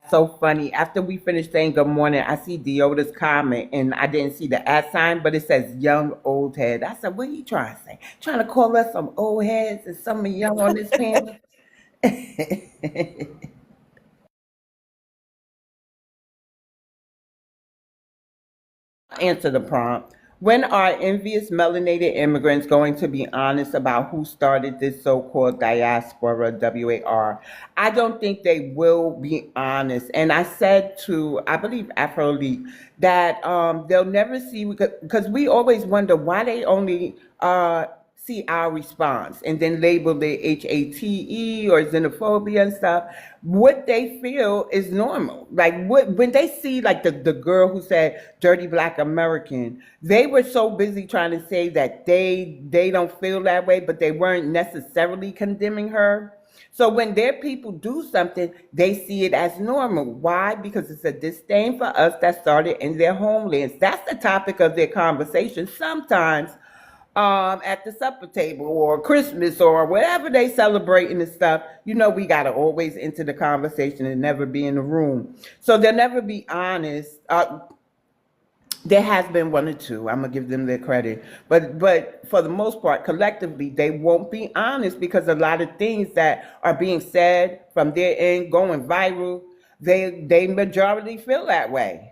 So funny. After we finished saying good morning, I see Deoda's comment, and I didn't see the @ sign, but it says young old head. I said, what are you trying to say? Trying to call us some old heads and some young on this panel? Answer the prompt. When are envious melanated immigrants going to be honest about who started this so-called diaspora, WAR? I don't think they will be honest. And I said to, I believe Afro Elite, that they'll never see, because we always wonder why they only see our response and then label the HATE or xenophobia and stuff. What they feel is normal. Like when they see like the girl who said dirty black American, they were so busy trying to say that they don't feel that way, but they weren't necessarily condemning her. So when their people do something, they see it as normal. Why? Because it's a disdain for us that started in their homelands. That's the topic of their conversation. Sometimes at the supper table or Christmas or whatever they celebrating and stuff, we got to always enter the conversation and never be in the room. So they'll never be honest. There has been one or two. I'm gonna give them their credit, but for the most part, collectively, they won't be honest because a lot of things that are being said from their end going viral, they majority feel that way.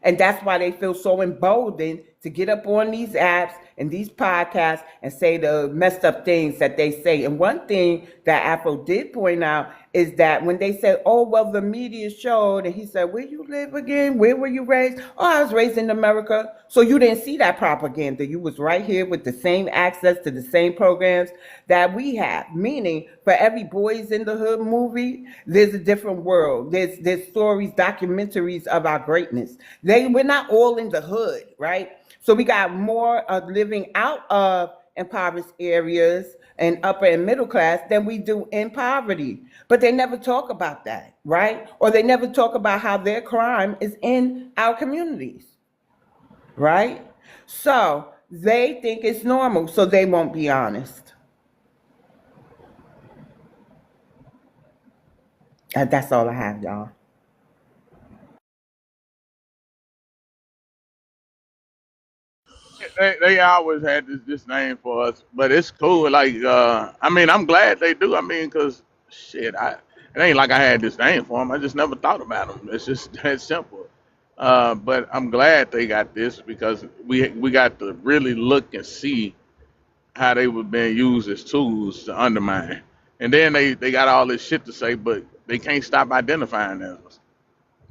And that's why they feel so emboldened to get up on these apps and these podcasts and say the messed up things that they say. And one thing that Afro did point out is that when they said, oh, well, the media showed, and he said, where you live again? Where were you raised? Oh, I was raised in America. So you didn't see that propaganda. You was right here with the same access to the same programs that we have. Meaning, for every Boys in the Hood movie, there's a different world. There's stories, documentaries of our greatness. We're not all in the hood, right? So we got more of living out of impoverished areas and upper and middle class than we do in poverty. But they never talk about that, right? Or they never talk about how their crime is in our communities, right? So they think it's normal, so they won't be honest. And that's all I have, y'all. they always had this name for us, but it's cool. Like, I mean, I'm glad they do. I mean, cause shit, it ain't like I had this name for them. I just never thought about them. It's just that simple. But I'm glad they got this because we got to really look and see how they were being used as tools to undermine. And then they got all this shit to say, but they can't stop identifying us.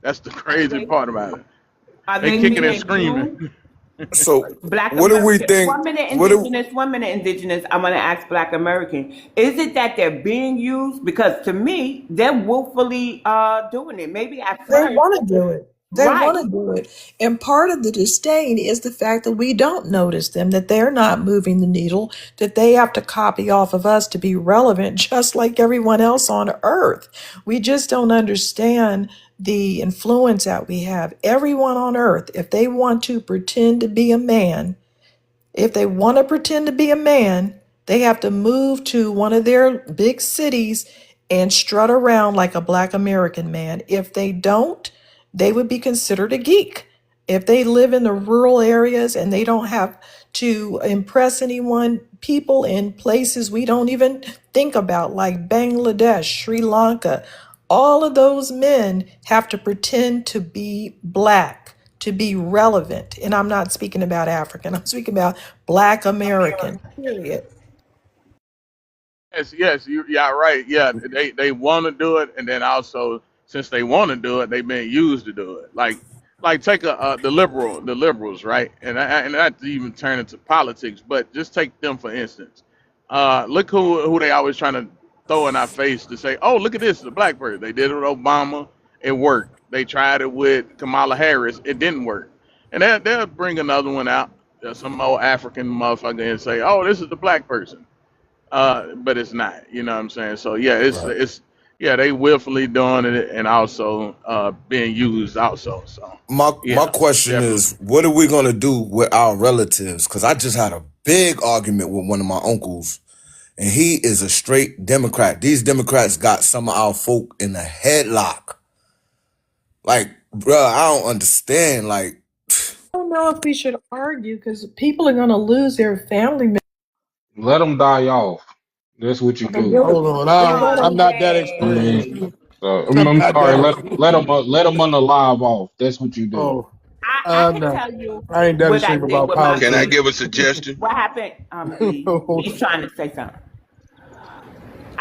That's the crazy part about it. Are They they kicking and meaning you? screaming. So Black what do we American. think? 1 minute What do indigenous, 1 minute indigenous. I'm going to ask Black American. Is it that they're being used? Because to me, they're willfully doing it. Maybe at They first, want to do it. They right. want to do it. And part of the disdain is the fact that we don't notice them, that they're not moving the needle, that they have to copy off of us to be relevant, just like everyone else on earth. We just don't understand the influence that we have. Everyone on earth, if they want to pretend to be a man, if they want to pretend to be a man, they have to move to one of their big cities and strut around like a Black American man. If they don't, they would be considered a geek. If they live in the rural areas and they don't have to impress anyone, people in places we don't even think about, like Bangladesh, Sri Lanka, all of those men have to pretend to be Black, to be relevant. And I'm not speaking about African, I'm speaking about Black American, period. Yes, yes, yeah, right. Yeah, they want to do it, and then also since they want to do it, they've been used to do it. Like take the liberals, right? And not to even turn into politics, but just take them for instance. Look who they always trying to throw in our face to say, oh, look at this, the black person. They did it with Obama, it worked. They tried it with Kamala Harris, it didn't work. And they'll bring another one out, some old African motherfucker, and say, oh, this is the black person, but it's not. You know what I'm saying? So yeah, right? it's yeah, they willfully doing it and also being used also. So My yeah, question definitely. is, what are we gonna do with our relatives? Because I just had a big argument with one of my uncles, and he is a straight Democrat. These Democrats got some of our folk in a headlock. Like, bruh, I don't understand. Like, I don't know if we should argue because people are going to lose their family members. Let them die off. That's what you They're do. going Hold on, to. I'm not that I extreme. mean, Yay. so I'm I'm not sorry. that Let extreme. them unalive off. That's what you do. Oh, I I'm can not. tell you I ain't that what I extreme did about with my Can I politics. give a niece. suggestion? What happened, D? He's trying to say something.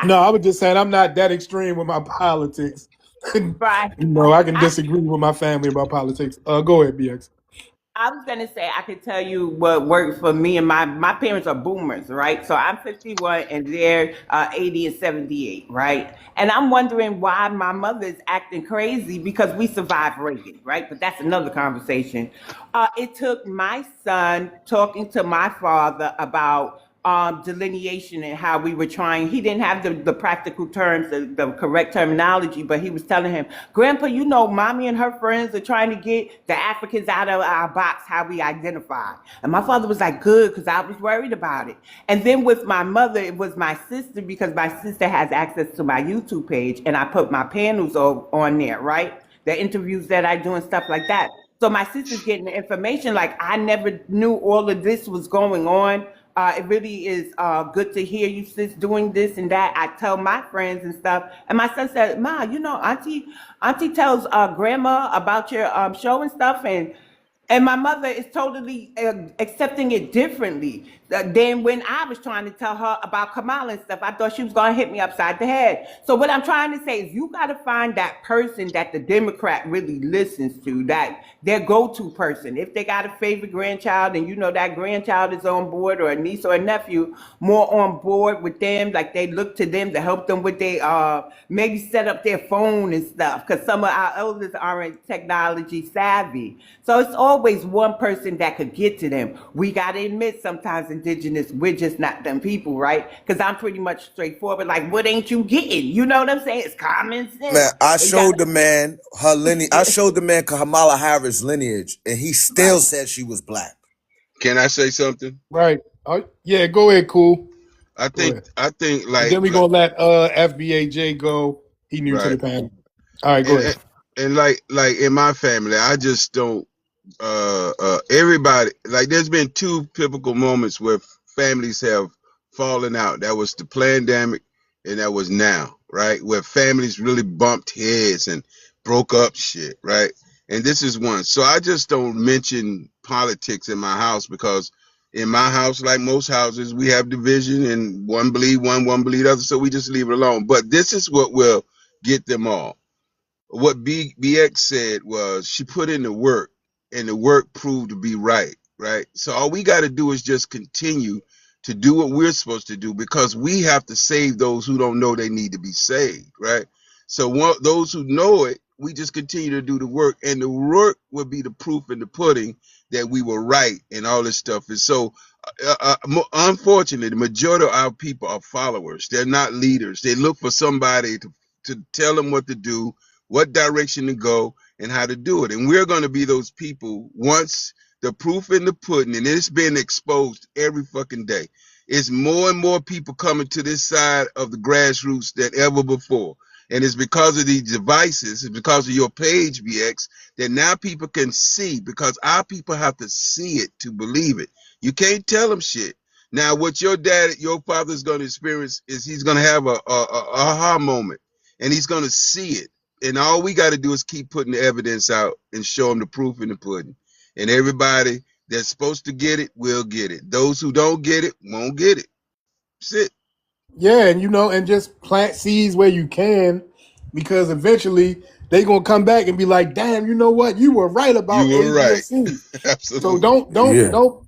No, I was just saying I'm not that extreme with my politics. Right. I can I, disagree with my family about politics. Go ahead, BX. I was gonna say I could tell you what worked for me and my parents are boomers, right? So I'm 51 and they're 80 and 78, right? And I'm wondering why my mother is acting crazy because we survived Reagan, right? But that's another conversation. It took my son talking to my father about delineation and how we were trying. He didn't have the practical terms, the correct terminology, but he was telling him, Grandpa, you know, mommy and her friends are trying to get the Africans out of our box, how we identify. And my father was like, good, because I was worried about it. And then with my mother, it was my sister, because my sister has access to my YouTube page, and I put my panels on there, right? The interviews that I do and stuff like that. So my sister's getting the information. Like I never knew all of this was going on. It really is good to hear you, sis, doing this and that. I tell my friends and stuff. And my son said, Ma, you know, Auntie tells Grandma about your show and stuff. And my mother is totally accepting it differently than when I was trying to tell her about Kamala and stuff. I thought she was going to hit me upside the head. So what I'm trying to say is you got to find that person that the Democrat really listens to, that their go-to person. If they got a favorite grandchild and you know that grandchild is on board, or a niece or a nephew more on board with them, like they look to them to help them with their maybe set up their phone and stuff, because some of our elders aren't technology savvy. So it's always one person that could get to them. We got to admit sometimes indigenous, we're just not them people, right? Because I'm pretty much straightforward. Like, what ain't you getting? You know what I'm saying? It's common sense. man, I They got showed the man her lineage. I showed the man Kamala Harris lineage, and he still right. said she was black. Can I say something? Right. Oh, yeah, go ahead, cool. Go ahead. I think And then we gonna let FBAJ go. He new to right. the panel. All right, go And ahead. and like in my family, I just don't everybody, like there's been two pivotal moments where families have fallen out. That was the pandemic and that was now, right? Where families really bumped heads and broke up shit, right? And this is one. So I just don't mention politics in my house because in my house, like most houses, we have division and one believe one believe the other. So we just leave it alone. But this is what will get them all. What BX said was she put in the work and the work proved to be right, right? So all we got to do is just continue to do what we're supposed to do because we have to save those who don't know they need to be saved, right? So those who know it, we just continue to do the work, and the work will be the proof in the pudding that we were right and all this stuff. And so, unfortunately, the majority of our people are followers. They're not leaders. They look for somebody to tell them what to do, what direction to go, and how to do it. And we're going to be those people once the proof in the pudding, and it's been exposed every fucking day. It's more and more people coming to this side of the grassroots than ever before. And it's because of these devices, it's because of your page, BX, that now people can see, because our people have to see it to believe it. You can't tell them shit. Now, what your father's going to experience is he's going to have a aha moment, and he's going to see it. And all we got to do is keep putting the evidence out and show them the proof in the pudding. And everybody that's supposed to get it will get it. Those who don't get it won't get it. That's it. Yeah, and and just plant seeds where you can, because eventually they gonna come back and be like, "Damn, you know what? You were right You about were A, B, and right. C." So Absolutely. don't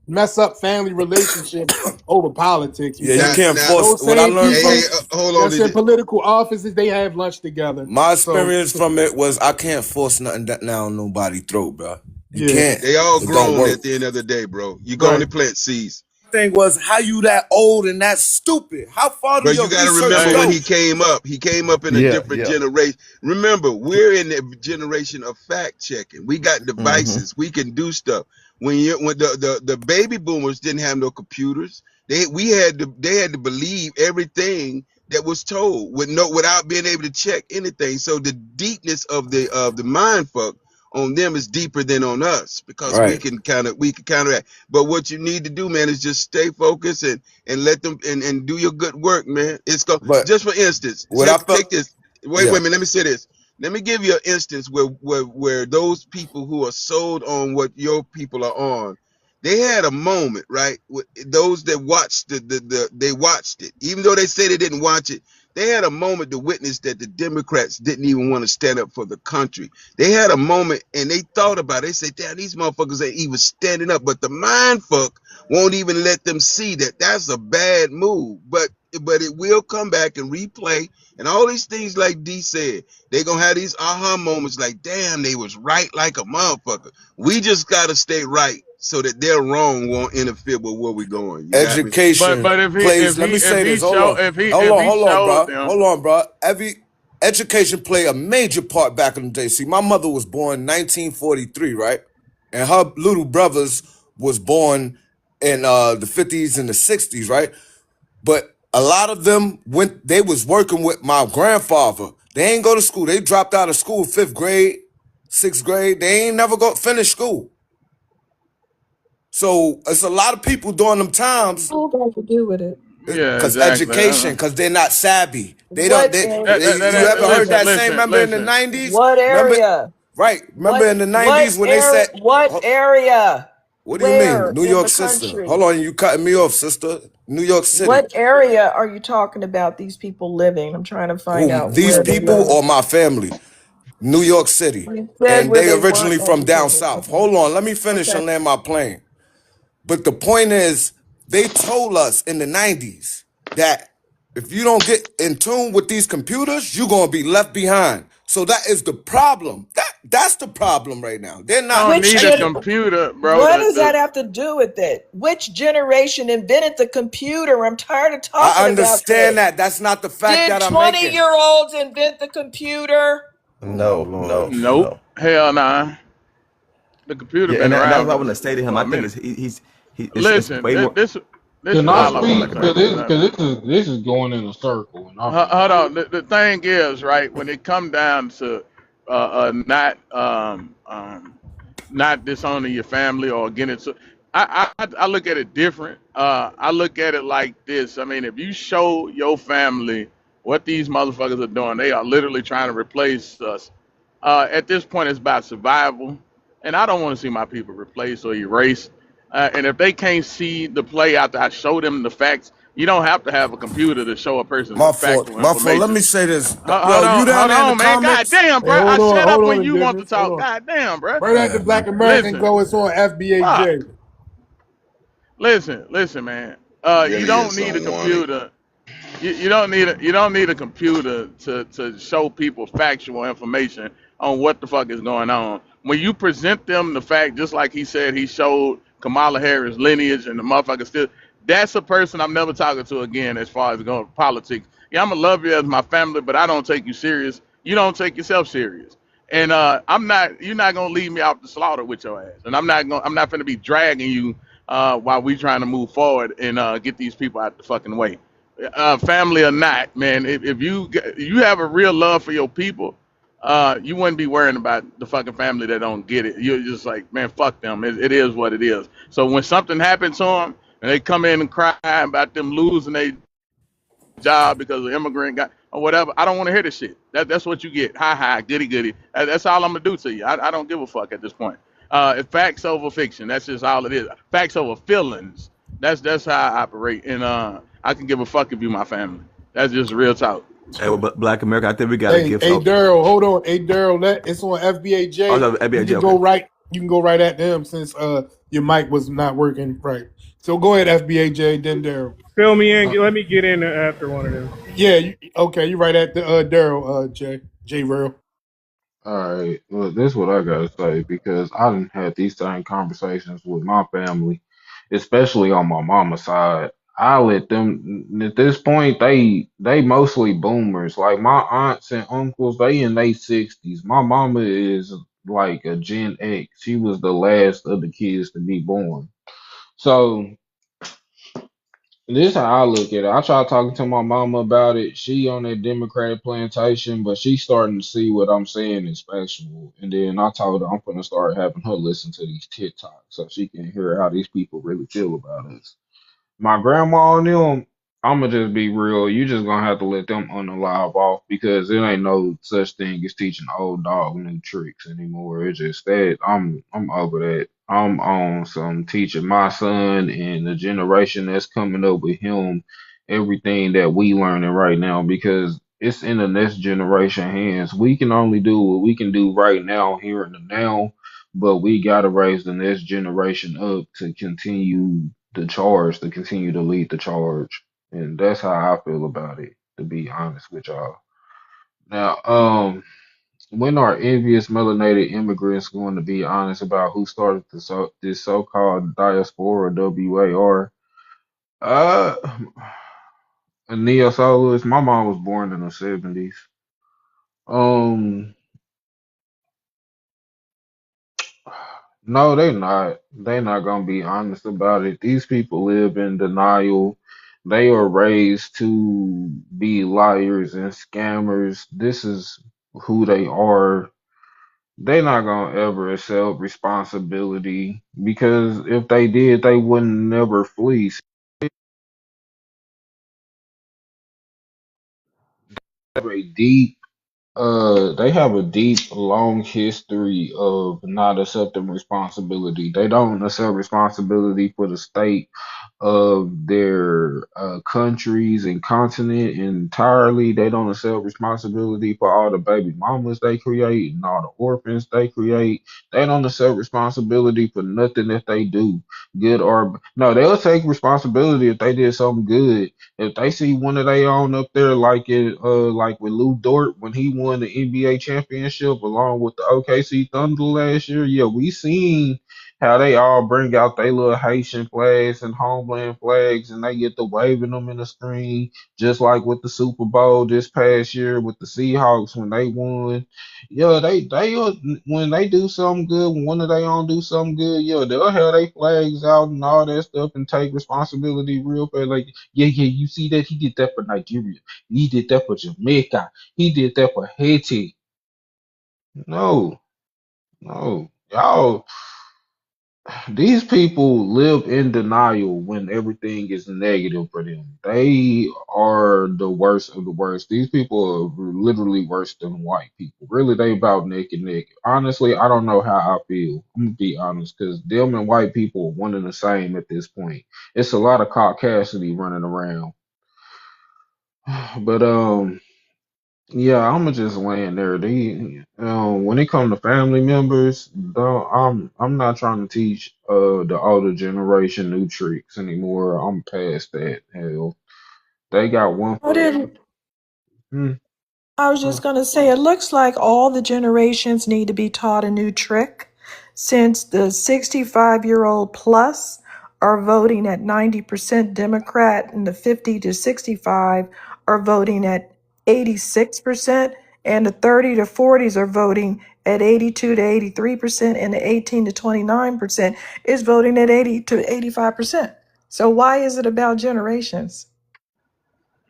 mess up family relationships over politics, Yeah, you because can't Now, force. those What I same learned hey, from people hold on. that's in political offices, they have lunch together. my So experience from it was I can't force nothing down nobody's throat, bro. You yeah, can't. They all It don't grown work. at the end of the day, bro. You go on right. and plant seeds. Thing was, how you that old and that stupid? How far do But you your got to research remember Hey, when go? he came up. He came up in a Yeah, different yeah. generation. Remember, we're in the generation of fact checking. We got Mm-hmm. devices. We can do stuff. When the baby boomers didn't have no computers, they had to believe everything that was told without being able to check anything. So the deepness of the mind fuck on them is deeper than on us, because we Right. can counteract. But what you need to do, man, is just stay focused and let them and do your good work, man. It's go But just for instance, what I felt, take this. Wait yeah. a minute, let me say this. Let me give you an instance where those people who are sold on what your people are on, they had a moment, right? Those that watched they watched it, even though they say they didn't watch it. They had a moment to witness that the Democrats didn't even want to stand up for the country. They had a moment and they thought about it. They said, damn, these motherfuckers ain't even standing up. But the mind fuck won't even let them see that that's a bad move. But it will come back and replay, and all these things like D said, they gonna have these aha moments like, damn, they was right like a motherfucker. We just gotta stay right so that their wrong won't interfere with where we're going. You got me? Education but plays. Let me say this. Hold on. if he Hold on, showed bro. them, Hold on, bro. Every education play a major part back in the day. See, my mother was born 1943, right? And her little brothers was born in the 50s and the 60s, right? But a lot of them they was working with my grandfather. They ain't go to school. They dropped out of school 5th grade, 6th grade. They ain't never go finish school. So it's a lot of people during them times. What got to do with it? yeah, Because exactly. education, because they're not savvy. They don't. What area? You ever heard Listen, that saying? listen, Remember in the listen. '90s? What Remember, area? right? Remember in the '90s when they said, What area? "What do you mean, Where New in York, the sister? country? Hold on, you cutting me off, sister. New York City. What area are you talking about these people living? I'm trying to find Who? out These where they people live. or my family? New York City, You said and where they they weren't originally from down educated. south. Okay. Hold on, let me finish Okay. and land my plane. But the point is, they told us in the '90s that if you don't get in tune with these computers, you're gonna be left behind. So that is the problem. That's the problem right now. They're You not. don't Which need a gen computer, bro. what does that have to do with it? Which generation invented the computer? I'm tired of I talking about understand this. that. That's not the fact Did that I'm 20 making. year olds invent the computer? No, no, Nope. no. Hell nah. The computer Yeah, been and that's around why I want to say to him. for I a think minute. it's Listen, way more. this Can is I all I want speak? to say. This is going in a circle, and I Hold forgot. on. The thing is, right, when it come down to not not disowning your family or getting it. I look at it different. I look at it like this. I mean, if you show your family what these motherfuckers are doing, they are literally trying to replace us. At this point, it's about survival, and I don't want to see my people replaced or erased. And if they can't see the play after I show them the facts, you don't have to have a computer to show a person My fault. factual My fault. Let information. me say this. Hold Yo, you on, down hold there in the on, man. God comments? damn, Hey, bro. I shut up hold when on, you want to Indifference. Hold talk. on. God damn, bro. Right at the Black American Listen, go, it's on fuck. FBAJ. Listen, man. You Really don't is need a unwanted. computer. You don't need a computer to show people factual information on what the fuck is going on. When you present them the fact, just like he said, he showed Kamala Harris lineage and the motherfucker still. That's a person I'm never talking to again as far as going politics. Yeah, I'm gonna love you as my family, but I don't take you serious. You don't take yourself serious. And I'm not. You're not gonna leave me out the slaughter with your ass. And I'm not gonna be dragging you while we trying to move forward and get these people out the fucking way. Family or not, man. If you have a real love for your people, you wouldn't be worrying about the fucking family that don't get it. You're just like, man, fuck them. It is what it is. So when something happens to them and they come in and cry about them losing their job because of immigrant guy or whatever, I don't want to hear this shit. That's what you get. Hi hi, goody goody. That's all I'm gonna do to you. I don't give a fuck at this point. It's facts over fiction. That's just all it is. Facts over feelings. That's how I operate. And I can give a fuck if you my family. That's just real talk. Hey, well, Black America, I think we got a Hey, gift. hey, So, Daryl, hold on. Hey, Daryl, it's on oh FBAJ. no, You FBIJ, can okay. go right. You can go right at them since your mic was not working right. So go ahead, FBAJ, then Daryl. Fill me in. Uh, Let me get in after one of them. yeah, okay, you right at the Daryl, J Rail. All right, well, this is what I gotta say because I done had these same conversations with my family, especially on my mama's side. I let them at this point they mostly boomers. Like my aunts and uncles, they in their 60s. My mama is like a Gen X. She was the last of the kids to be born. So this is how I look at it. I tried talking to my mama about it. She on that Democratic plantation, but she starting to see what I'm saying is factual. And then I told her I'm gonna start having her listen to these TikToks so she can hear how these people really feel about us. My grandma and them, I'ma just be real. You just gonna have to let them unalive off because it ain't no such thing as teaching old dog new tricks anymore. It's just that I'm over that. I'm on some teaching my son and the generation that's coming up with him everything that we learning right now because it's in the next generation hands. We can only do what we can do right now, here and the now, but we gotta raise the next generation up to continue the charge, to continue to lead the charge. And that's how I feel about it, to be honest with y'all. Now, when are envious melanated immigrants going to be honest about who started this so-called diaspora WAR? Uh, Neo Solis, my mom was born in the 70s. Um, no, they not. They not gonna be honest about it. These people live in denial. They are raised to be liars and scammers. This is who they are. They not gonna ever accept responsibility because if they did, they wouldn't never flee. Very deep they have a deep, long history of not accepting responsibility. They don't accept responsibility for the state of their countries and continent entirely. They don't accept responsibility for all the baby mamas they create and all the orphans they create. They don't accept responsibility for nothing that they do, good or no. They'll take responsibility if they did something good. If they see one of their own up there, like with Lou Dort when he won the NBA championship along with the OKC Thunder last year, yeah, we seen how they all bring out their little Haitian flags and homeland flags and they get to waving them in the screen, just like with the Super Bowl this past year with the Seahawks when they won. Yeah, when they do something good, when one of they own do something good, yeah, they'll have their flags out and all that stuff and take responsibility real fast. Like, yeah, yeah, you see that he did that for Nigeria, he did that for Jamaica, he did that for Haiti. No, no. y'all, these people live in denial when everything is negative for them. They are the worst of the worst. These people are literally worse than white people. Really, they about neck and neck. Honestly, I don't know how I feel. I'm gonna be honest, because them and white people are one and the same at this point. It's a lot of caucasity running around. But yeah, I'ma just land there. When it comes to family members, though, I'm not trying to teach the older generation new tricks anymore. I'm past that. Hell, they got one What foot. did Hmm, I was huh. just going to say, it looks like all the generations need to be taught a new trick since the 65-year-old plus are voting at 90% Democrat and the 50 to 65 are voting at 86% and the 30 to 40s are voting at 82 to 83% and the 18 to 29% is voting at 80 to 85%. So why is it about generations?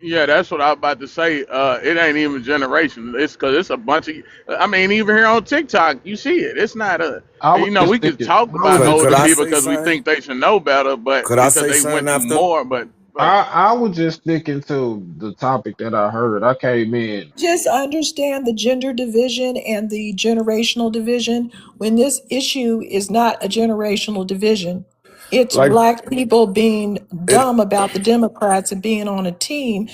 Yeah, that's what I was about to say. It ain't even generation. It's because it's a bunch of. I mean, even here on TikTok, you see it. It's not a. I was You know, just we could thinking. talk I was about just Could older I people say because we something? think they should know better, but Could I because say they something went through after? more. But I was just sticking to the topic that I heard. I came in. Just understand the gender division and the generational division when this issue is not a generational division. It's Like black people being it, dumb about the Democrats and being on a team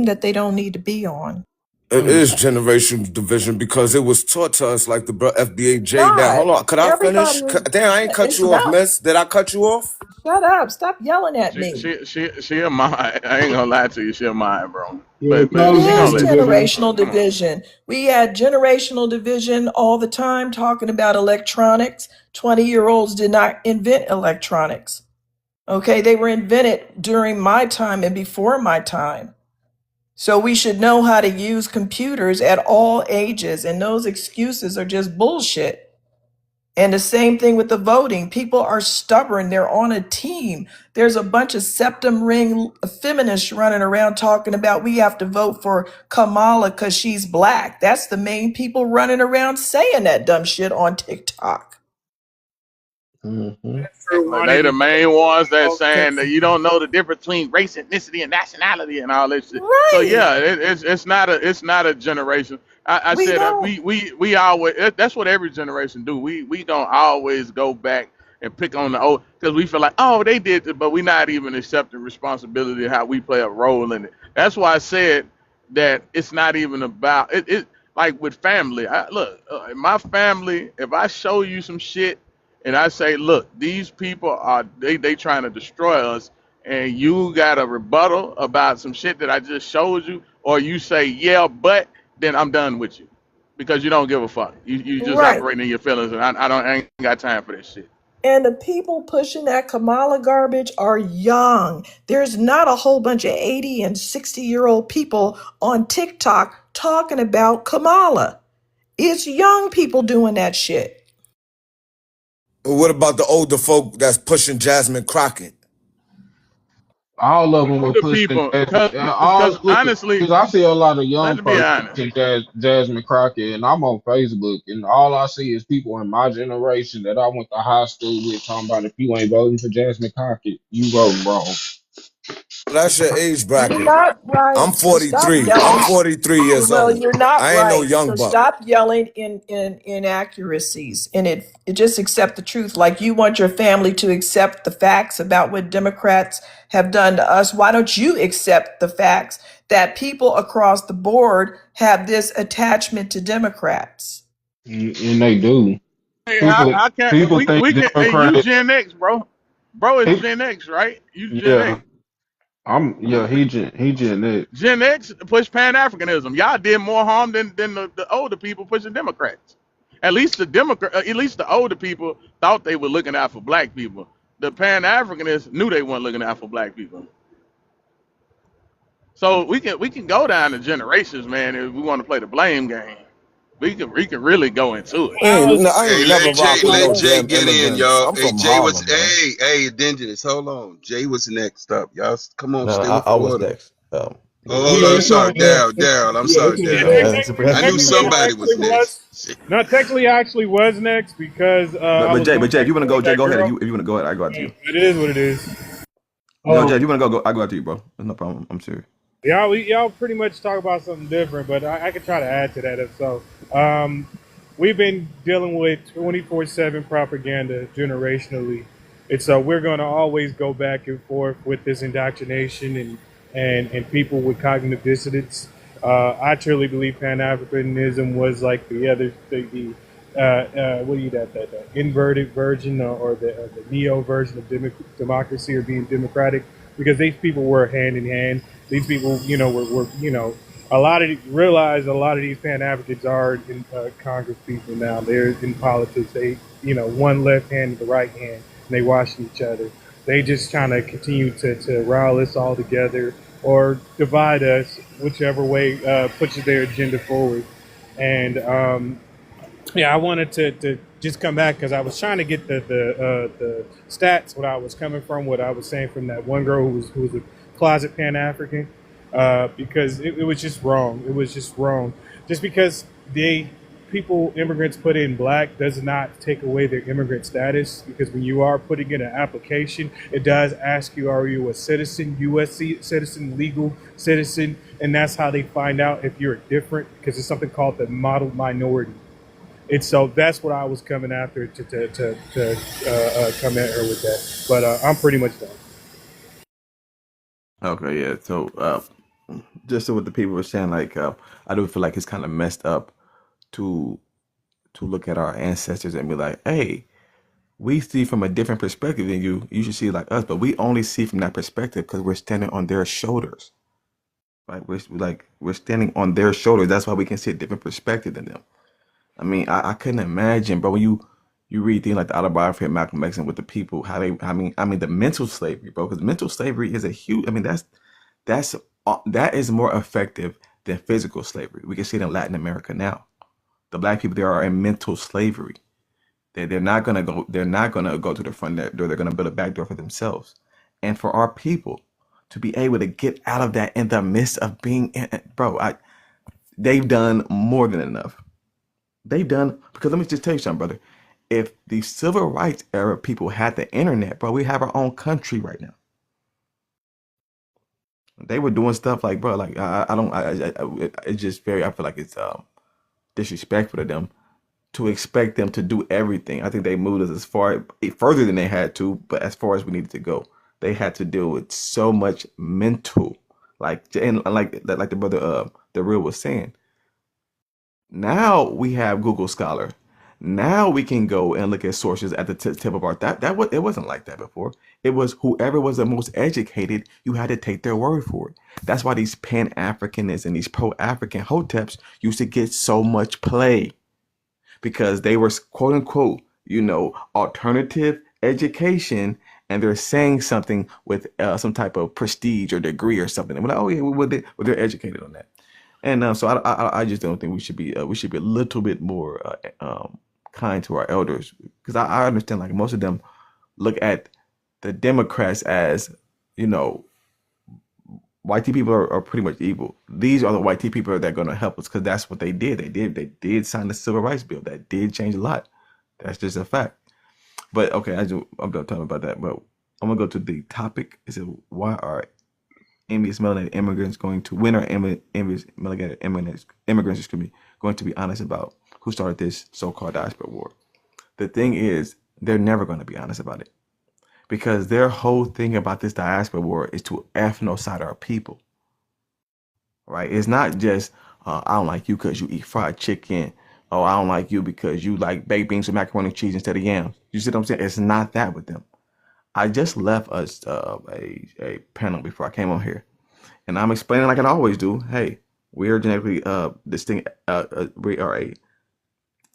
that they don't need to be on. it Mm, is generational division because it was taught to us like the FBAJ that. Not Hold on, could I everybody finish? is, Damn, I ain't cut it's you off, not. miss. Did I cut you off? Shut up. Stop yelling at she me. she she she a mind. I ain't gonna lie to you. She a mind, bro. Yeah, It But call it she gonna is gender let you division. talk, bro. generational Come on. division. We had generational division all the time talking about electronics. 20-year-olds did not invent electronics. Okay, they were invented during my time and before my time. So we should know how to use computers at all ages, and those excuses are just bullshit. And the same thing with the voting. People are stubborn. They're on a team. There's a bunch of septum ring feminists running around talking about we have to vote for Kamala because she's black. That's the main people running around saying that dumb shit on TikTok. mm-hmm. For They wanting to the vote main ones that for saying that you don't know the difference between race, ethnicity, and nationality and all that shit. So Right. yeah, it's not a generation. I We said don't. we always that's what every generation do. We don't always go back and pick on the old because we feel like oh they did it, but we not even accepting responsibility of how we play a role in it. That's why I said that it's not even about it. Like with family, look, in my family, if I show you some shit and I say, look, these people are they trying to destroy us, and you got a rebuttal about some shit that I just showed you, or you say, yeah, but then I'm done with you because you don't give a fuck. You just Right. operating in your feelings, and I ain't got time for this shit. And the people pushing that Kamala garbage are young. There's not a whole bunch of 80 and 60-year-old people on TikTok talking about Kamala. It's young people doing that shit. What about the older folk that's pushing Jasmine Crockett? All of them were Older pushing people, Jasmine. because All look, honestly, because I see a lot of young let's be folks honest. pushing Jasmine Crockett, and I'm on Facebook, and all I see is people in my generation that I went to high school with talking about if you ain't voting for Jasmine Crockett, you voting wrong. That's your age You're bracket. not right, I'm so stop 43. I'm yelling. 43 years Well, old. you're not I ain't no right. young So buck. stop yelling in inaccuracies and it just accept the truth. Like you want your family to accept the facts about what Democrats have done to us. Why don't you accept the facts that people across the board have this attachment to Democrats? And they do. Hey, People I can't. people think We can. And you Democrats. Gen X, bro. Bro is People, Gen X, right? You Gen yeah, X. he Gen X. Gen X push Pan Africanism. Y'all did more harm than the older people pushing Democrats. At least at least the older people thought they were looking out for black people. The Pan Africanists knew they weren't looking out for black people. So we can go down to generations, man. If we want to play the blame game, we can really go into it. I Hey, ain't never rock with let no Jay damn get in, immigrants. y'all. I'm Hey, from Jay was, Harlem, man. hey, Indigenous. Hold on. Jay was next up. Y'all, come on, stay with the order. Oh, Yeah, I'm it's sorry, not. Daryl. I'm Yeah, sorry, it's not Daryl. done. I knew Technically, I somebody actually was next. was. No, technically, I actually was next because I But was Jay, going if back you and want to forth go, with Jay, that go ahead. If girl. you want to go ahead, I go after you. But it is what it is. No, Jay, Um, if you want to go, I go after you, bro. There's no problem. I'm serious. Y'all pretty much talk about something different, but I could try to add to that if so. Um, we've been dealing with 24/7 propaganda generationally, and so we're going to always go back and forth with this indoctrination and people with cognitive dissonance. I truly believe Pan Africanism was like what do you that inverted version or the neo version of democracy or being democratic, because these people were hand in hand. These people, were a lot of realize a lot of these Pan Africans are in Congress people now. They're in politics. They, one left hand and the right hand, and they watching each other. They just kind of continue to rile us all together or divide us, whichever way pushes their agenda forward. And yeah, I wanted to just come back because I was trying to get the stats, what I was coming from, what I was saying from that one girl who was a closet Pan African, because it was just wrong. It was just wrong. Just because immigrants put in black does not take away their immigrant status, because when you are putting in an application, it does ask you, are you a citizen, U.S. citizen, legal citizen, and that's how they find out if you're different, because it's something called the model minority. And so that's what I was coming after to come at her with that. But I'm pretty much done. Okay, yeah. So, just so what the people were saying, like, I do feel like it's kind of messed up to look at our ancestors and be like, hey, we see from a different perspective than you. You should see it like us, but we only see from that perspective because we're standing on their shoulders. Right? We're standing on their shoulders. That's why we can see a different perspective than them. I mean, I couldn't imagine, bro. When you read things like the autobiography of Malcolm X and with the people, how they, I mean, the mental slavery, bro. Because mental slavery is a huge. I mean, that's that is more effective than physical slavery. We can see it in Latin America now. The black people there are in mental slavery. They're not gonna go. They're not gonna go to the front door. They're gonna build a back door for themselves, and for our people to be able to get out of that in the midst of being, bro. They've done more than enough. They've done, because let me just tell you something, brother. If the civil rights era people had the internet, bro, we have our own country right now. They were doing stuff like, bro, like I don't, it's just very. I feel like it's disrespectful to them to expect them to do everything. I think they moved us as far further than they had to, but as far as we needed to go, they had to deal with so much mental, and like the brother the real was saying. Now we have Google Scholar. Now we can go and look at sources at the tip of our it wasn't like that before. It was whoever was the most educated, you had to take their word for it. That's why these Pan Africanists and these pro African hoteps used to get so much play, because they were quote unquote, alternative education, and they're saying something with some type of prestige or degree or something. And we're like, oh yeah, they're educated on that. And so I just don't think we should be a little bit more kind to our elders, because I understand like most of them look at the Democrats as, you know white people are pretty much evil. These are the white people that are going to help us, because that's what they did. They did sign the civil rights bill. That did change a lot. That's just a fact. But okay, I'm done talking about that. But I'm gonna go to the topic. It said, why are envious melanated immigrants going to when are envious melanated immigrants, excuse me, going to be honest about who started this so-called diaspora war? The thing is, they're never going to be honest about it, because their whole thing about this diaspora war is to ethnocide our people. Right? It's not just I don't like you because you eat fried chicken, or I don't like you because you like baked beans with macaroni and cheese instead of yams. You see what I'm saying? It's not that with them. I just left us a panel before I came on here, and I'm explaining like I always do. Hey, we are genetically distinct. We are a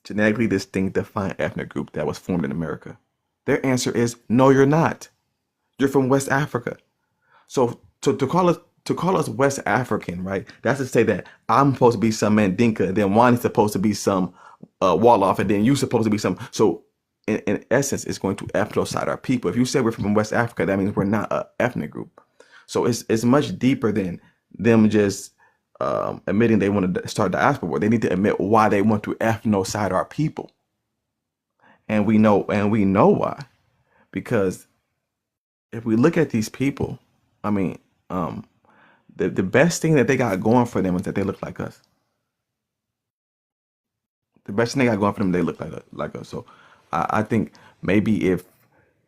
genetically distinct, defined ethnic group that was formed in America. Their answer is no, you're not. You're from West Africa. So to call us West African, right? That's to say that I'm supposed to be some Mandinka, and then Wani's supposed to be some Wolof, and then you supposed to be some. So in essence, it's going to ethnocide our people. If you say we're from West Africa, that means we're not an ethnic group. So it's much deeper than them just admitting they want to start diaspora war. They need to admit why they want to ethnocide our people, and we know why. Because if we look at these people, I mean, the best thing that they got going for them is that they look like us. The best thing they got going for them, they look like us. So I think maybe if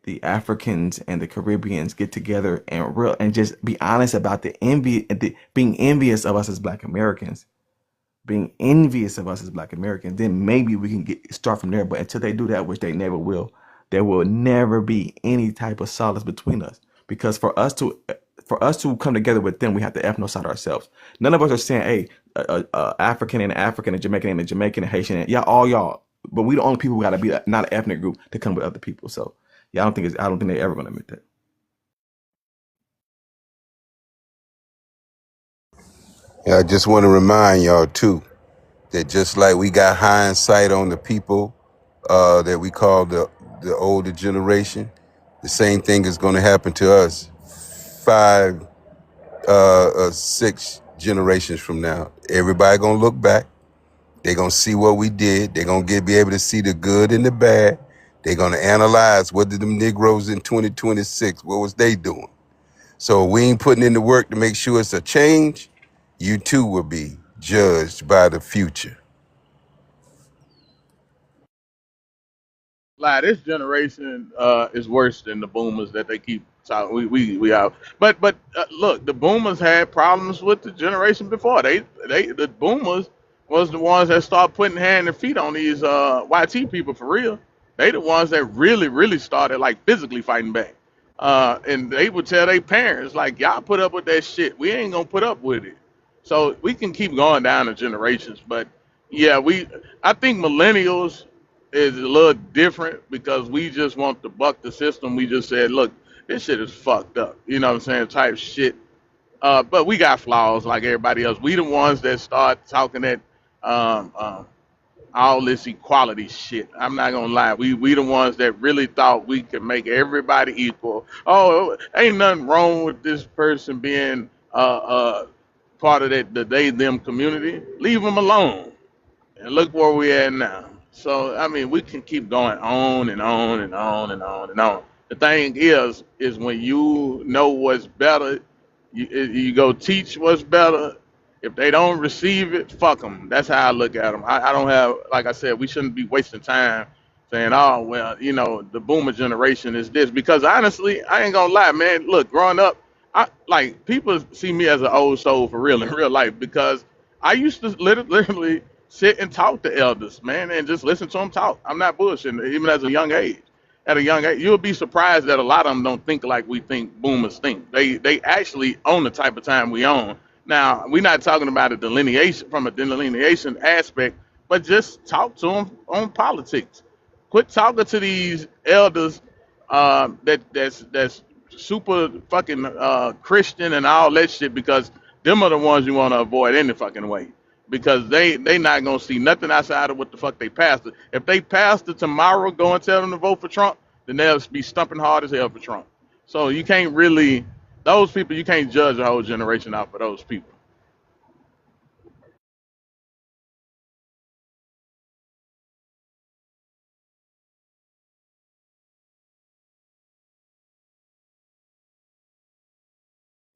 the Africans and the Caribbeans get together and just be honest about being envious of us as Black Americans, then maybe we can start from there. But until they do that, which they never will, there will never be any type of solace between us. Because for us to come together with them, we have to ethnocide ourselves. None of us are saying, "Hey, African and African, and Jamaican and Jamaican and Haitian, and all y'all." But we the only people who got to be not an ethnic group to come with other people. So yeah, I don't think they're ever gonna admit that. Yeah, I just want to remind y'all too that just like we got hindsight on the people that we call the older generation, the same thing is going to happen to us 6 generations from now. Everybody gonna look back. They're gonna see what we did. They're gonna be able to see the good and the bad. They're gonna analyze what did them Negroes in 2026, what was they doing? So we ain't putting in the work to make sure it's a change. You too will be judged by the future. Like this generation is worse than the boomers that they keep talking. We have, but look, the boomers had problems with the generation before. The boomers was the ones that started putting hand and feet on these YT people for real. They the ones that really started like physically fighting back. And they would tell their parents like, y'all put up with that shit. We ain't gonna put up with it. So we can keep going down the generations, but yeah, I think millennials is a little different because we just want to buck the system. We just said, look, this shit is fucked up. You know what I'm saying? Type shit. But we got flaws like everybody else. We the ones that start talking that um, um, all this equality shit. I'm not gonna lie. We the ones that really thought we could make everybody equal. Oh, ain't nothing wrong with this person being part of the they them community. Leave them alone. And look where we at now. So I mean, we can keep going on and on and on and on and on. The thing is when you know what's better, you go teach what's better. If they don't receive it, fuck them. That's how I look at them. I don't have, like I said, we shouldn't be wasting time saying, oh well, the boomer generation is this. Because honestly, I ain't gonna lie, man. Look, growing up, I like people see me as an old soul for real in real life because I used to literally sit and talk to elders, man, and just listen to them talk. I'm not bullshitting. Even as a young age, at a young age, you'll be surprised that a lot of them don't think like we think boomers think. They actually own the type of time we own. Now, we're not talking about a delineation from a delineation aspect, but just talk to them on politics. Quit talking to these elders that's super fucking Christian and all that shit because them are the ones you want to avoid any fucking way because they not gonna see nothing outside of what the fuck they pastor. If they pastor tomorrow go and tell them to vote for Trump, then they'll be stumping hard as hell for Trump. So you can't really those people you can't judge a whole generation out for those people.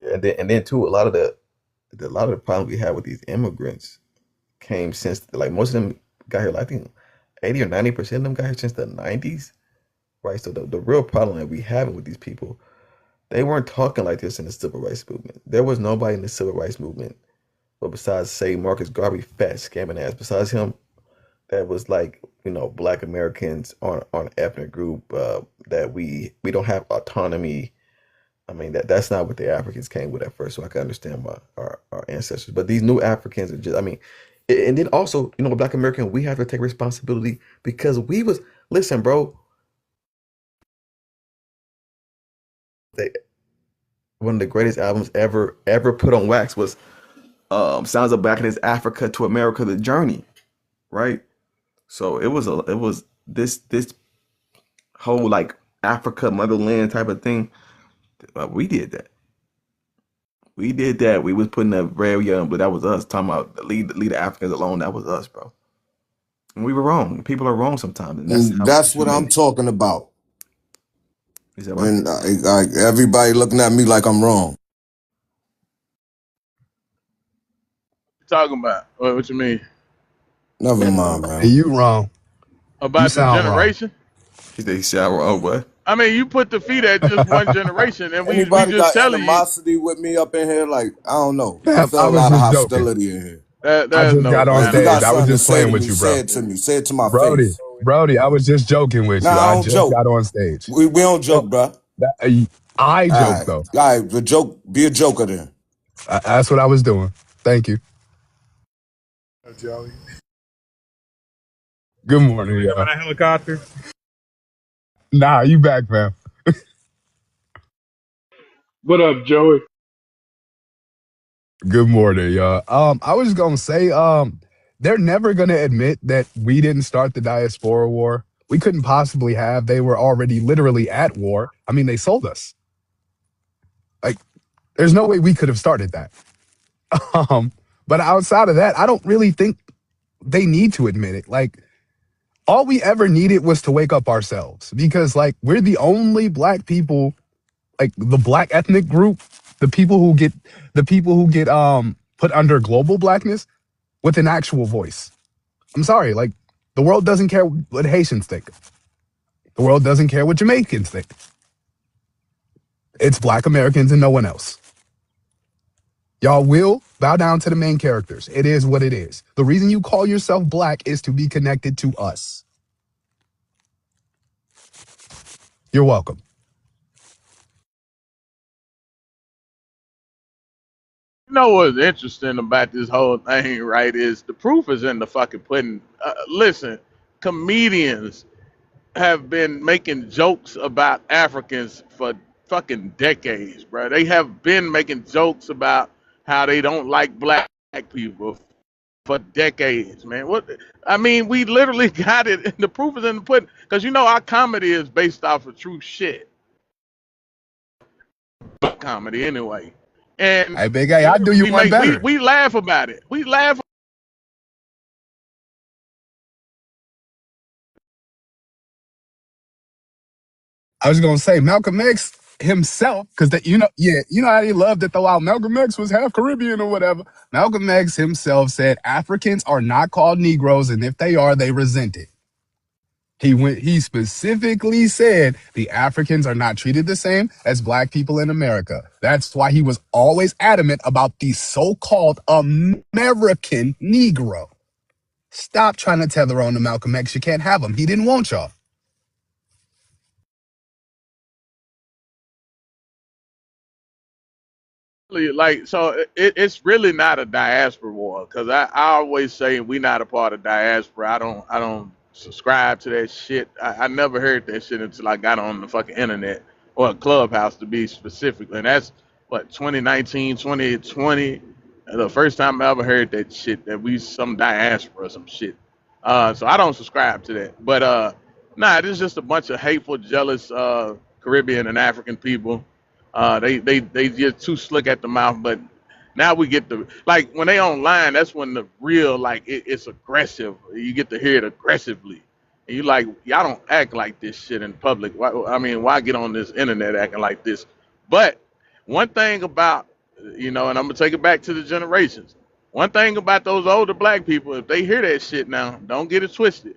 Yeah, and then too, a lot of the problems we have with these immigrants came since like most of them got here. Like, I think 80 or 90% of them got here since the 90s, right? So the real problem that we having with these people, they weren't talking like this in the civil rights movement. There was nobody in the civil rights movement, but besides say Marcus Garvey, fat scamming ass, besides him, that was like Black Americans aren't an ethnic group, that we don't have autonomy. I mean that's not what the Africans came with at first, so I can understand our ancestors. But these new Africans are just, I mean, and then also, Black American, we have to take responsibility because we was, listen, bro, they, one of the greatest albums ever put on wax was Sounds of Blackness, Africa to America, the Journey, right? So it was this whole like Africa motherland type of thing. We did that. We did that. We was putting up very young, but that was us talking about leave the Africans alone. That was us, bro. And we were wrong. People are wrong sometimes, and that's And how that's what human. I'm talking about. Is that what? And everybody looking at me like I'm wrong. You talking about? What you mean? Never mind, Hey, man. you wrong. You About the sound wrong. generation? He think shower. Oh, what? I mean, you put the feet at just one generation, and we Anybody just got telling you animosity with me up in here? Like, I don't know. I Man, feel I a was lot of just joking. hostility in here. that I there's just no got on Like, if you got stage. I was something to just say playing to with me, you, say bro. it to me. Say it to my Brody, face. Brody, I was just joking with you. Nah, I I don't just joke. got on stage. We don't So joke, bruh. that, I All joke right. though. All right. The joke, be a joker then. That's what I was doing. Thank you. Good morning, You y'all. on a helicopter? Nah, you back, fam. What up, Joey? Good morning, y'all. I was gonna say, they're never gonna admit that we didn't start the diaspora war. We couldn't possibly have. They were already literally at war. I mean, they sold us. Like, there's no way we could have started that. But outside of that, I don't really think they need to admit it. Like, all we ever needed was to wake up ourselves because, like, we're the only black people, like the black ethnic group, the people who get put under global blackness with an actual voice. I'm sorry, like, the world doesn't care what Haitians think. The world doesn't care what Jamaicans think. It's black Americans and no one else. Y'all will bow down to the main characters. It is what it is. The reason you call yourself black is to be connected to us. You're welcome. You know what's interesting about this whole thing, right? Is the proof is in the fucking pudding. Listen, comedians have been making jokes about Africans for fucking decades, bro. They have been making jokes about how they don't like black people for decades, man. What? I mean, we literally got it. And the proof is in the pudding, because you know our comedy is based off of true shit, comedy anyway. And Hey, big A, I do you one better. we laugh about it. We laugh. I was gonna say Malcolm X himself, because that you know how they love to throw out Malcolm X was half Caribbean or whatever. Malcolm X himself said Africans are not called Negroes, and if they are, they resent it. He specifically said the Africans are not treated the same as black people in America. That's why he was always adamant about the so-called American Negro. Stop trying to tether on to Malcolm X. You can't have him. He didn't want y'all. Like, so it's really not a diaspora war, because I always say we not a part of diaspora. I don't subscribe to that shit. I never heard that shit until I got on the fucking internet, or Clubhouse to be specific, and that's what 2019, 2020, the first time I ever heard that shit, that we some diaspora or some shit. So I don't subscribe to that. But nah, this is just a bunch of hateful, jealous Caribbean and African people. They just too slick at the mouth. But now we get the, like, when they online, that's when the real, like, it's aggressive. You get to hear it aggressively, and you like, y'all don't act like this shit in public. Why, I mean, why get on this internet acting like this? But one thing about, and I'm gonna take it back to the generations. One thing about those older black people, if they hear that shit now, don't get it twisted.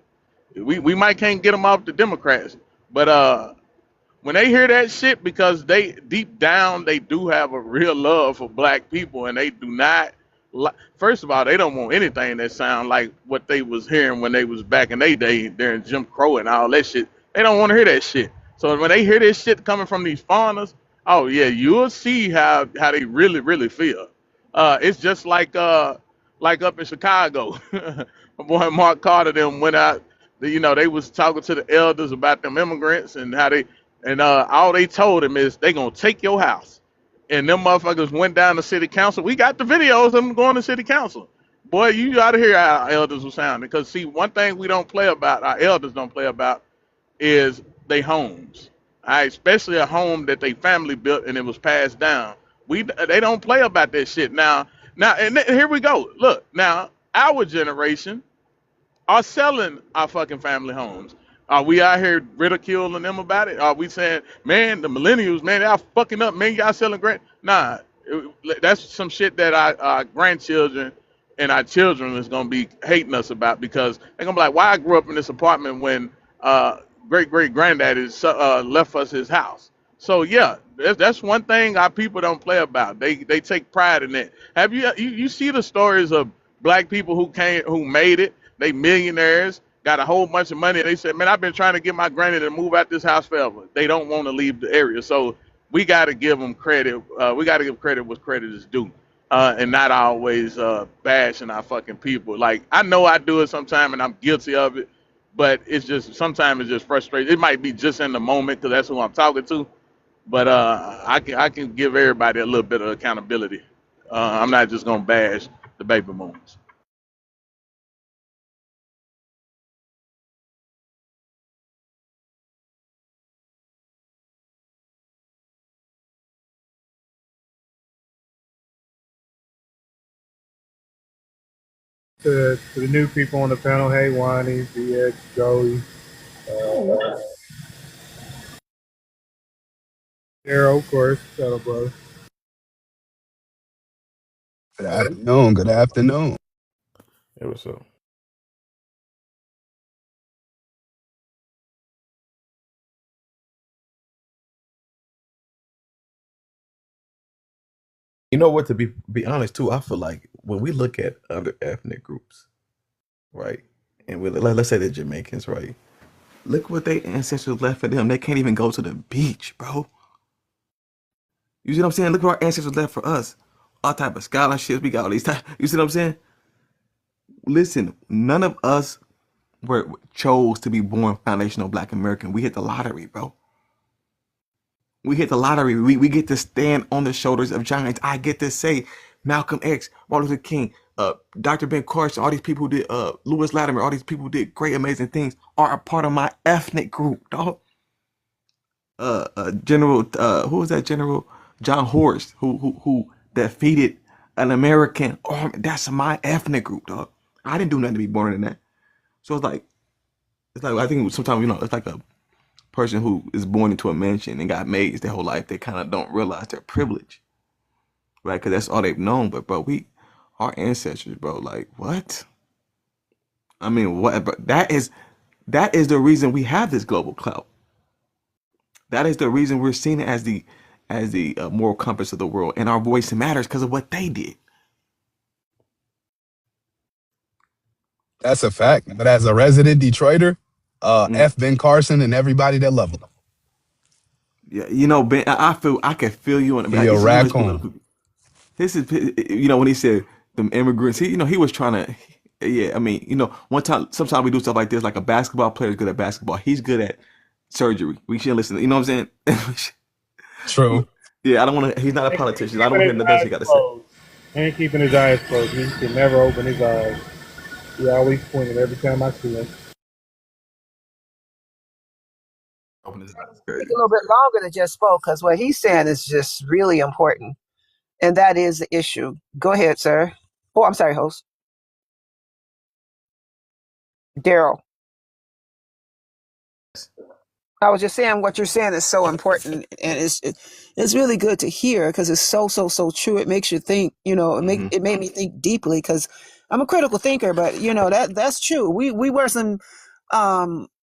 We might can't get them off the Democrats, but when they hear that shit, because they deep down they do have a real love for black people, and they do not first of all, they don't want anything that sound like what they was hearing when they was back in their day during Jim Crow and all that shit. They don't want to hear that shit. So when they hear this shit coming from these foreigners, oh yeah, you'll see how they really feel. It's just like up in Chicago. My boy Mark Carter them went out, they was talking to the elders about them immigrants and how they, and all they told him is they gonna take your house. And them motherfuckers went down to city council. We got the videos of them going to city council. Boy, you gotta hear how our elders were sounding. Because see, one thing we don't play about, our elders don't play about, is they homes. All right, especially a home that they family built and it was passed down. They don't play about that shit now. And here we go. Look now, our generation are selling our fucking family homes. Are we out here ridiculing them about it? Are we saying, man, the millennials, man, y'all fucking up, man, y'all selling grand? Nah, that's some shit that our grandchildren and our children is gonna be hating us about because they're gonna be like, why I grew up in this apartment when great great granddaddy left us his house. So yeah, that's one thing our people don't play about. They take pride in it. Have you see the stories of black people who made it? They millionaires, got a whole bunch of money. They said, man, I've been trying to get my granny to move out this house forever. They don't want to leave the area. So we got to give them credit. We got to give credit what credit is due. And not always bashing our fucking people. Like, I know I do it sometimes and I'm guilty of it, but it's just, sometimes it's just frustrating. It might be just in the moment because that's who I'm talking to. But I can give everybody a little bit of accountability. I'm not just going to bash the baby boomers. To the new people on the panel, hey, Wani, BX, Joey, uh, Daryl, of course, fellow brother. Good afternoon. Good afternoon. Hey, what's up? You know what? To be honest, too, I feel like when we look at other ethnic groups, right, and let's say the Jamaicans, right, look what their ancestors left for them. They can't even go to the beach, bro. You see what I'm saying? Look what our ancestors left for us. All type of scholarships. We got all these type. You see what I'm saying? Listen, none of us were chose to be born foundational Black American. We hit the lottery, bro. We hit the lottery. We get to stand on the shoulders of giants. I get to say Malcolm X, Martin Luther King, Dr. Ben Carson, all these people who did Lewis Latimer, all these people who did great, amazing things are a part of my ethnic group, dog. General, who was that? General John Horst, who defeated an American army. That's my ethnic group, dog. I didn't do nothing to be born in that. So it's like I think sometimes it's like a person who is born into a mansion and got maids their whole life. They kind of don't realize their privilege, right? Because that's all they've known. But bro, our ancestors, bro, like what? I mean, what? Bro, that is the reason we have this global clout. That is the reason we're seen as the moral compass of the world, and our voice matters because of what they did. That's a fact. But as a resident Detroiter, Mm. F. Ben Carson and everybody that love him. Yeah, Ben, I can feel you on it. He a His raccoon. political. This is when he said the immigrants. He was trying to. Yeah, I mean, one time, sometimes we do stuff like this. Like a basketball player is good at basketball. He's good at surgery. We shouldn't listen. You know what I'm saying? True. Yeah, I don't want to. He's not a politician. I don't want to hear nothing else he got to say. And keeping his eyes closed. He can never open his eyes. He always pointing every time I see him. Open his eyes. Take Crazy. a little bit longer to just spoke because what he's saying is just really important. And that is the issue. Go ahead, sir. Oh, I'm sorry, host. Daryl. I was just saying what you're saying is so important, and it's really good to hear because it's so true. It makes you think. It made me think deeply because I'm a critical thinker, but that's true. We were some,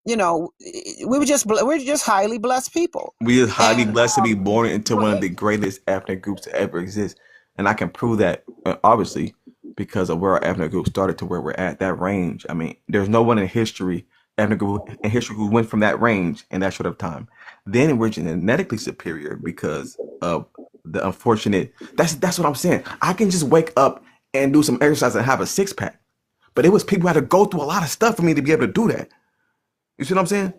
we're just highly blessed people, We are highly and blessed to be born into one of the greatest ethnic groups to ever exist, and I can prove that obviously because of where our ethnic group started to where we're at. That range. I mean, there's no one in history, ethnic group in history, who went from that range in that short of time. Then we're genetically superior because of the unfortunate. That's what I'm saying. I can just wake up and do some exercise and have a six pack, but it was people who had to go through a lot of stuff for me to be able to do that. You see what I'm saying?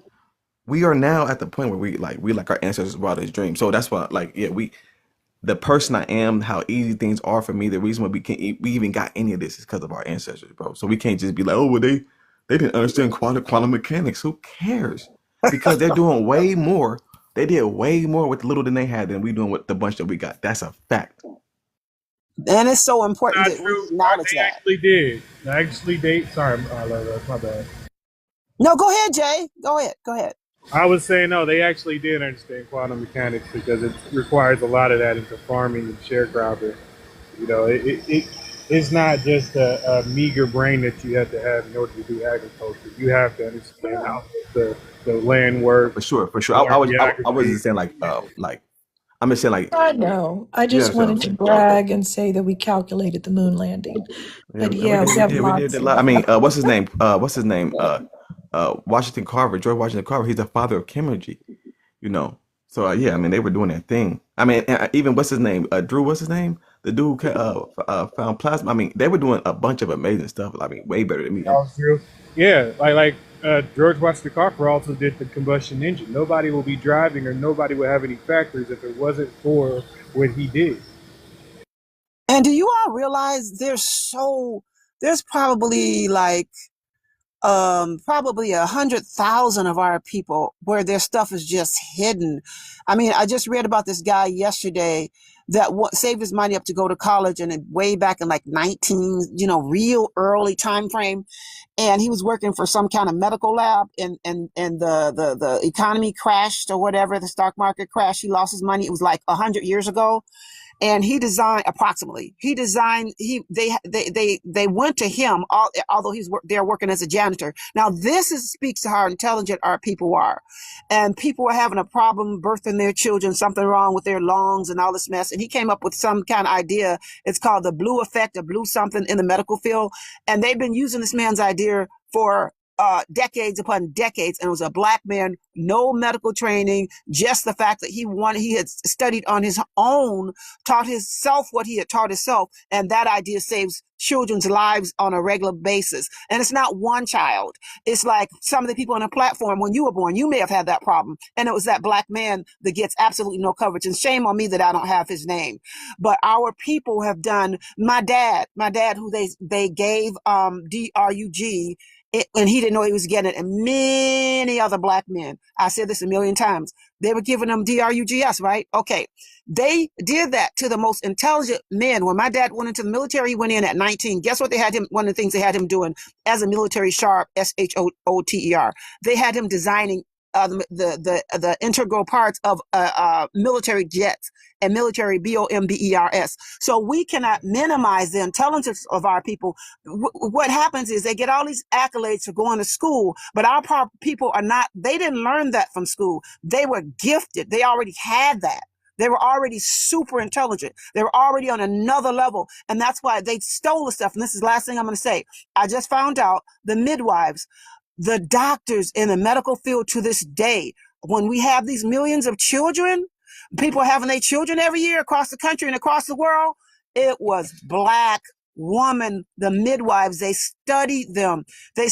We are now at the point where we like our ancestors brought us dreams. So that's why, the person I am, how easy things are for me, the reason why we even got any of this is because of our ancestors, bro. So we can't just be like, oh, well, they didn't understand quantum mechanics. Who cares? Because they're doing way more They did way more with the little than they had than we doing with the bunch that we got. That's a fact. And it's so important Not that we true. acknowledge They that. actually did. They actually did. Sorry, that's my bad. No, go ahead, Jay. Go ahead. Go ahead. I was saying no. They actually did understand quantum mechanics because it requires a lot of that into farming and sharecropping. You know, it's not just a meager brain that you have to have in order to do agriculture. You have to understand how the land works, For sure. farm I was geography. just saying I'm just saying I know. I yeah. just So wanted to brag and say that we calculated the moon landing. yeah, But we yeah, we did. have We did lots a of lot. I mean, what's his name? What's his name? Washington Carver, George Washington Carver. He's the father of chemistry. You know. So yeah, I mean, they were doing their thing. I mean, and, even what's his name? Drew. What's his name? The dude who found plasma. I mean, they were doing a bunch of amazing stuff. I mean, way better than me. All true. Yeah, George Washington Carver also did the combustion engine. Nobody will be driving or nobody will have any factories if it wasn't for what he did. And do you all realize there's probably like probably 100,000 of our people where their stuff is just hidden. I mean, I just read about this guy yesterday that saved his money up to go to college, and way back in like 19, real early time frame, and he was working for some kind of medical lab, and the economy crashed or whatever, the stock market crashed. He lost his money. It was like 100 years ago, and he designed approximately he designed he they went to him, although he's there working as a janitor. Now this speaks to how intelligent our people are, and people are having a problem birthing their children, something wrong with their lungs and all this mess, and he came up with some kind of idea. It's called the blue effect, or blue something, in the medical field, and they've been using this man's idea for decades upon decades. And it was a black man, no medical training, just the fact that he had studied on his own, taught himself what he had taught himself, and that idea saves children's lives on a regular basis. And it's not one child. It's like some of the people on the platform, when you were born, you may have had that problem, and it was that black man that gets absolutely no coverage. And shame on me that I don't have his name. But our people have done. My dad, who they gave DRUG, and he didn't know he was getting it, and many other black men. I said this a million times. They were giving them DRUGS, right? Okay. They did that to the most intelligent men. When my dad went into the military, he went in at 19. Guess what they had him, one of the things they had him doing as a military sharp, SHOTER. They had him designing the integral parts of military jets and military BOMBERS. So we cannot minimize the intelligence of our people. What happens is they get all these accolades for going to school, but our people are not. They didn't learn that from school. They were gifted. They already had that. They were already super intelligent. They were already on another level. And that's why they stole the stuff. And this is the last thing I'm going to say. I just found out the midwives, the doctors in the medical field to this day, when we have these millions of children, people having their children every year across the country and across the world, it was black woman, the midwives. They studied them. They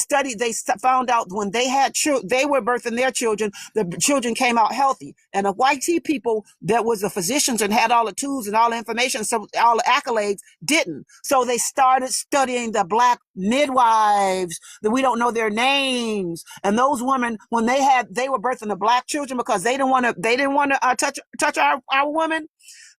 found out when they had they were birthing their children, the children came out healthy. And the white tea people that was the physicians and had all the tools and all the information, so all the accolades, didn't. So they started studying the black midwives that we don't know their names. And those women, when they were birthing the black children because they didn't want to touch our women,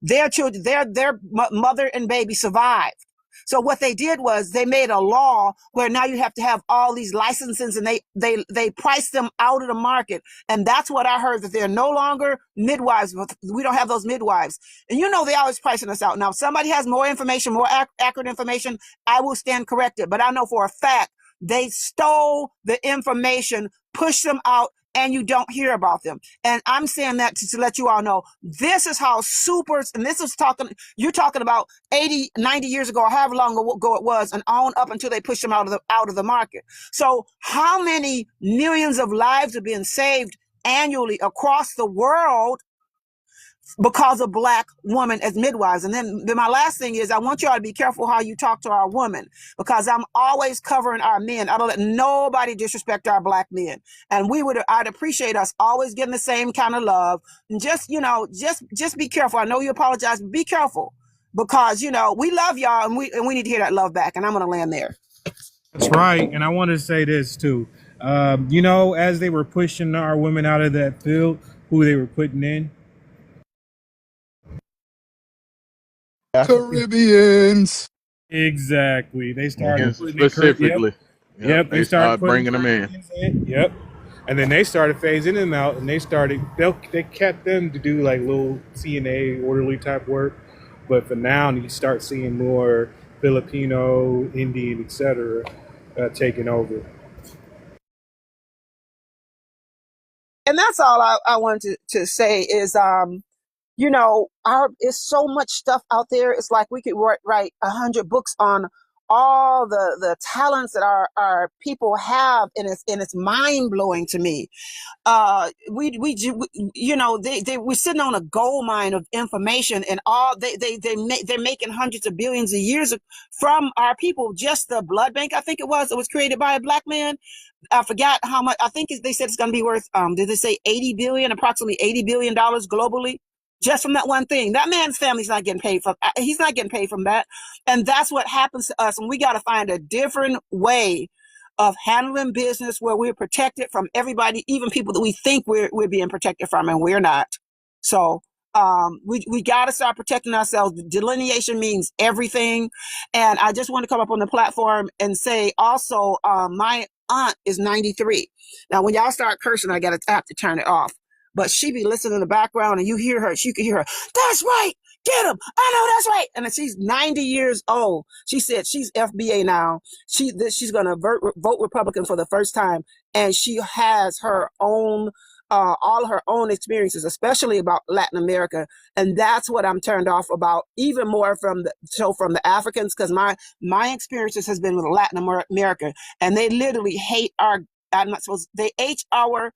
their children, their mother and baby survived. So what they did was they made a law where now you have to have all these licenses, and they priced them out of the market. And that's what I heard, that they're no longer midwives. We don't have those midwives. And they always pricing us out. Now, if somebody has more information, more accurate information, I will stand corrected. But I know for a fact they stole the information, pushed them out, and you don't hear about them. And I'm saying that to let you all know, this is how and this is you're talking about 80, 90 years ago, or however long ago it was, and on up until they pushed them out of the market. So how many millions of lives are being saved annually across the world because of black women as midwives? And then my last thing is, I want y'all to be careful how you talk to our women, because I'm always covering our men. I don't let nobody disrespect our black men. And I'd appreciate us always getting the same kind of love. And just be careful. I know you apologize, but be careful, because we love y'all, and we need to hear that love back. And I'm going to land there. That's right. And I want to say this too. As they were pushing our women out of that field, who they were putting in. African. Caribbeans. Exactly. They Mm-hmm. started putting in Yep. Specifically. Yep. Yep. They They started start putting bringing them in. Caribbeans in. Yep. And then they started phasing them out, and they kept them to do like little CNA orderly type work, but for now you start seeing more Filipino, Indian, etc. Taking over. And that's all I wanted to say is, it's so much stuff out there. It's like we could write 100 books on all the talents that our people have, and it's mind blowing to me. We're sitting on a gold mine of information, and all they're making hundreds of billions of years from our people. Just the blood bank, I think it was created by a black man. I forgot how much. I think they said it's going to be worth. Did they say approximately $80 billion globally, just from that one thing? That man's family's not getting paid from. He's not getting paid from that, and that's what happens to us. And we got to find a different way of handling business where we're protected from everybody, even people that we think we're being protected from, and we're not. So we got to start protecting ourselves. Delineation means everything. And I just want to come up on the platform and say also, my aunt is 93. Now, when y'all start cursing, I have to turn it off. But she be listening in the background, and you can hear her. That's right. Get him. I know that's right. And she's 90 years old. She said she's FBA now. She's going to vote Republican for the first time. And she has her own, all her own experiences, especially about Latin America. And that's what I'm turned off about, even more from the Africans, because my experiences has been with Latin America, and they literally hate they hate our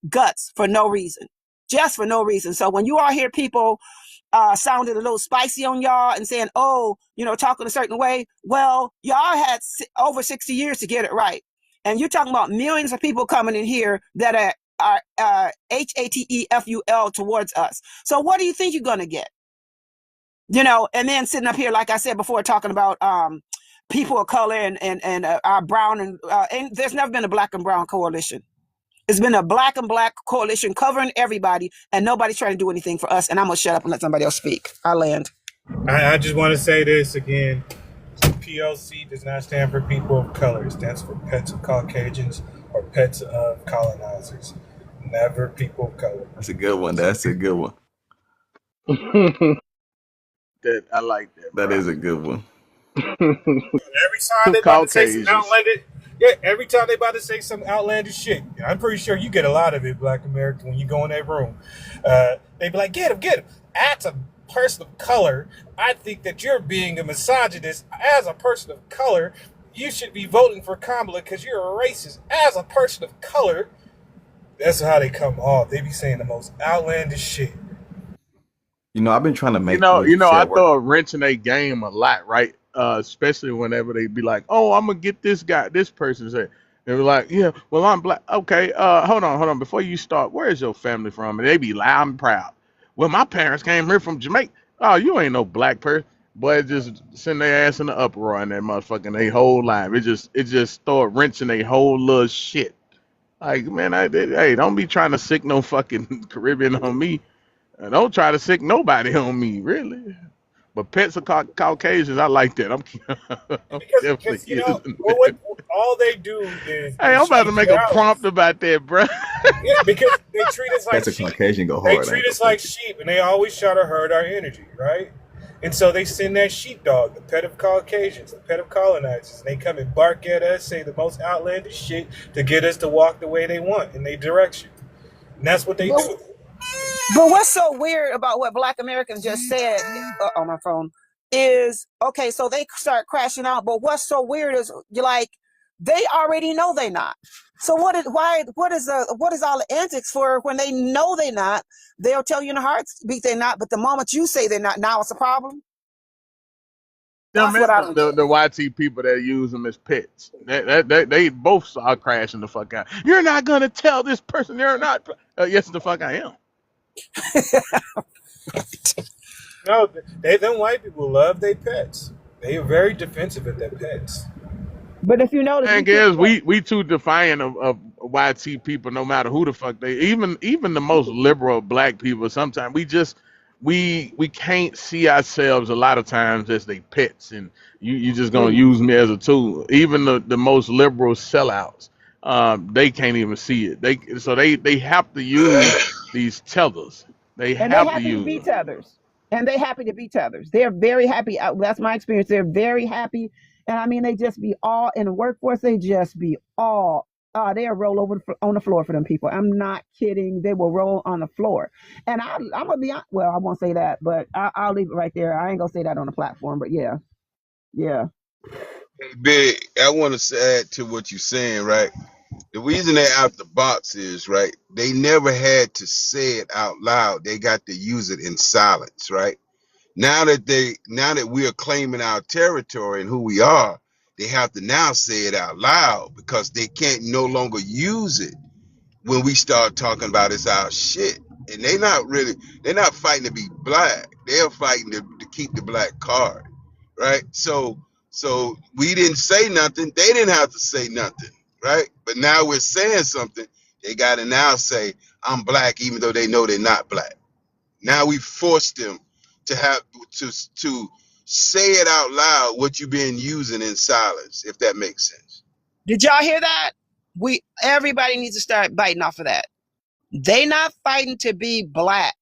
guts for no reason, just for no reason. So when you all hear people sounded a little spicy on y'all and saying, talking a certain way, well, y'all had over 60 years to get it right. And you're talking about millions of people coming in here that are HATEFUL towards us. So what do you think you're going to get? And then sitting up here, like I said before, talking about people of color and brown, and there's never been a black and brown coalition. It's been a black and black coalition covering everybody, and nobody's trying to do anything for us. And I'm going to shut up and let somebody else speak. I land. I just want to say this again. PLC does not stand for people of color. It stands for pets of Caucasians or pets of colonizers. Never people of color. That's a good one. That's a good one. That I like that, That bro. is a good one. Every time they about to say some outlandish, every time they about to say some outlandish shit, I'm pretty sure you get a lot of it, Black American, when you go in that room. They be like, get him. As a person of color, I think that you're being a misogynist. As a person of color, you should be voting for Kamala because you're a racist. As a person of color, that's how they come off. They be saying the most outlandish shit. I've been trying to make I throw a wrench in their game a lot, right? Especially whenever they be like, "Oh, I'm gonna get this person." Say, they be like, "Yeah, well, I'm black." Okay, hold on. Before you start, where is your family from? And they be loud and proud. Well, my parents came here from Jamaica. Oh, you ain't no black person. Boy, just send their ass in the uproar in that motherfucking they whole life. It just throw a wrench in their whole little shit. Like, man, hey, don't be trying to sick no fucking Caribbean on me. Don't try to sick nobody on me, really. But pets of Caucasians, I like that. I'm definitely Because using what that. all they do is Hey, I'm about to make a prompt about that, bro. Yeah, because they treat us like That's a sheep. Caucasian go They hard. treat us like sheep, and they always try to hurt our energy, right? And so they send that sheepdog, the pet of Caucasians, the pet of colonizers, and they come and bark at us, say the most outlandish shit to get us to walk the way they want in their direction. And that's what they do. But what's so weird about what Black Americans just said on my phone is, okay, so they start crashing out. But what's so weird is they already know they're not. So what is all the antics for when they know they're not? They'll tell you in a heartbeat they're not. But the moment you say they're not, now it's a problem. That's what I don't get. The YT people that use them as pets, they both are crashing the fuck out. You're not gonna tell this person they're not. Yes, the fuck I am. No, them white people love their pets. They are very defensive of their pets. But if you notice, And guess we too defiant of YT people, no matter who the fuck they, even the most liberal black people, sometimes we can't see ourselves a lot of times as they pets, and you just gonna use me as a tool. Even the most liberal sellouts, they can't even see it. They have to use these tethers. They And they have to happy to use be them. tethers. And they happy to be tethers. They're very happy. That's my experience. They're very happy. And I mean, they just be all in the workforce. They just be all, they'll roll over on the floor for them people. I'm not kidding. They will roll on the floor. And I'm going to be, well, I won't say that, but I'll leave it right there. I ain't going to say that on the platform, but yeah, yeah. Big, I want to add to what you're saying, right? The reason they're out the box is, right, they never had to say it out loud. They got to use it in silence, right? Now that we are claiming our territory and who we are, they have to now say it out loud because they can't no longer use it when we start talking about it's our shit. And they're not fighting to be black. They're fighting to keep the black card, right? So we didn't say nothing. They didn't have to say nothing, right? But now we're saying something. They got to now say I'm black, even though they know they're not black. Now we forced them to have to say it out loud what you've been using in silence, if that makes sense. Did y'all hear that? Everybody needs to start biting off of that. They not fighting to be black.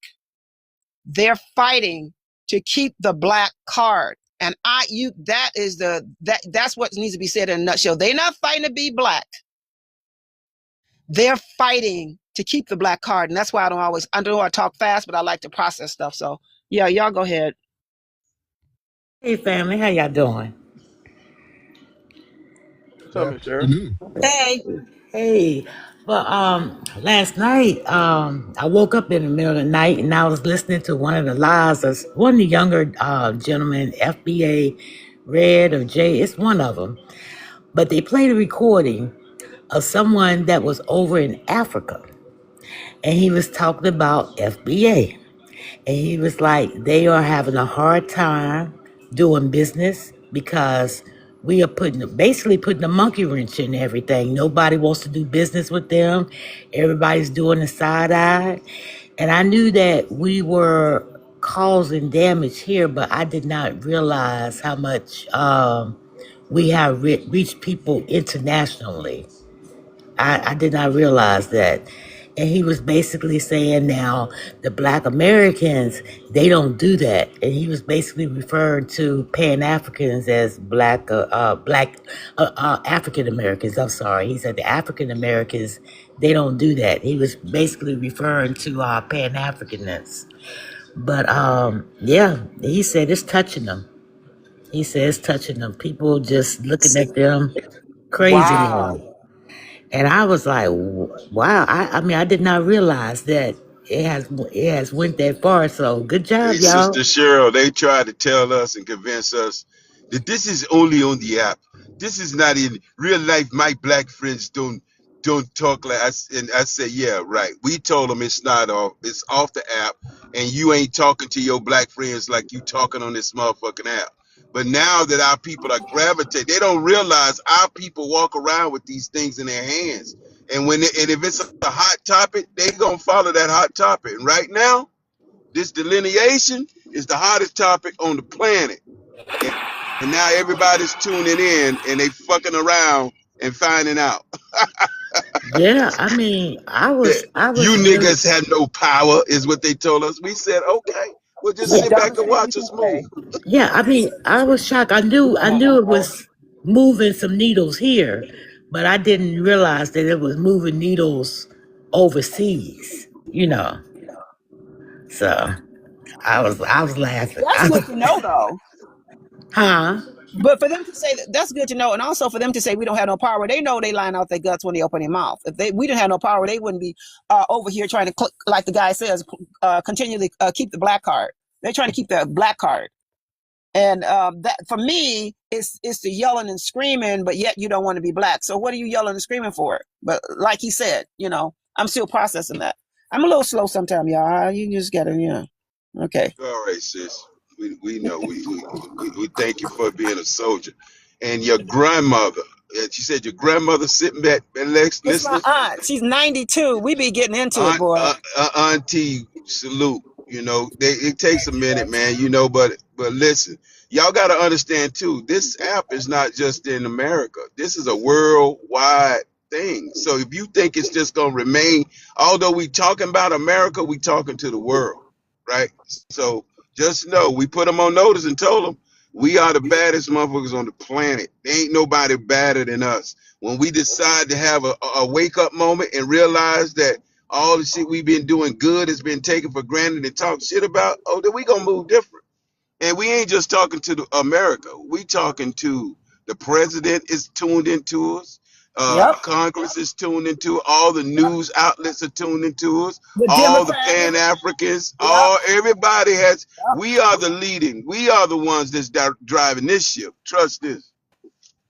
They're fighting to keep the black card. And that's what needs to be said in a nutshell. They're not fighting to be black. They're fighting to keep the black card. And that's why I know I talk fast, but I like to process stuff. So yeah, y'all go ahead. Hey family, how y'all doing? What's up, Yeah. Miss Sheriff? Mhm. Hey, Hey, but last night I woke up in the middle of the night and I was listening to one of the lives of one of the younger gentlemen, FBA, Red or J, it's one of them. But they played a recording of someone that was over in Africa, and he was talking about FBA. And he was like, they are having a hard time doing business because we are basically putting a monkey wrench in everything. Nobody wants to do business with them. Everybody's doing the side eye. And I knew that we were causing damage here, but I did not realize how much we have reached people internationally. I did not realize that. And he was basically saying now the black Americans, they don't do that. And he was basically referring to Pan Africans as black African Americans. I'm sorry. He said the African Americans, they don't do that. He was basically referring to Pan Africanists. But yeah, he said it's touching them. He said it's touching them. People just looking at them crazy now. wow. And I was like, wow. I mean, I did not realize that it has went that far. So good Hey, job, Sister y'all. Cheryl, they tried to tell us and convince us that this is only on the app. This is not in real life. My black friends don't talk like and I said, yeah, right. We told them it's not off. It's off the app, and you ain't talking to your black friends like you talking on this motherfucking app. But now that our people are gravitating, they don't realize our people walk around with these things in their hands. And and if it's a hot topic, they gonna follow that hot topic. And right now, this delineation is the hottest topic on the planet. And, and now everybody's tuning in and they fucking around and finding out Yeah, I mean, that I you was really, niggas had no power, is what they told us. We said, okay, we'll just The sit back dumbest and thing you watch can us say. move. yeah, I mean, I was shocked. I knew it was moving some needles here, but I didn't realize that it was moving needles overseas, you know. So I was laughing. That's good to know, though. Huh? But for them to say that's good to know, and also for them to say we don't have no power, they know they line out their guts when they open their mouth. If we didn't have no power, they wouldn't be over here trying to, like the guy says, continually keep the black card. They're trying to keep the black card, and that for me, it's the yelling and screaming, but yet you don't want to be black. So what are you yelling and screaming for? But like he said, I'm still processing that. I'm a little slow sometimes, y'all. You just gotta, okay. All right, sis. We know. We thank you for being a soldier. And your grandmother, She said your grandmother sitting back and It's my listening. aunt. She's 92. We be getting into it, boy. Auntie, salute. You know, it takes a minute, man. You know, but listen, y'all got to understand too. This app is not just in America. This is a worldwide thing. So if you think it's just gonna remain, although we talking about America, we talking to the world, right? So just know we put them on notice and told them we are the baddest motherfuckers on the planet. There ain't nobody badder than us. When we decide to have a wake up moment and realize that all the shit we've been doing good has been taken for granted and talk shit about, oh, then we gonna move different. And we ain't just talking to America. We talking to the president is tuned into us. Yep. Congress is tuned into all the news outlets are tuned into us. The All the Democrats. Pan Africans, Yep. all everybody has. Yep. We are the leading. We are the ones that's driving this ship. Trust this.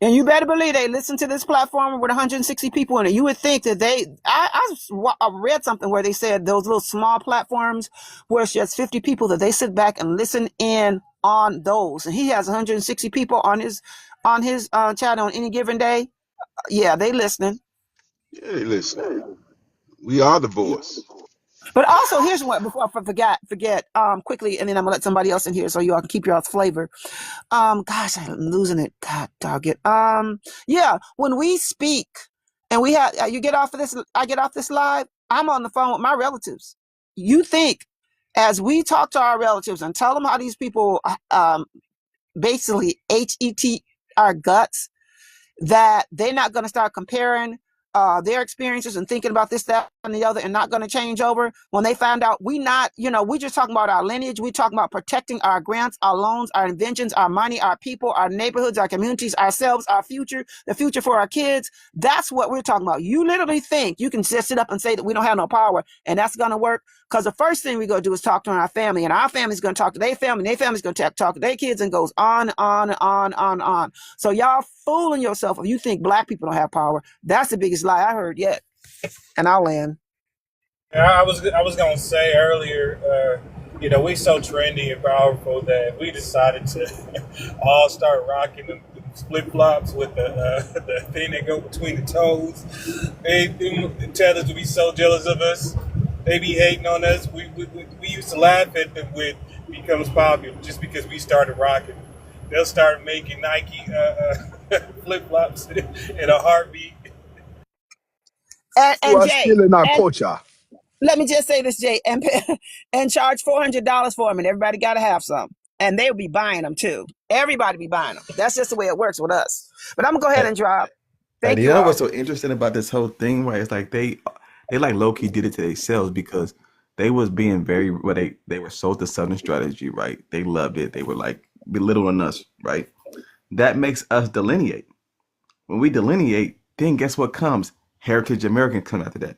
And you better believe they listen to this platform with 160 people in it. You would think that I read something where they said those little small platforms where it's just 50 people that they sit back and listen in on those. And he has 160 people on his channel on any given day. Yeah, they listening. Yeah, listen. We are the voice. But also, here's what before I forget quickly, and then I'm gonna let somebody else in here so y'all can keep y'all's flavor. Gosh, I'm losing it. God dog it. Yeah, when we speak and we have you get off of this, I get off this live, I'm on the phone with my relatives. You think as we talk to our relatives and tell them how these people basically HET our guts, that they're not going to start comparing their experiences and thinking about this, that, and the other, and not going to change over when they find out we not, we just talking about our lineage. We talking about protecting our grants, our loans, our inventions, our money, our people, our neighborhoods, our communities, ourselves, our future, the future for our kids. That's what we're talking about. You literally think you can just sit up and say that we don't have no power and that's going to work? Because the first thing we go do is talk to our family, and our family's going to talk to their family, and their family's going to talk to their kids, and goes on, and on. So y'all fooling yourself if you think black people don't have power. That's the biggest lie I heard yet. And I'll land. I was gonna say earlier, we so trendy and powerful that we decided to all start rocking the flip flops with the thing that go between the toes. They tell us to be so jealous of us. They be hating on us. We used to laugh at them when it becomes popular just because we started rocking. They'll start making Nike flip flops in a heartbeat. You And are Jay, still in our and culture. let me just say this, Jay, and charge $400 for them, and everybody got to have some, and they'll be buying them too. Everybody be buying them. That's just the way it works with us. But I'm gonna go ahead and drop. And Thank you you know all. what's so interesting about this whole thing, right? It's like they like low key did it to themselves because they was being very they were sold the Southern strategy, right? They loved it. They were like belittling us, right? That makes us delineate. When we delineate, then guess what comes? Heritage American come after that.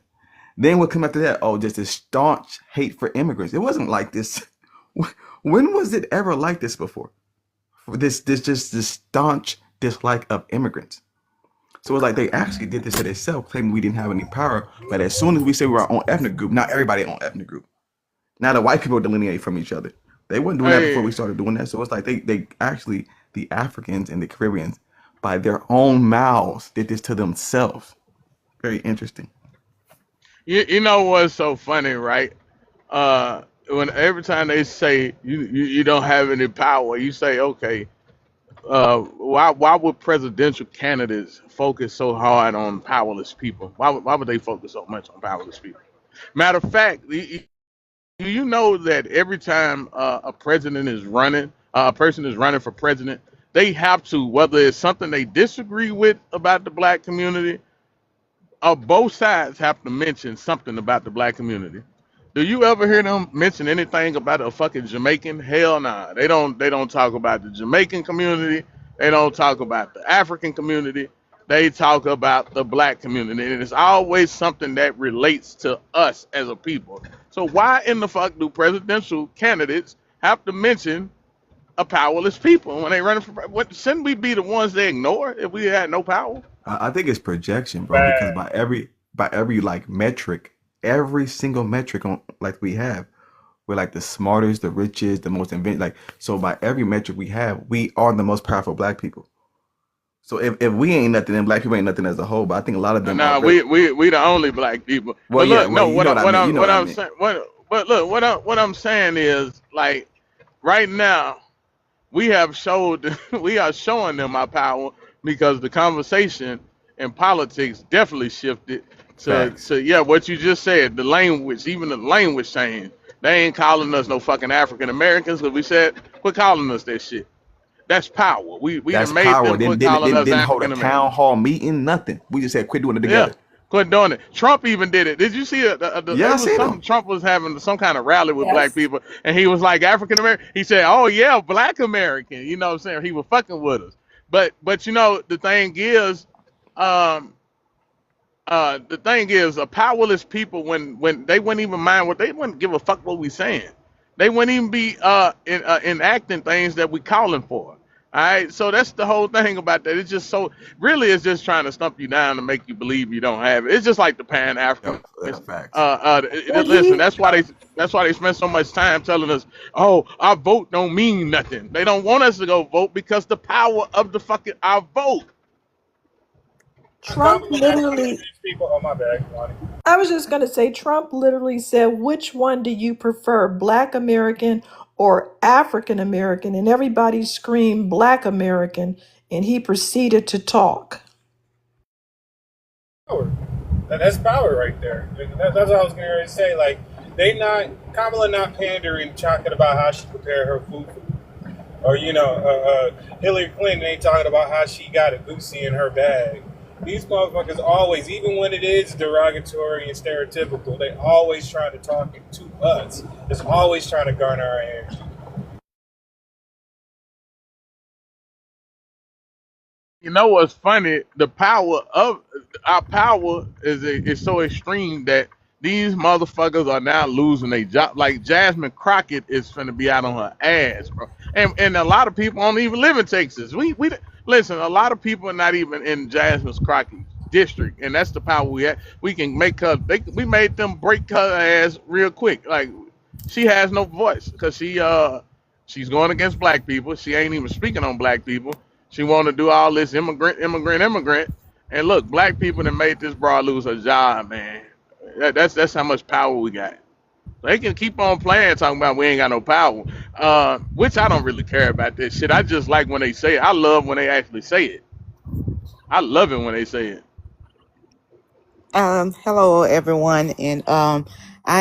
Then what come after that? Oh, just this staunch hate for immigrants. It wasn't like this. When was it ever like this before? This staunch dislike of immigrants. So it's like they actually did this to themselves, claiming we didn't have any power. But as soon as we say we're our own ethnic group, now everybody own ethnic group. Now the white people delineate from each other. They weren't doing that before we Hey, started doing that. So it's like they actually, the Africans and the Caribbeans, by their own mouths, did this to themselves. Very interesting. you know what's so funny, right? When every time they say you don't have any power, you say, okay, why would presidential candidates focus so hard on powerless people? Why would they focus so much on powerless people? Matter of fact, do you know that every time a president is running, a person is running for president, they have to, whether it's something they disagree with about the black community, both sides have to mention something about the black community. Do you ever hear them mention anything about a fucking Jamaican? Hell nah. They don't. They don't talk about the Jamaican community. They don't talk about the African community. They talk about the black community, and it's always something that relates to us as a people. So why in the fuck do presidential candidates have to mention a powerless people when they running for? What shouldn't we be the ones they ignore if we had no power? I think it's projection, bro, because Bad. by every like metric, every single metric on like we have, we're like the smartest, the richest, the most invent like so by every metric we have, we are the most powerful black people. So if we ain't nothing, then black people ain't nothing as a whole. But I think a lot of them are Nah, real. we the only black people. Well, But yeah, look, well, no, you know what I mean. You know what what I I'm mean. saying, but look, what I'm saying is like right now we have showed we are showing them our power because the conversation in politics definitely shifted Facts. to yeah what you just said, the language, even the language changed. They ain't calling us no fucking African Americans because we said quit calling us that shit. That's power. We That's done made power. them quit calling us Didn't hold a African town Americans. hall meeting. Nothing. We just said quit doing it Yeah, together. quit doing it. Trump even did it. Did you see it? Yeah, I It was seen some them. Trump was having some kind of rally with black Yes. people, and he was like African American. He said, "Oh yeah, Black American." You know what I'm saying? He was fucking with us. But you know the thing is, um, a powerless people when they wouldn't even mind what they wouldn't give a fuck what we saying. They wouldn't even be enacting things that we calling for. All right, so that's the whole thing about that. It's just so really it's just trying to stump you down to make you believe you don't have it. It's just like the Pan Yep. Africans. Facts. Well, Listen, he that's why they spend so much time telling us, oh, our vote don't mean nothing. They don't want us to go vote because the power of the fucking our vote. Kamala Trump Harris is literally, these people. Oh my bad, Lonnie. I was just going to say, Trump literally said, which one do you prefer, Black American or African American? And everybody screamed Black American, and he proceeded to talk. Power. That's power right there. That's what I was going to say. Like Kamala not pandering, talking about how she prepared her food. Or Hillary Clinton ain't talking about how she got a goosey in her bag. These motherfuckers always, even when it is derogatory and stereotypical, they always trying to talk it to us. It's always trying to garner our energy. You know what's funny? The power of our power is so extreme that these motherfuckers are now losing their job. Like Jasmine Crockett is finna be out on her ass, bro. And a lot of people don't even live in Texas. We listen. A lot of people are not even in Jasmine Crockett district, and that's the power we have. We can make her. We made them break her ass real quick. Like she has no voice because she's going against black people. She ain't even speaking on black people. She want to do all this immigrant. And look, black people that made this broad lose her job, man. That's how much power we got. They can keep on playing, talking about we ain't got no power, which I don't really care about this shit. I just like when they say it. I love when they actually say it. I love it when they say it. Hello, everyone, and I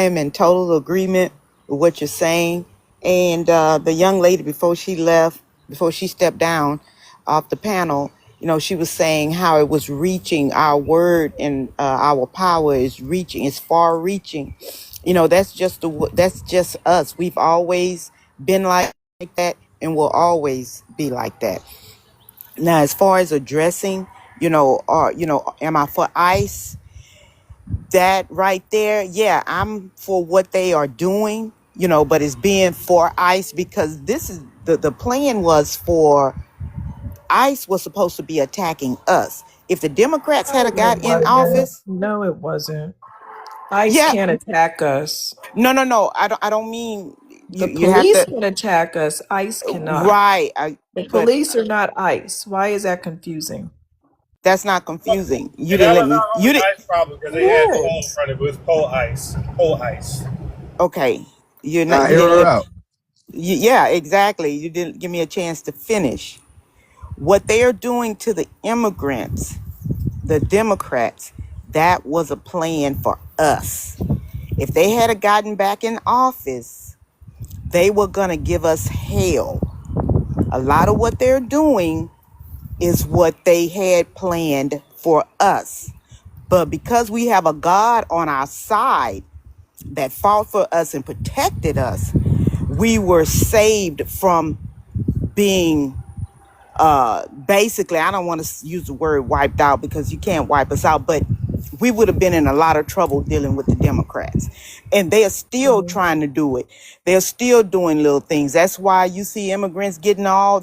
am in total agreement with what you're saying. And the young lady before she stepped down off the panel, she was saying how it was reaching our word and our power is reaching, it's far-reaching. That's just us. We've always been like that, and will always be like that. Now, as far as addressing, am I for ICE? That right there, yeah, I'm for what they are doing, but it's being for ICE because this is the plan was for ICE was supposed to be attacking us. If the Democrats had No, a it got in wasn't. office, No, it wasn't. ICE yeah, can't attack us. no, I don't mean The you have police to can attack us. ICE cannot. right. The But police are not ICE. Why is that confusing? that's not confusing. You And didn't that let was me. our You only did ice problem because It they had pole in is. front of it. It was pole ice. Pole ice. okay. You're not. Nah, You hear didn't her let. out. Yeah, exactly. You didn't give me a chance to finish. What they are doing to the immigrants, the Democrats, that was a plan for us. If they had gotten back in office, they were going to give us hell. A lot of what they're doing is what they had planned for us. But because we have a God on our side that fought for us and protected us, we were saved from being basically, I don't want to use the word wiped out because you can't wipe us out, but we would have been in a lot of trouble dealing with the Democrats. And they are still trying to do it. They're still doing little things. That's why you see immigrants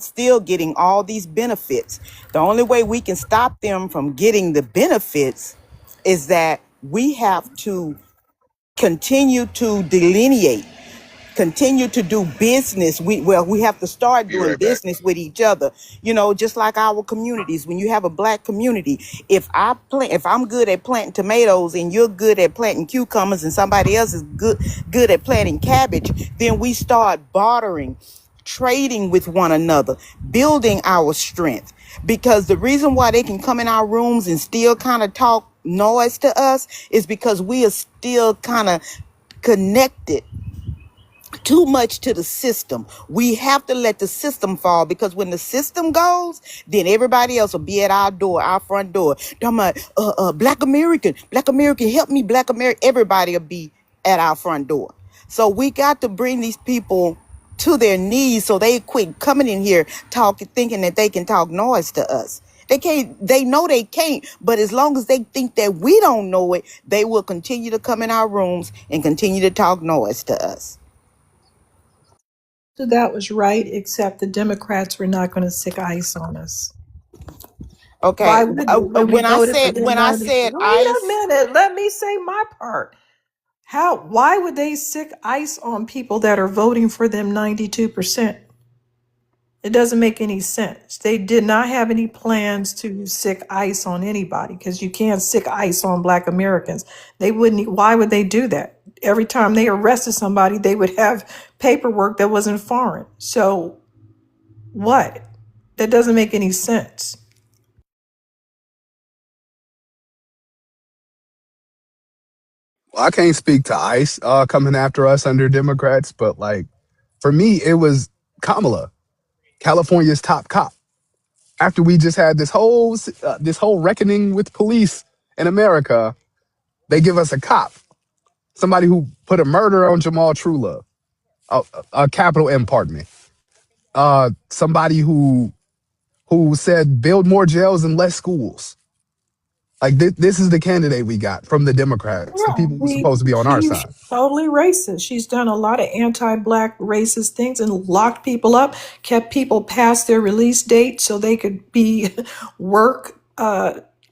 still getting all these benefits. The only way we can stop them from getting the benefits is that we have to continue to delineate. continue to do business. We have to start Be doing right back. business with each other. Just like our communities. When you have a black community, if I'm good at planting tomatoes and you're good at planting cucumbers and somebody else is good at planting cabbage, then we start bartering, trading with one another, building our strength. Because the reason why they can come in our rooms and still kind of talk noise to us is because we are still kind of connected too much to the system. We have to let the system fall, because when the system goes, then everybody else will be at our front door. Talking about Black American, help me, Black American. Everybody will be at our front door. So we got to bring these people to their knees so they quit coming in here talking, thinking that they can talk noise to us. They can't, they know they can't, but as long as they think that we don't know it, they will continue to come in our rooms and continue to talk noise to us. So that was right, except the Democrats were not going to stick ice on us. Okay. Why would they? When we When I voted for said them when I 90, wait said a ICE, minute, let me say my part. Why would they stick ice on people that are voting for them 92%? It doesn't make any sense. They did not have any plans to stick ice on anybody, because you can't stick ice on Black Americans. They wouldn't. Why would they do that? Every time they arrested somebody, they would have paperwork that wasn't foreign. So what? That doesn't make any sense. Well, I can't speak to ICE coming after us under Democrats, but like for me, it was Kamala, California's top cop. After we just had this whole reckoning with police in America, they give us a cop, somebody who put a murder on Jamal Truelove, a capital M, pardon me. Somebody who said build more jails and less schools. Like this is the candidate we got from the Democrats, the Yeah, people who's supposed to be on our she's side. totally racist. She's done a lot of anti-black racist things and locked people up, kept people past their release date so they could be work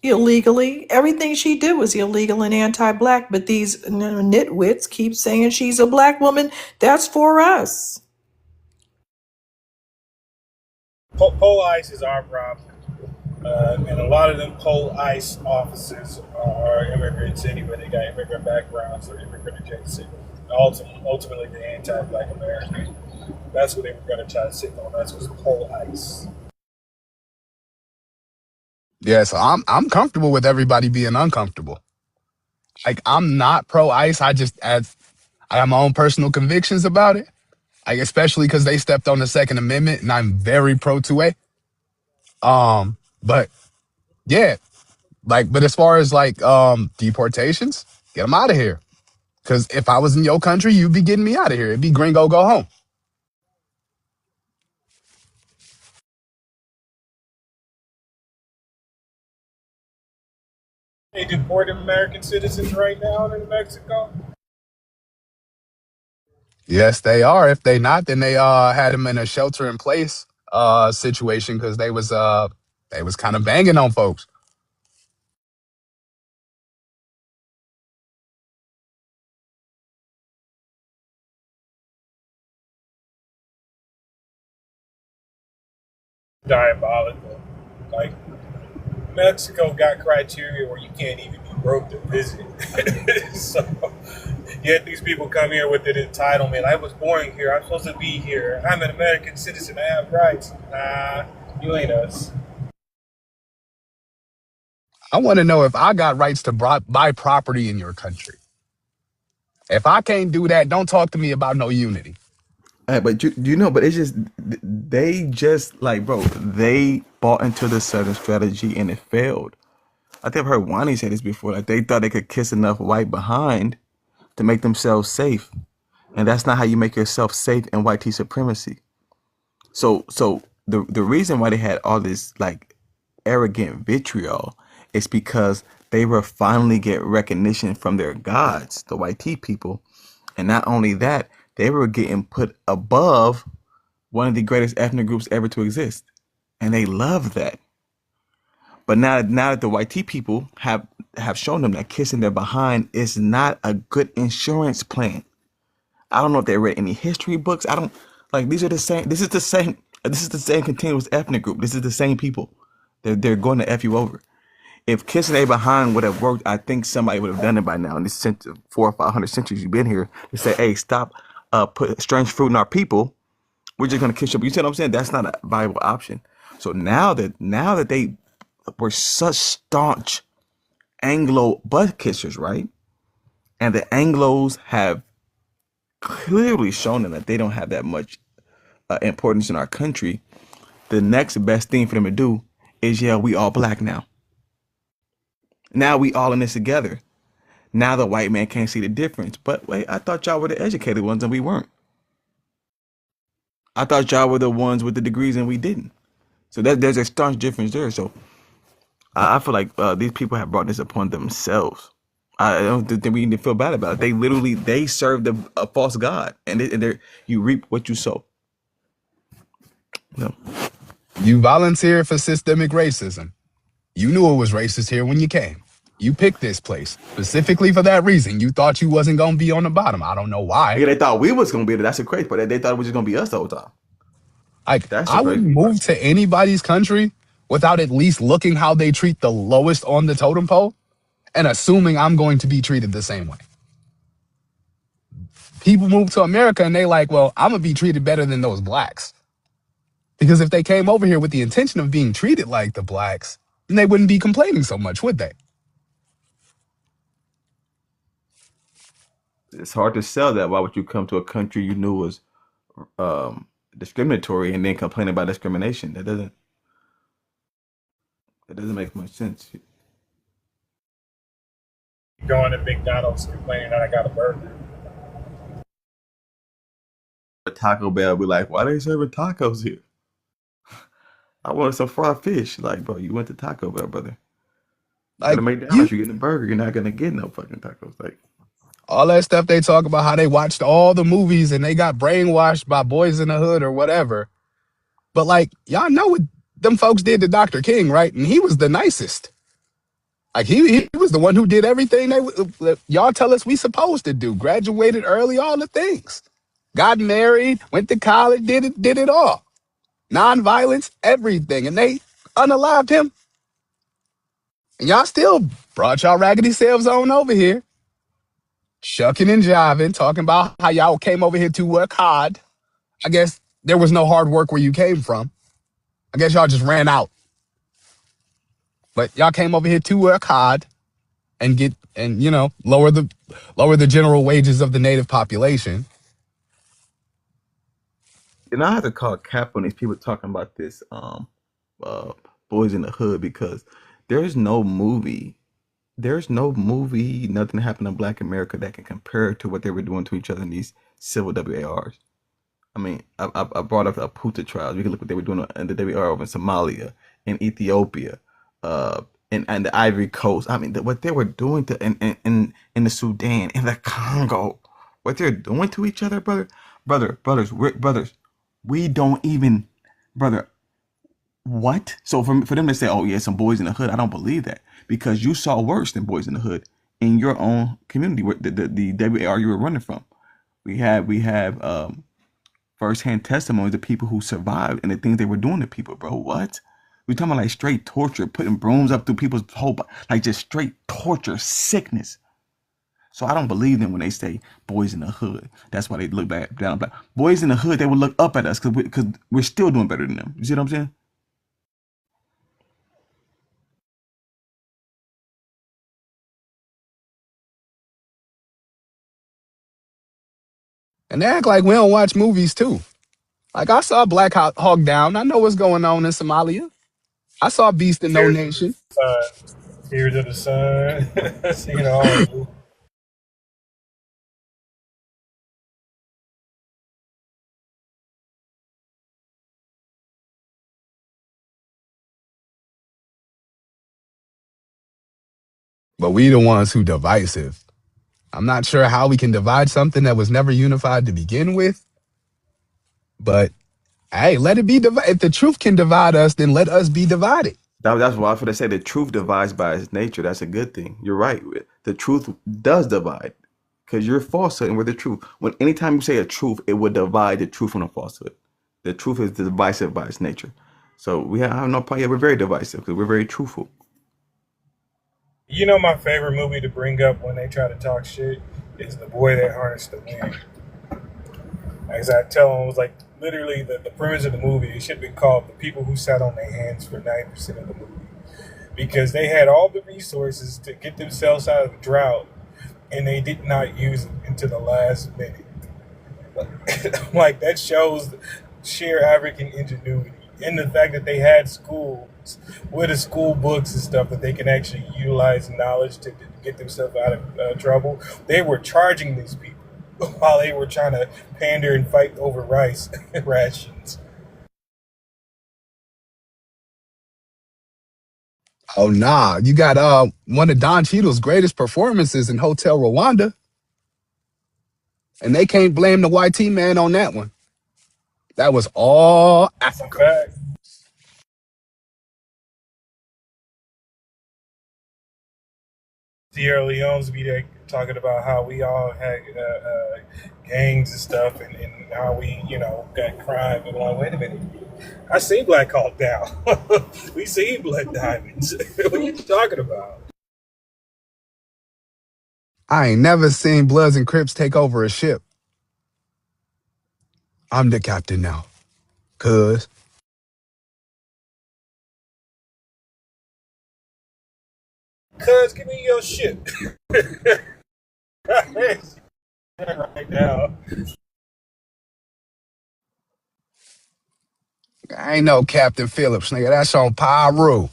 illegally. Everything she did was illegal and anti-black. But these nitwits keep saying she's a black woman. That's for us. Pole ice is our problem. And a lot of them pole ice officers are immigrants anyway. They got immigrant backgrounds or immigrant adjacent. Ultimately, the anti-black American. That's what they were going to try to signal. That's was pole ice. Yeah, so I'm comfortable with everybody being uncomfortable. Like I'm not pro ICE. I have my own personal convictions about it. Like especially because they stepped on the Second Amendment, and I'm very pro 2A. But yeah, but as far as deportations, get them out of here. Because if I was in your country, you'd be getting me out of here. It'd be gringo, go home. They deport American citizens right now in Mexico. Yes, they are. If they not, then they had them in a shelter in place situation because they was kind of banging on folks. Diabolical. Like Mexico got criteria where you can't even be broke to visit. So yet these people come here with an entitlement. I was born here. I'm supposed to be here. I'm an American citizen. I have rights. Nah, you ain't us. I want to know if I got rights to buy property in your country. If I can't do that, don't talk to me about no unity. But you know, but it's just they just like, bro, they bought into the Southern strategy and it failed. I think I've heard Wani say this before. Like they thought they could kiss enough white behind to make themselves safe, and that's not how you make yourself safe in white supremacy. So the reason why they had all this like arrogant vitriol is because they were finally get recognition from their gods, the white people, and not only that, they were getting put above one of the greatest ethnic groups ever to exist, and they love that. But now that the white people have shown them that kissing their behind is not a good insurance plan. I don't know if they read any history books. I don't like these are the same. This is the same. This is the same continuous ethnic group. This is the same people. They're going to f you over. If kissing a behind would have worked, I think somebody would have done it by now. In this 400 or 500 centuries you've been here, to say, "Hey, stop, put strange fruit in our people. We're just gonna kiss you." You see what I'm saying? That's not a viable option. So now that they were such staunch Anglo butt kissers, right? And the Anglos have clearly shown them that they don't have that much importance in our country. The next best thing for them to do is, yeah, we all black now. Now we all in this together. Now the white man can't see the difference. But wait, I thought y'all were the educated ones and we weren't. I thought y'all were the ones with the degrees and we didn't. So there's a staunch difference there. So I feel like these people have brought this upon themselves. I don't think we need to feel bad about it. They served a false god, and you reap what you sow. No. You volunteered for systemic racism. You knew it was racist here when you came. You picked this place specifically for that reason. You thought you wasn't gonna be on the bottom. I don't know why. Yeah, they thought we was gonna be there. That's the crazy part. They thought it was just gonna be us the whole time. Like, That's the I crazy wouldn't part. move to anybody's country without at least looking how they treat the lowest on the totem pole and assuming I'm going to be treated the same way. People move to America and they like, well, I'm gonna be treated better than those blacks. Because if they came over here with the intention of being treated like the blacks, then they wouldn't be complaining so much, would they? It's hard to sell that. Why would you come to a country you knew was discriminatory and then complain about discrimination? That doesn't make much sense. Going to McDonald's complaining that I got a burger. Taco Bell be like, why they serving tacos here? I wanted some fried fish. Like, bro, you went to Taco Bell, brother. Go to Like, McDonald's, you're getting a burger. You're not gonna get no fucking tacos. Like, all that stuff they talk about how they watched all the movies and they got brainwashed by Boys in the Hood or whatever. But like, y'all know what them folks did to Dr. King, right? And he was the nicest. Like he was the one who did everything y'all tell us we supposed to do. Graduated early, all the things. Got married, went to college, did it all. Non-violence, everything. And they unalived him. And y'all still brought y'all raggedy selves on over here. Shucking and jiving, talking about how y'all came over here to work hard. I guess there was no hard work where you came from. I guess y'all just ran out. But y'all came over here to work hard and lower the general wages of the native population. and I have to call cap on these people talking about this uh Boys in the Hood, because there's no movie, nothing happened in Black America that can compare to what they were doing to each other in these civil WARs. I mean, I brought up the Aputa trials. We can look what they were doing in the WR over in Somalia, in Ethiopia, and the Ivory Coast. I mean, what they were doing to in the Sudan, in the Congo, what they're doing to each other, brothers. We don't even, brother. What? So for them to say, "Oh yeah, some Boys in the Hood," I don't believe that, because you saw worse than Boys in the Hood in your own community, where the WAR you were running from. We have firsthand testimonies of people who survived and the things they were doing to people, bro. What? We talking about like straight torture, putting brooms up through people's whole body, like just straight torture, sickness. So I don't believe them when they say Boys in the Hood. That's why they look back down. Black Boys in the Hood, they would look up at us because we're still doing better than them. You see what I'm saying? And they act like we don't watch movies too. Like, I saw Black Hawk Down. I know what's going on in Somalia. I saw Beast in No Tears of Nation. the Sun. Tears of the Sun. Singing all of But we the ones who divisive. I'm not sure how we can divide something that was never unified to begin with. But hey, let it be divided. If the truth can divide us, then let us be divided. That's why I was going to say the truth divides by its nature. That's a good thing. You're right. The truth does divide. because your falsehood and we're the truth. When anytime you say a truth, it would divide the truth from the falsehood. The truth is divisive by its nature. So we have no problem. Yeah, we're very divisive because we're very truthful. You know, my favorite movie to bring up when they try to talk shit is The Boy That Harnessed the Wind. As I tell them, it was like literally the premise of the movie. It should be called The People Who Sat on Their Hands for 90% of the movie. Because they had all the resources to get themselves out of the drought and they did not use it until the last minute. Like, that shows sheer African ingenuity and the fact that they had schools with the school books and stuff that they can actually utilize knowledge to get themselves out of trouble. They were charging these people while they were trying to pander and fight over rice rations. Oh nah, you got one of Don Cheadle's greatest performances in Hotel Rwanda, and they can't blame the YT man on that one. That was all That's a Africa. fact. Sierra Leone's be there talking about how we all had gangs and stuff, and how we, got crime. And I'm like, wait a minute, I seen Black Hawk Down. We seen Blood Diamonds. What are you talking about? I ain't never seen Bloods and Crips take over a ship. I'm the captain now, cuz. Cuz, give me your shit right now. I ain't no Captain Phillips, nigga. That's on Pyru.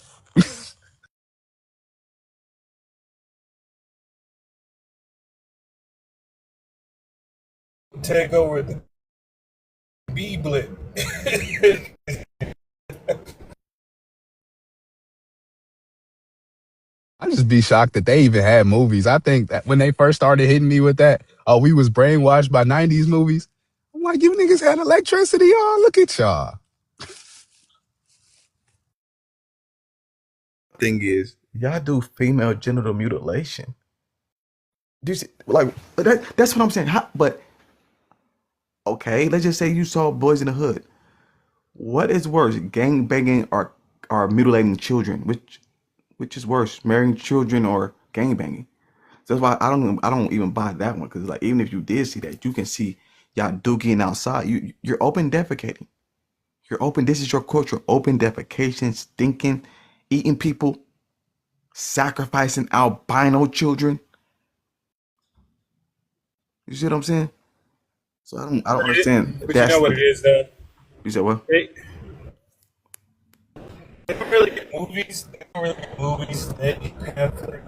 Take over the B-Blit. I just be shocked that they even had movies. I think that when they first started hitting me with that, oh, we was brainwashed by 90s movies. I'm like, you niggas had electricity, y'all. Look at y'all. Thing is, y'all do female genital mutilation. Do you see, like that's what I'm saying. But okay, let's just say you saw Boys in the Hood. What is worse, gang banging or mutilating children? Which is worse, marrying children or gang banging? So that's why I don't even buy that one because like even if you did see that, you can see y'all dookie outside. You're open defecating. You're open. This is your culture. Open defecation, stinking, eating people, sacrificing albino children. You see what I'm saying? So I don't understand. But you know That's what it is, though? you said what? They don't really get movies. They don't really get movies. They get pamphlet,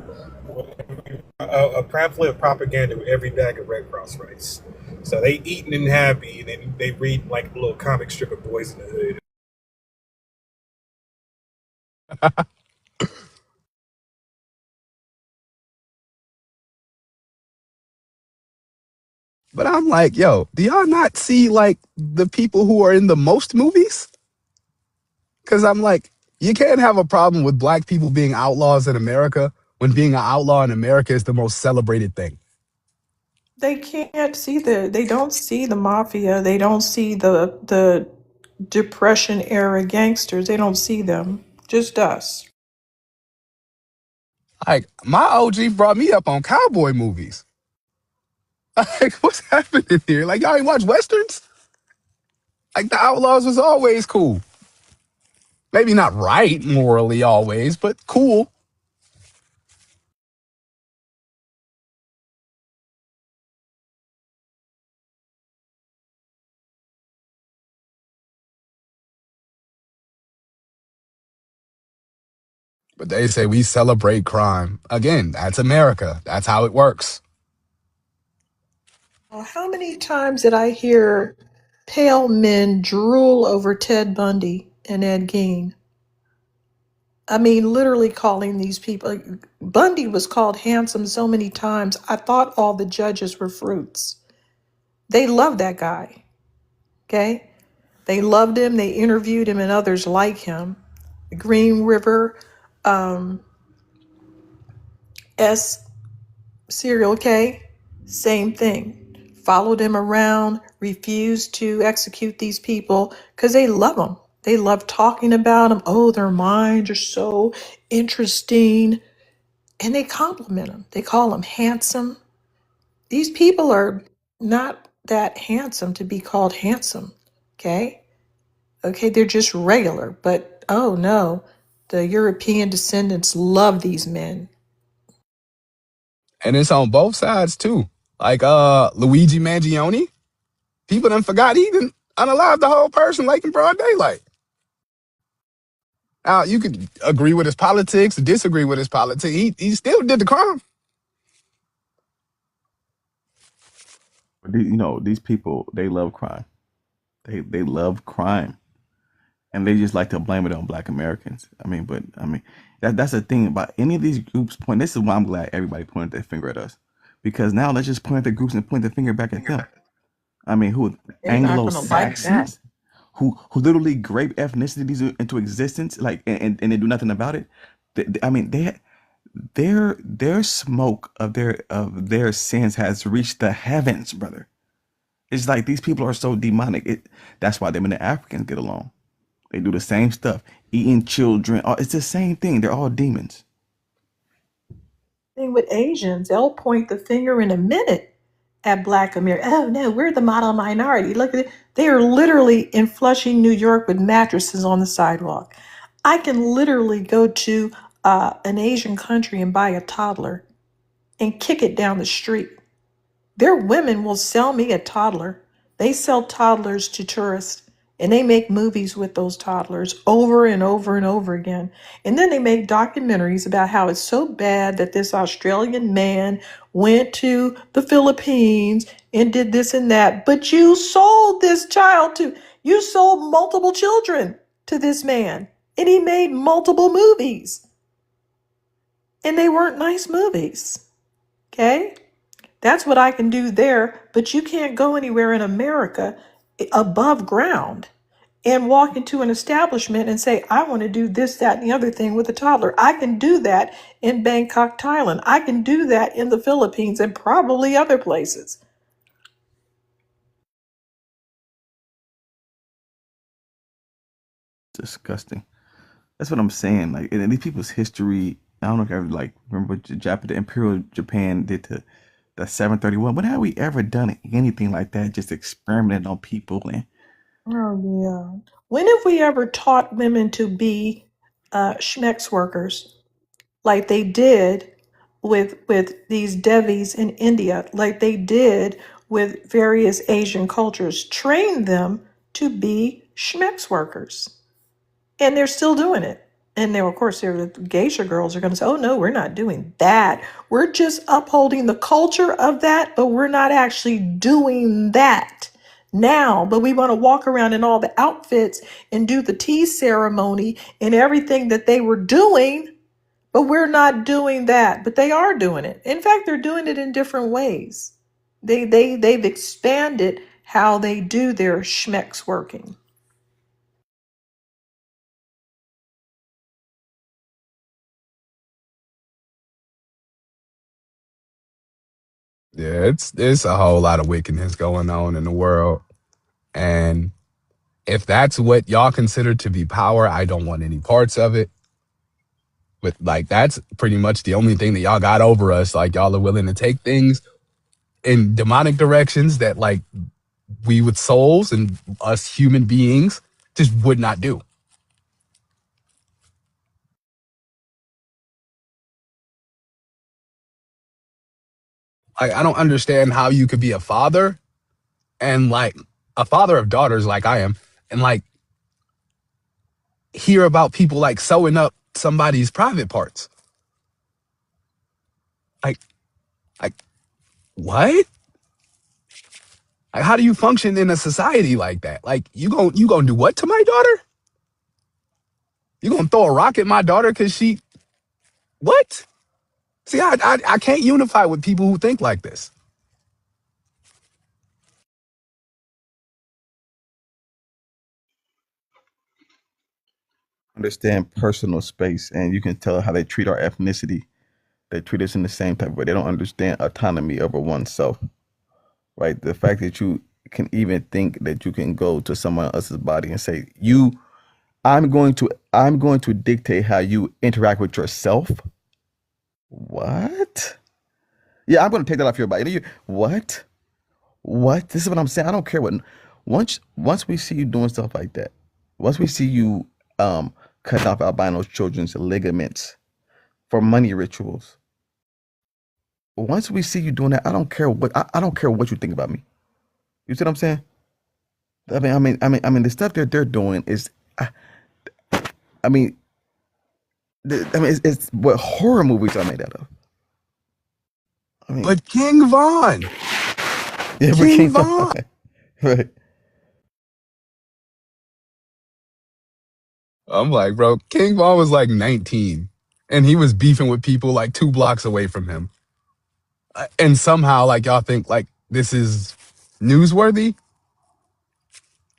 a pamphlet of propaganda with every bag of Red Cross rice. So they eating and happy, and then they read like a little comic strip of Boys in the Hood. But I'm like, yo, do y'all not see like the people who are in the most movies? Because I'm like, you can't have a problem with black people being outlaws in America when being an outlaw in America is the most celebrated thing. They can't see they don't see the mafia. They don't see the Depression era gangsters. They don't see them. Just us. Like, my OG brought me up on cowboy movies. Like, what's happening here? Like, y'all ain't watch Westerns? Like, the outlaws was always cool. Maybe not right morally always, but cool. But they say we celebrate crime. Again, that's America. That's how it works. How many times did I hear pale men drool over Ted Bundy and Ed Gein? I mean, literally calling these people. Bundy was called handsome so many times. I thought all the judges were fruits. They loved that guy. Okay? They loved him. They interviewed him and others like him. Green River, S serial K, Same thing. Follow them around, refuse to execute these people because they love them. They love talking about them. Oh, their minds are so interesting. And they compliment them. They call them handsome. These people are not that handsome to be called handsome. Okay? Okay, they're just regular. But oh no, the European descendants love these men. And it's on both sides too. Like Luigi Mangione, people done forgot he done unalived the whole person like in broad daylight. Now you could agree with his politics, disagree with his politics. He still did the crime. You know, these people, they love crime. They love crime, and they just like to blame it on Black Americans. I mean that's the thing about any of these groups. This is why I'm glad everybody pointed their finger at us, because now let's just point at the groups and point the finger back at them. I mean, who They're not Anglo going to like that. Saxons, who literally grape ethnicities into existence, like and they do nothing about it. I mean, their smoke of their sins has reached the heavens, brother. It's like these people are so demonic. That's why them and the Africans get along. They do the same stuff, eating children. It's the same thing. They're all demons. Thing with Asians, they'll point the finger in a minute at Black America. Oh no, we're the model minority. Look at it. They are literally in Flushing, New York, with mattresses on the sidewalk. I can literally go to an Asian country and buy a toddler and kick it down the street. Their women will sell me a toddler. They sell toddlers to tourists and they make movies with those toddlers over and over and over again. And then they make documentaries about how it's so bad that this Australian man went to the Philippines and did this and that. But you sold this child to, you sold multiple children to this man and he made multiple movies. And they weren't nice movies. Okay? That's what I can do there, but you can't go anywhere in America above ground and walk into an establishment and say, I want to do this, that, and the other thing with a toddler. I can do that in Bangkok, Thailand. I can do that in the Philippines and probably other places. Disgusting. That's what I'm saying. Like, in these people's history, I don't know if you ever like remember what the Imperial Japan did to the 731. When have we ever done anything like that? Just experimenting on people and Oh, yeah. When have we ever taught women to be schmex workers like they did with these devis in India, like they did with various Asian cultures, trained them to be schmex workers? And they're still doing it. And now, of course, the geisha girls are going to say, oh, no, we're not doing that. We're just upholding the culture of that, but we're not actually doing that now. But we want to walk around in all the outfits and do the tea ceremony and everything that they were doing, but we're not doing that. But they are doing it. In fact, they're doing it in different ways. They've expanded how they do their schmex working. Yeah, it's a whole lot of wickedness going on in the world. And if that's what y'all consider to be power, I don't want any parts of it. But like that's pretty much the only thing that y'all got over us. Like y'all are willing to take things in demonic directions that like we with souls and us human beings just would not do. Like I don't understand how you could be a father and like a father of daughters like I am and like hear about people like sewing up somebody's private parts. Like like what? Like how do you function in a society like that? Like you gonna do what to my daughter? You gonna throw a rock at my daughter because she what? See, I can't unify with people who think like this. understand personal space, and you can tell how they treat our ethnicity. They treat us in the same type of way. They don't understand autonomy over oneself, right? The fact that you can even think that you can go to someone else's body and say, I'm going to dictate how you interact with yourself. What? Yeah, I'm going to take that off your body. What? What? This is what I'm saying. I don't care what. Once we see you doing stuff like that, once we see you cutting off albino children's ligaments for money rituals, once we see you doing that, I don't care what you think about me. You see what I'm saying? I mean, the stuff that they're doing is, I, I mean, it's what horror movies are made out of. I mean, But King Von, yeah, we King can't Von. find right. I'm like, bro, King Von was like 19 and he was beefing with people like 2 blocks away from him. And somehow, like, y'all think like this is newsworthy?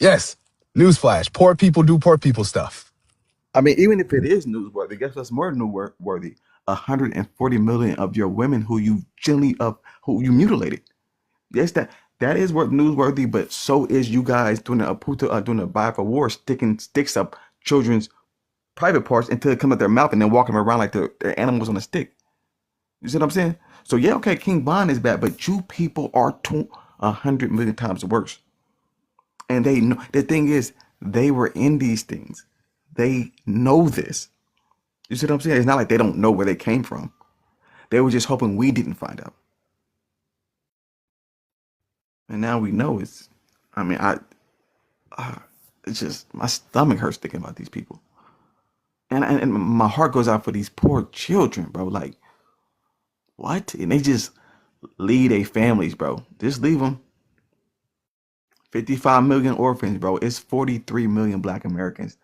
Yes. Newsflash. Poor people do poor people stuff. I mean, even if it is newsworthy, guess what's more newsworthy? 140 million of your women who you mutilated. Yes, that is what newsworthy, but so is you guys doing a buy for war, sticking sticks up children's private parts until it comes out their mouth and then walking them around like they're animals on a stick. You see what I'm saying? So yeah, okay, King Von is bad, but you people are 100 million times worse. And they know the thing is, they were in these things. They know this. You see what I'm saying? It's not like they don't know where they came from. They were just hoping we didn't find out. And now we know it's. I mean, it's just my stomach hurts thinking about these people, and my heart goes out for these poor children, bro. Like what? And they just leave their families, bro. Just leave them. 55 million orphans, bro. It's 43 million Black Americans.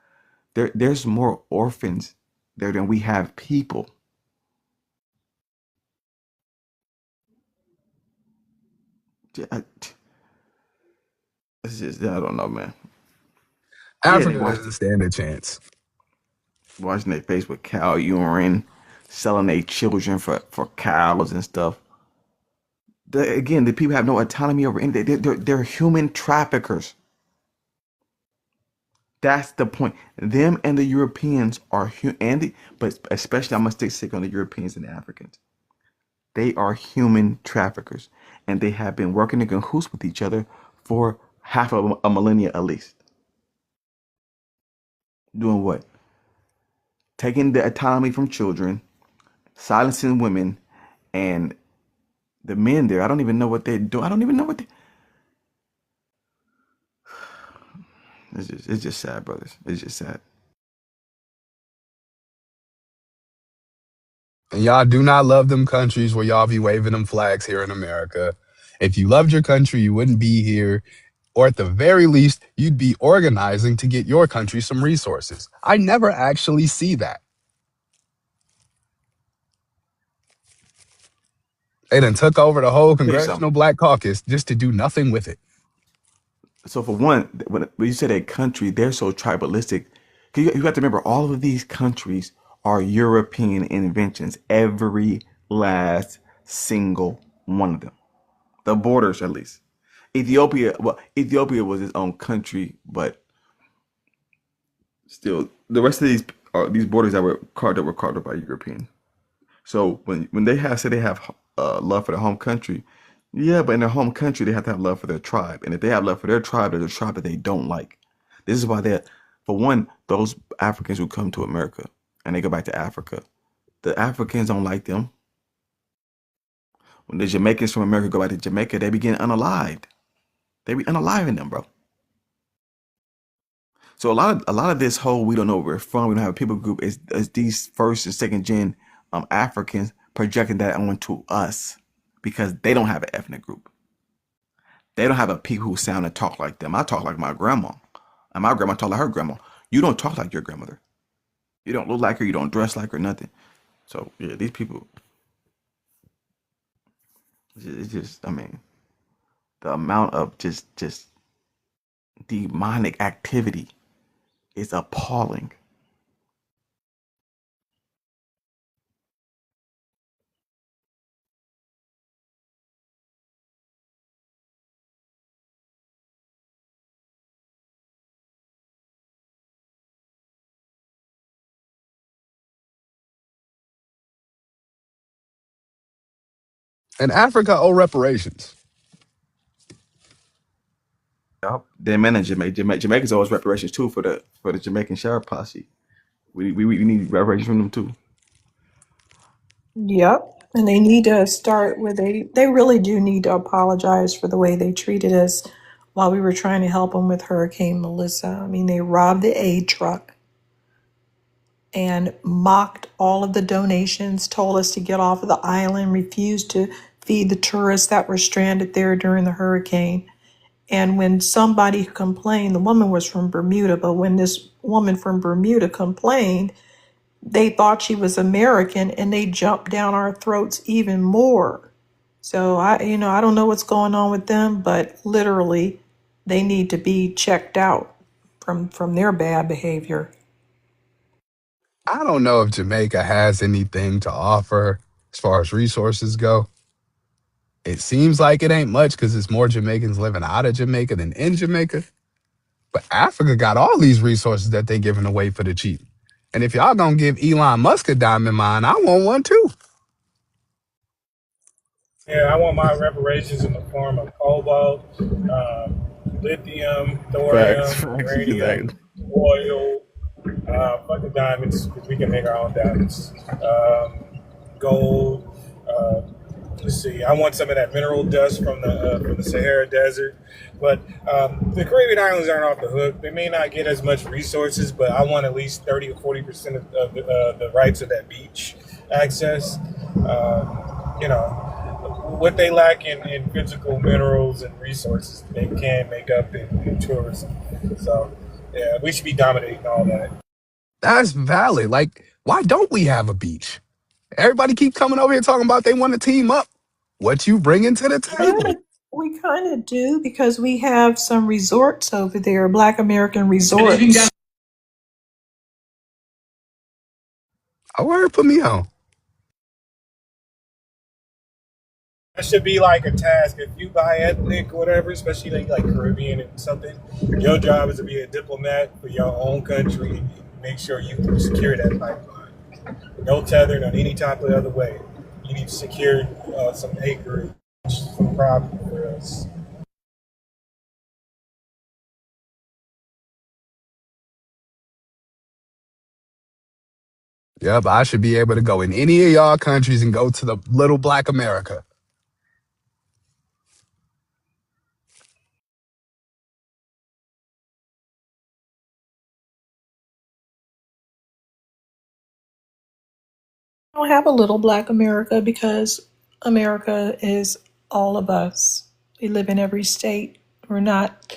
There's more orphans there than we have people. It's just I don't know, man. Yeah, they Africa watched doesn't stand a chance. washing their face with cow urine, selling their children for cows and stuff. Again, the people have no autonomy over anything. They're human traffickers. That's the point. Them and the Europeans are but especially I'm gonna stick on the Europeans and the Africans. They are human traffickers, and they have been working in cahoots with each other for half of a millennia at least. Doing what? Taking the autonomy from children, silencing women, and the men there. I don't even know what they're doing. I don't even know what they. It's just sad, brothers. It's just sad. And y'all do not love them countries where y'all be waving them flags here in America. If you loved your country, you wouldn't be here. Or at the very least, you'd be organizing to get your country some resources. I never actually see that. They done took over the whole Tell you something. Congressional Black Caucus just to do nothing with it. So for one, when you said a country, they're so tribalistic. 'Cause you have to remember, all of these countries are European inventions. Every last single one of them. The borders, at least. Ethiopia was its own country, but still, the rest of these borders that were carved up by Europeans. So when they say they have love for their home country, yeah, but in their home country they have to have love for their tribe, and if they have love for their tribe, there's a tribe that they don't like. This is why for one, those Africans who come to America and they go back to Africa, the Africans don't like them. When the Jamaicans from America go back to Jamaica, they begin unalived. They be unaliving them, bro. So a lot of this whole we don't know where we're from, we don't have a people group is these first and second gen Africans projecting that onto us because they don't have an ethnic group. They don't have a people who sound and talk like them. I talk like my grandma, and my grandma talk like her grandma. You don't talk like your grandmother. You don't look like her. You don't dress like her. Nothing. So yeah, these people. It's just. I mean, the amount of just demonic activity is appalling. And Africa owe reparations. Yep. Then men in Jamaica's always reparations too for the Jamaican sheriff posse. We need reparations from them too. Yep. And they need to start where they really do need to apologize for the way they treated us while we were trying to help them with Hurricane Melissa. I mean, they robbed the aid truck and mocked all of the donations, told us to get off of the island, refused to feed the tourists that were stranded there during the hurricane. And when somebody complained, the woman was from Bermuda, but when this woman from Bermuda complained, they thought she was American and they jumped down our throats even more. So I don't know what's going on with them, but literally they need to be checked out from their bad behavior. I don't know if Jamaica has anything to offer as far as resources go. It seems like it ain't much because it's more Jamaicans living out of Jamaica than in Jamaica. But Africa got all these resources that they giving away for the cheap. And if y'all gonna give Elon Musk a diamond mine, I want one too. Yeah, I want my reparations in the form of cobalt, lithium, thorium, Facts, uranium, exactly. oil, fucking diamonds, because we can make our own diamonds. Gold. Uh, let's see. I want some of that mineral dust from the Sahara Desert. But the Caribbean islands aren't off the hook. They may not get as much resources, but I want at least 30 or 40% of the rights of that beach access. You know, what they lack in physical minerals and resources, they can make up in tourism. So, yeah, we should be dominating all that. That's valid. Like, why don't we have a beach? Everybody keep coming over here talking about they want to team up. What you bringing to the table? We kind of do because we have some resorts over there, Black American resorts. Oh, word, put me on. That should be like a task. If you buy ethnic or whatever, especially like Caribbean and something, your job is to be a diplomat for your own country and make sure you secure that pipeline. No tethering on any type of other way. You need to secure some acreage, some property for us. Yep, I should be able to go in any of y'all countries and go to the little Black America. We don't have a little Black America because America is all of us. We live in every state. We're not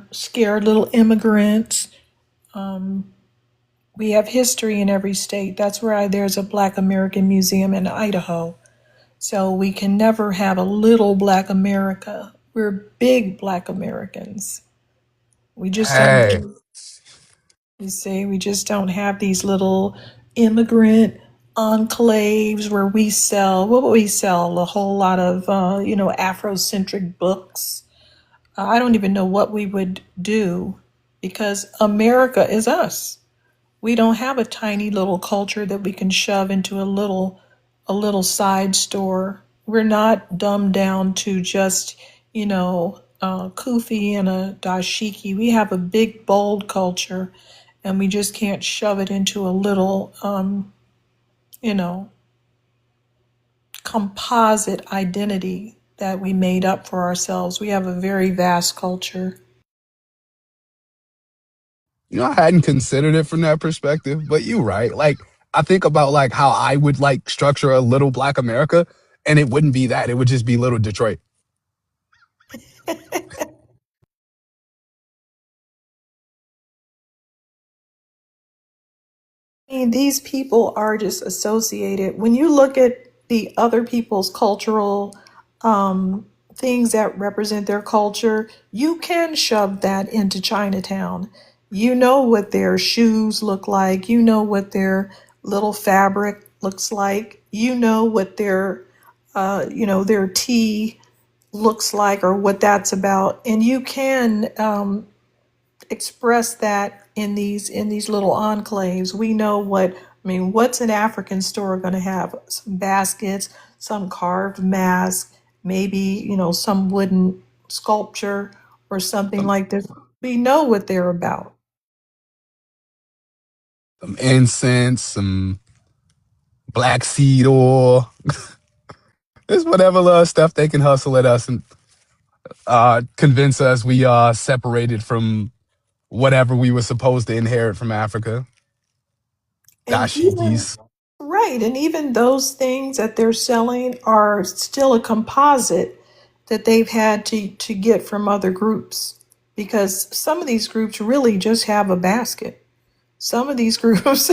scared little immigrants. We have history in every state. That's why there's a Black American Museum in Idaho. So we can never have a little Black America. We're big Black Americans. We just don't, Hey, you see, we just don't have these little immigrant enclaves where we sell, what would we sell? A whole lot of, Afrocentric books. I don't even know what we would do because America is us. We don't have a tiny little culture that we can shove into a little side store. We're not dumbed down to just, kufi and a dashiki. We have a big, bold culture, and we just can't shove it into a little, you know, composite identity that we made up for ourselves. We have a very vast culture. I hadn't considered it from that perspective, but you right. Like, I think about like how I would like structure a little Black America, and it wouldn't be that. It would just be little Detroit. I mean, these people are just associated. When you look at the other people's cultural things that represent their culture, you can shove that into Chinatown. You know what their shoes look like. You know what their little fabric looks like. You know what their tea looks like or what that's about. And you can express that in these little enclaves. We know what I mean, what's an African store going to have? Some baskets, some carved mask, maybe, some wooden sculpture or something like this. We know what they're about. Some incense, some black seed oil. It's whatever little stuff they can hustle at us and convince us we are separated from whatever we were supposed to inherit from Africa. And even, Dashikis. right, and even those things that they're selling are still a composite that they've had to get from other groups, because some of these groups really just have a basket. Some of these groups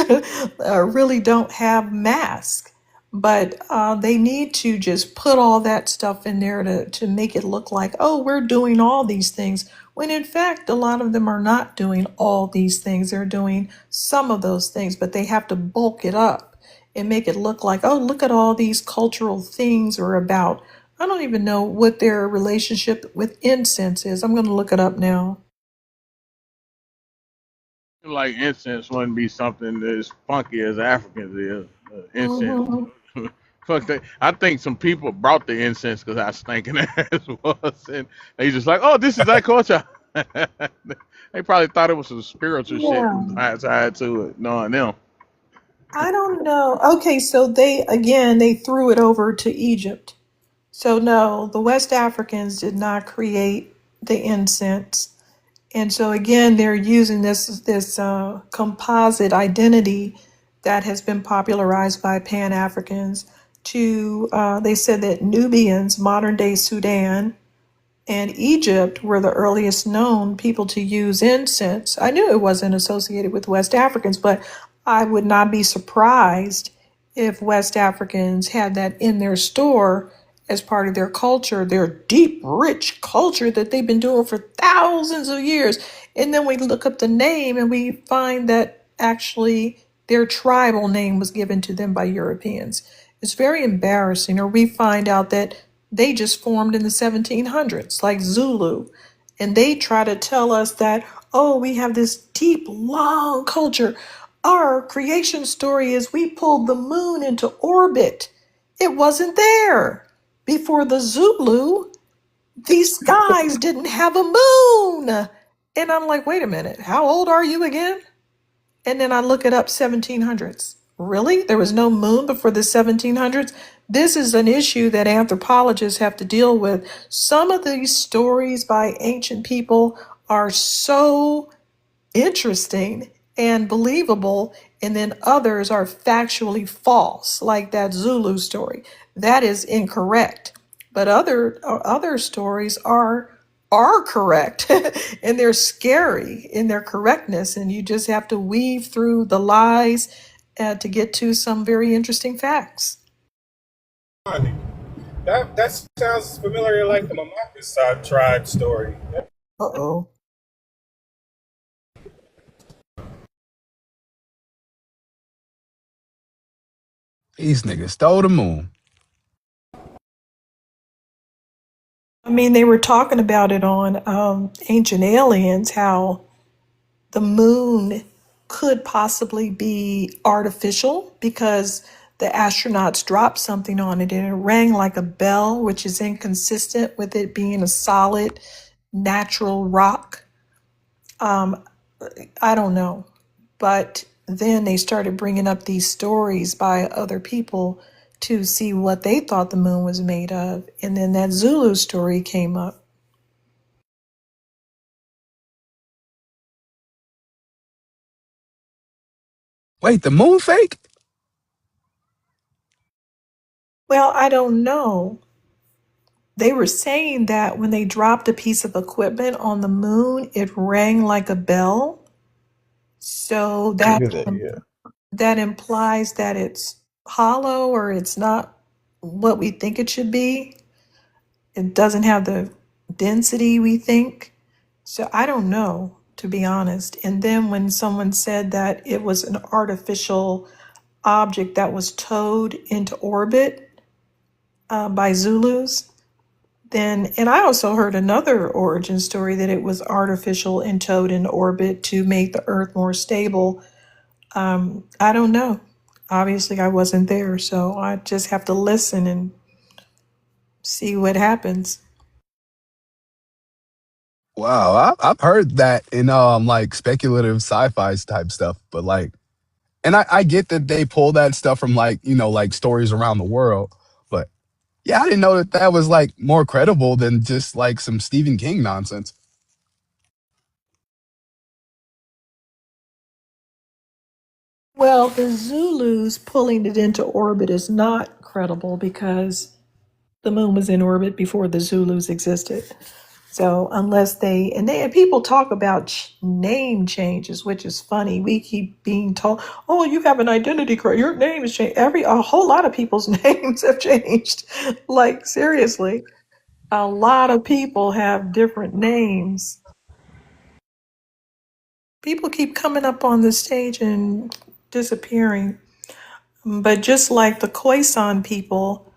really don't have masks, but they need to just put all that stuff in there to make it look like, oh, we're doing all these things. When in fact, a lot of them are not doing all these things. They're doing some of those things, but they have to bulk it up and make it look like, oh, look at all these cultural things are about. I don't even know what their relationship with incense is. I'm going to look it up now. Like incense wouldn't be something as funky as Africans is. Incense. Hmm. Fuck that. I think some people brought the incense because how stinking ass was, and they just like, oh, this is our culture. They probably thought it was some spiritual shit Yeah. tied to it, knowing them. I don't know. Okay, so they threw it over to Egypt. So no, the West Africans did not create the incense. And so again, they're using this composite identity that has been popularized by Pan Africans to they said that Nubians, modern day Sudan, and Egypt were the earliest known people to use incense. I knew it wasn't associated with West Africans, but I would not be surprised if West Africans had that in their store as part of their culture, their deep, rich culture that they've been doing for thousands of years. And then we look up the name and we find that actually their tribal name was given to them by Europeans. It's very embarrassing. Or we find out that they just formed in the 1700s, like Zulu. And they try to tell us that, oh, we have this deep, long culture. Our creation story is we pulled the moon into orbit. It wasn't there. Before the Zulu, these guys didn't have a moon. And I'm like, wait a minute, how old are you again? And then I look it up, 1700s. Really? There was no moon before the 1700s? This is an issue that anthropologists have to deal with. Some of these stories by ancient people are so interesting and believable, and then others are factually false, like that Zulu story. That is incorrect. But other stories are correct and they're scary in their correctness, and you just have to weave through the lies to get to some very interesting facts. That sounds familiar, like the Mamakis tribe story. Uh-oh. These niggas stole the moon. I mean, they were talking about it on Ancient Aliens, how the moon could possibly be artificial because the astronauts dropped something on it and it rang like a bell, which is inconsistent with it being a solid natural rock. Um, I don't know. But then they started bringing up these stories by other people to see what they thought the moon was made of. And then that Zulu story came up. Wait, the moon fake? Well, I don't know. They were saying that when they dropped a piece of equipment on the moon, it rang like a bell. So that implies that it's hollow or it's not what we think it should be. It doesn't have the density we think. So I don't know, to be honest. And then when someone said that it was an artificial object that was towed into orbit by Zulus, then, and I also heard another origin story that it was artificial and towed into orbit to make the Earth more stable. I don't know. Obviously, I wasn't there, so I just have to listen and see what happens. Wow, I've heard that in like speculative sci-fi type stuff, but like, and I get that they pull that stuff from like like stories around the world, but yeah, I didn't know that that was like more credible than just like some Stephen King nonsense. Well, the Zulus pulling it into orbit is not credible because the moon was in orbit before the Zulus existed. So unless and people talk about name changes, which is funny. We keep being told, "Oh, you have an identity crisis. Your name is changed." A whole lot of people's names have changed. Like seriously, a lot of people have different names. People keep coming up on the stage and disappearing. But just like the Khoisan people,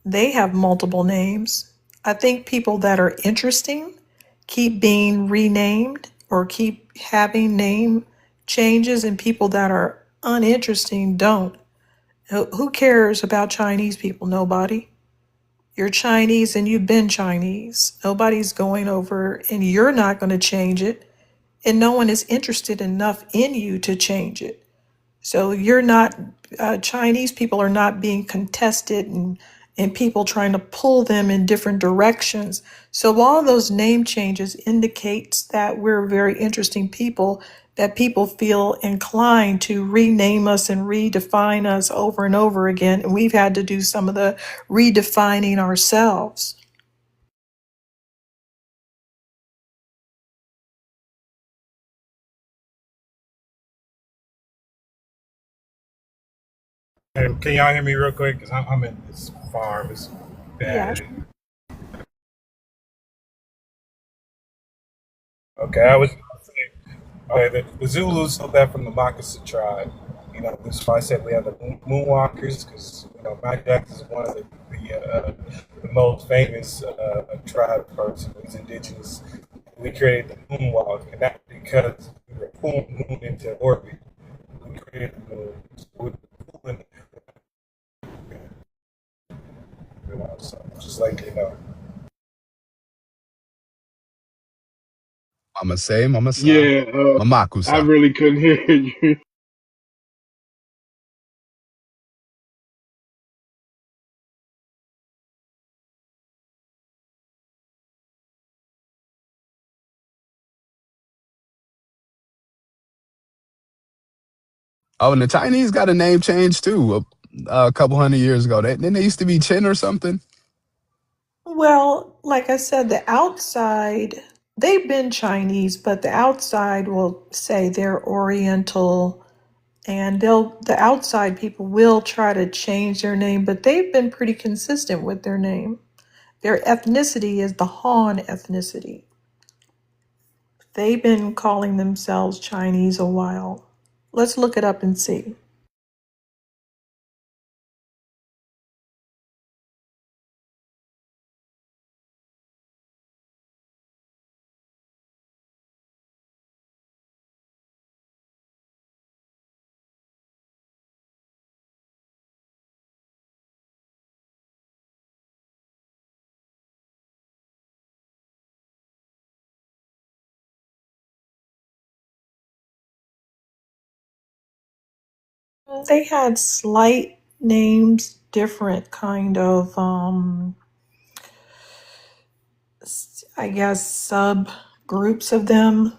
they have multiple names. I think people that are interesting keep being renamed or keep having name changes, and people that are uninteresting don't. Who cares about Chinese people? Nobody. You're Chinese and you've been Chinese. Nobody's going over, and you're not going to change it. And no one is interested enough in you to change it. So you're not, Chinese people are not being contested and people trying to pull them in different directions. So all those name changes indicates that we're very interesting people, that people feel inclined to rename us and redefine us over and over again. And we've had to do some of the redefining ourselves. And can y'all hear me real quick? Because I'm in this farm. It's Yes. bad. Okay, I was gonna say, okay, the Zulus know that from the Makassar tribe. That's why I said we have the Moonwalkers, because Mike Jackson is one of the most famous tribe person. He's indigenous. We created the moonwalk, and that's because we were pulling the moon into orbit. We created the moon. So we were pulling, so just like Mama say, Mama sa, Yeah, I Mamakusa. really couldn't hear you. Oh, and the Chinese got a name change too. A couple hundred years ago, didn't they used to be Chin or something? Well, like I said, the outside, they've been Chinese, but the outside will say they're Oriental, and the outside people will try to change their name, but they've been pretty consistent with their name. Their ethnicity is the Han ethnicity. They've been calling themselves Chinese a while. Let's look it up and see. They had slight names, different kind of I guess subgroups of them.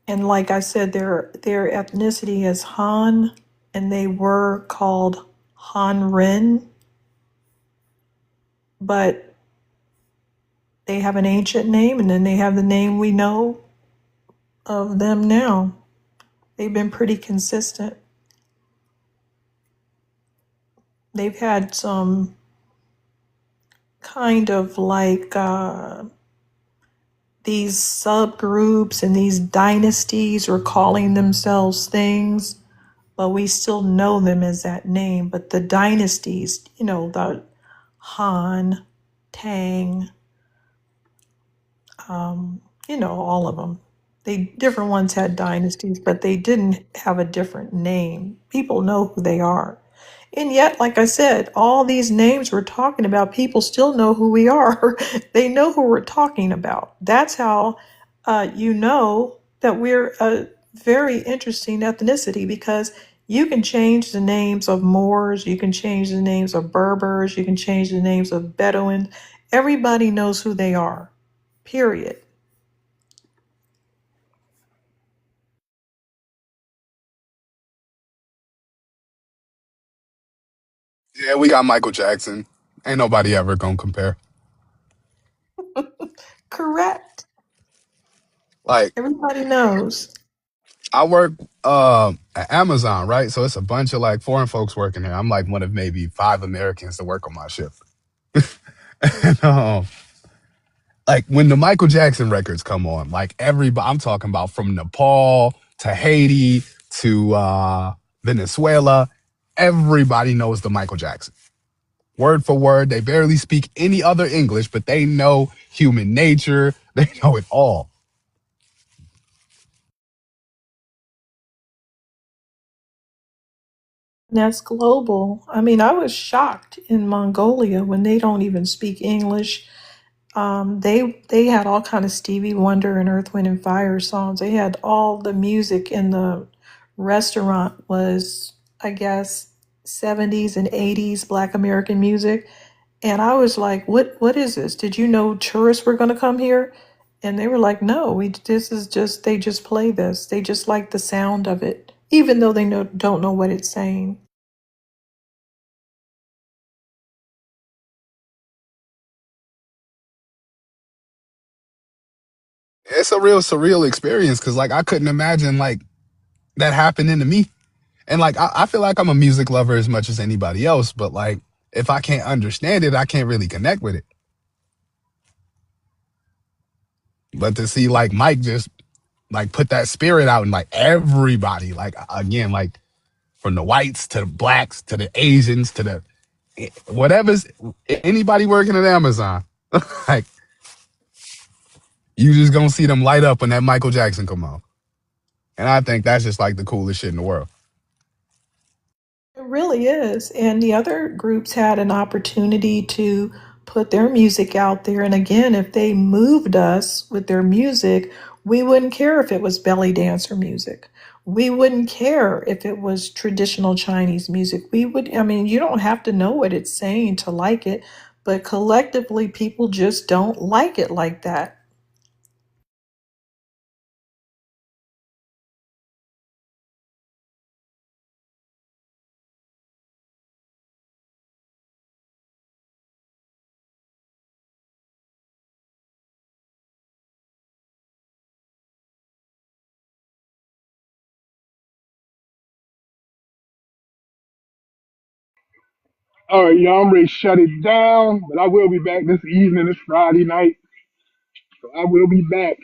And like I said, their ethnicity is Han, and they were called Han Ren, but they have an ancient name, and then they have the name we know of them now. They've been pretty consistent. They've had some kind of like these subgroups and these dynasties are calling themselves things, but we still know them as that name. But the dynasties, the Han, Tang, all of them, They different ones had dynasties, but they didn't have a different name. People know who they are. And yet, like I said, all these names we're talking about, people still know who we are. They know who we're talking about. That's how you know that we're a very interesting ethnicity, because you can change the names of Moors, you can change the names of Berbers, you can change the names of Bedouins. Everybody knows who they are, period. Yeah, we got Michael Jackson. Ain't nobody ever gonna compare. Correct. Like, Everybody knows. I work at Amazon, right? So it's a bunch of like foreign folks working there. I'm like one of maybe 5 Americans to work on my shift. And, like when the Michael Jackson records come on, like everybody, I'm talking about from Nepal to Haiti to Venezuela, everybody knows the Michael Jackson. Word for word, they barely speak any other English, but they know human nature. They know it all. That's global. I mean, I was shocked in Mongolia when they don't even speak English. They had all kind of Stevie Wonder and Earth, Wind and Fire songs. They had all the music in the restaurant was, I guess, 70s and 80s Black American music. And I was like, what is this? Did you know tourists were going to come here? And they were like, no, this is just, they just play this. They just like the sound of it, even though they don't know what it's saying. It's a real surreal experience because like I couldn't imagine like that happening to me. And like I feel like I'm a music lover as much as anybody else, but like if I can't understand it, I can't really connect with it. But to see like Mike just like put that spirit out and like everybody, like again, like from the whites to the blacks to the Asians to the whatever's anybody working at Amazon, like you just gonna see them light up when that Michael Jackson come on. And I think that's just like the coolest shit in the world. It really is. And the other groups had an opportunity to put their music out there. And again, if they moved us with their music, we wouldn't care if it was belly dancer music. We wouldn't care if it was traditional Chinese music. We would, I mean, you don't have to know what it's saying to like it, but collectively, people just don't like it like that. All right, y'all, I'm ready to shut it down, but I will be back this evening. It's Friday night, so I will be back.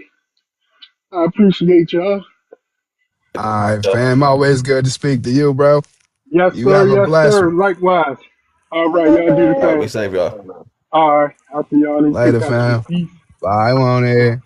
I appreciate y'all. All right, fam. Always good to speak to you, bro. Yes, You sir. have a Yes, blessed sir. one. Likewise. All right, y'all do the All right, be same. safe, y'all. All right, I'll see y'all in Later, TikTok. fam. Peace. Bye, on it.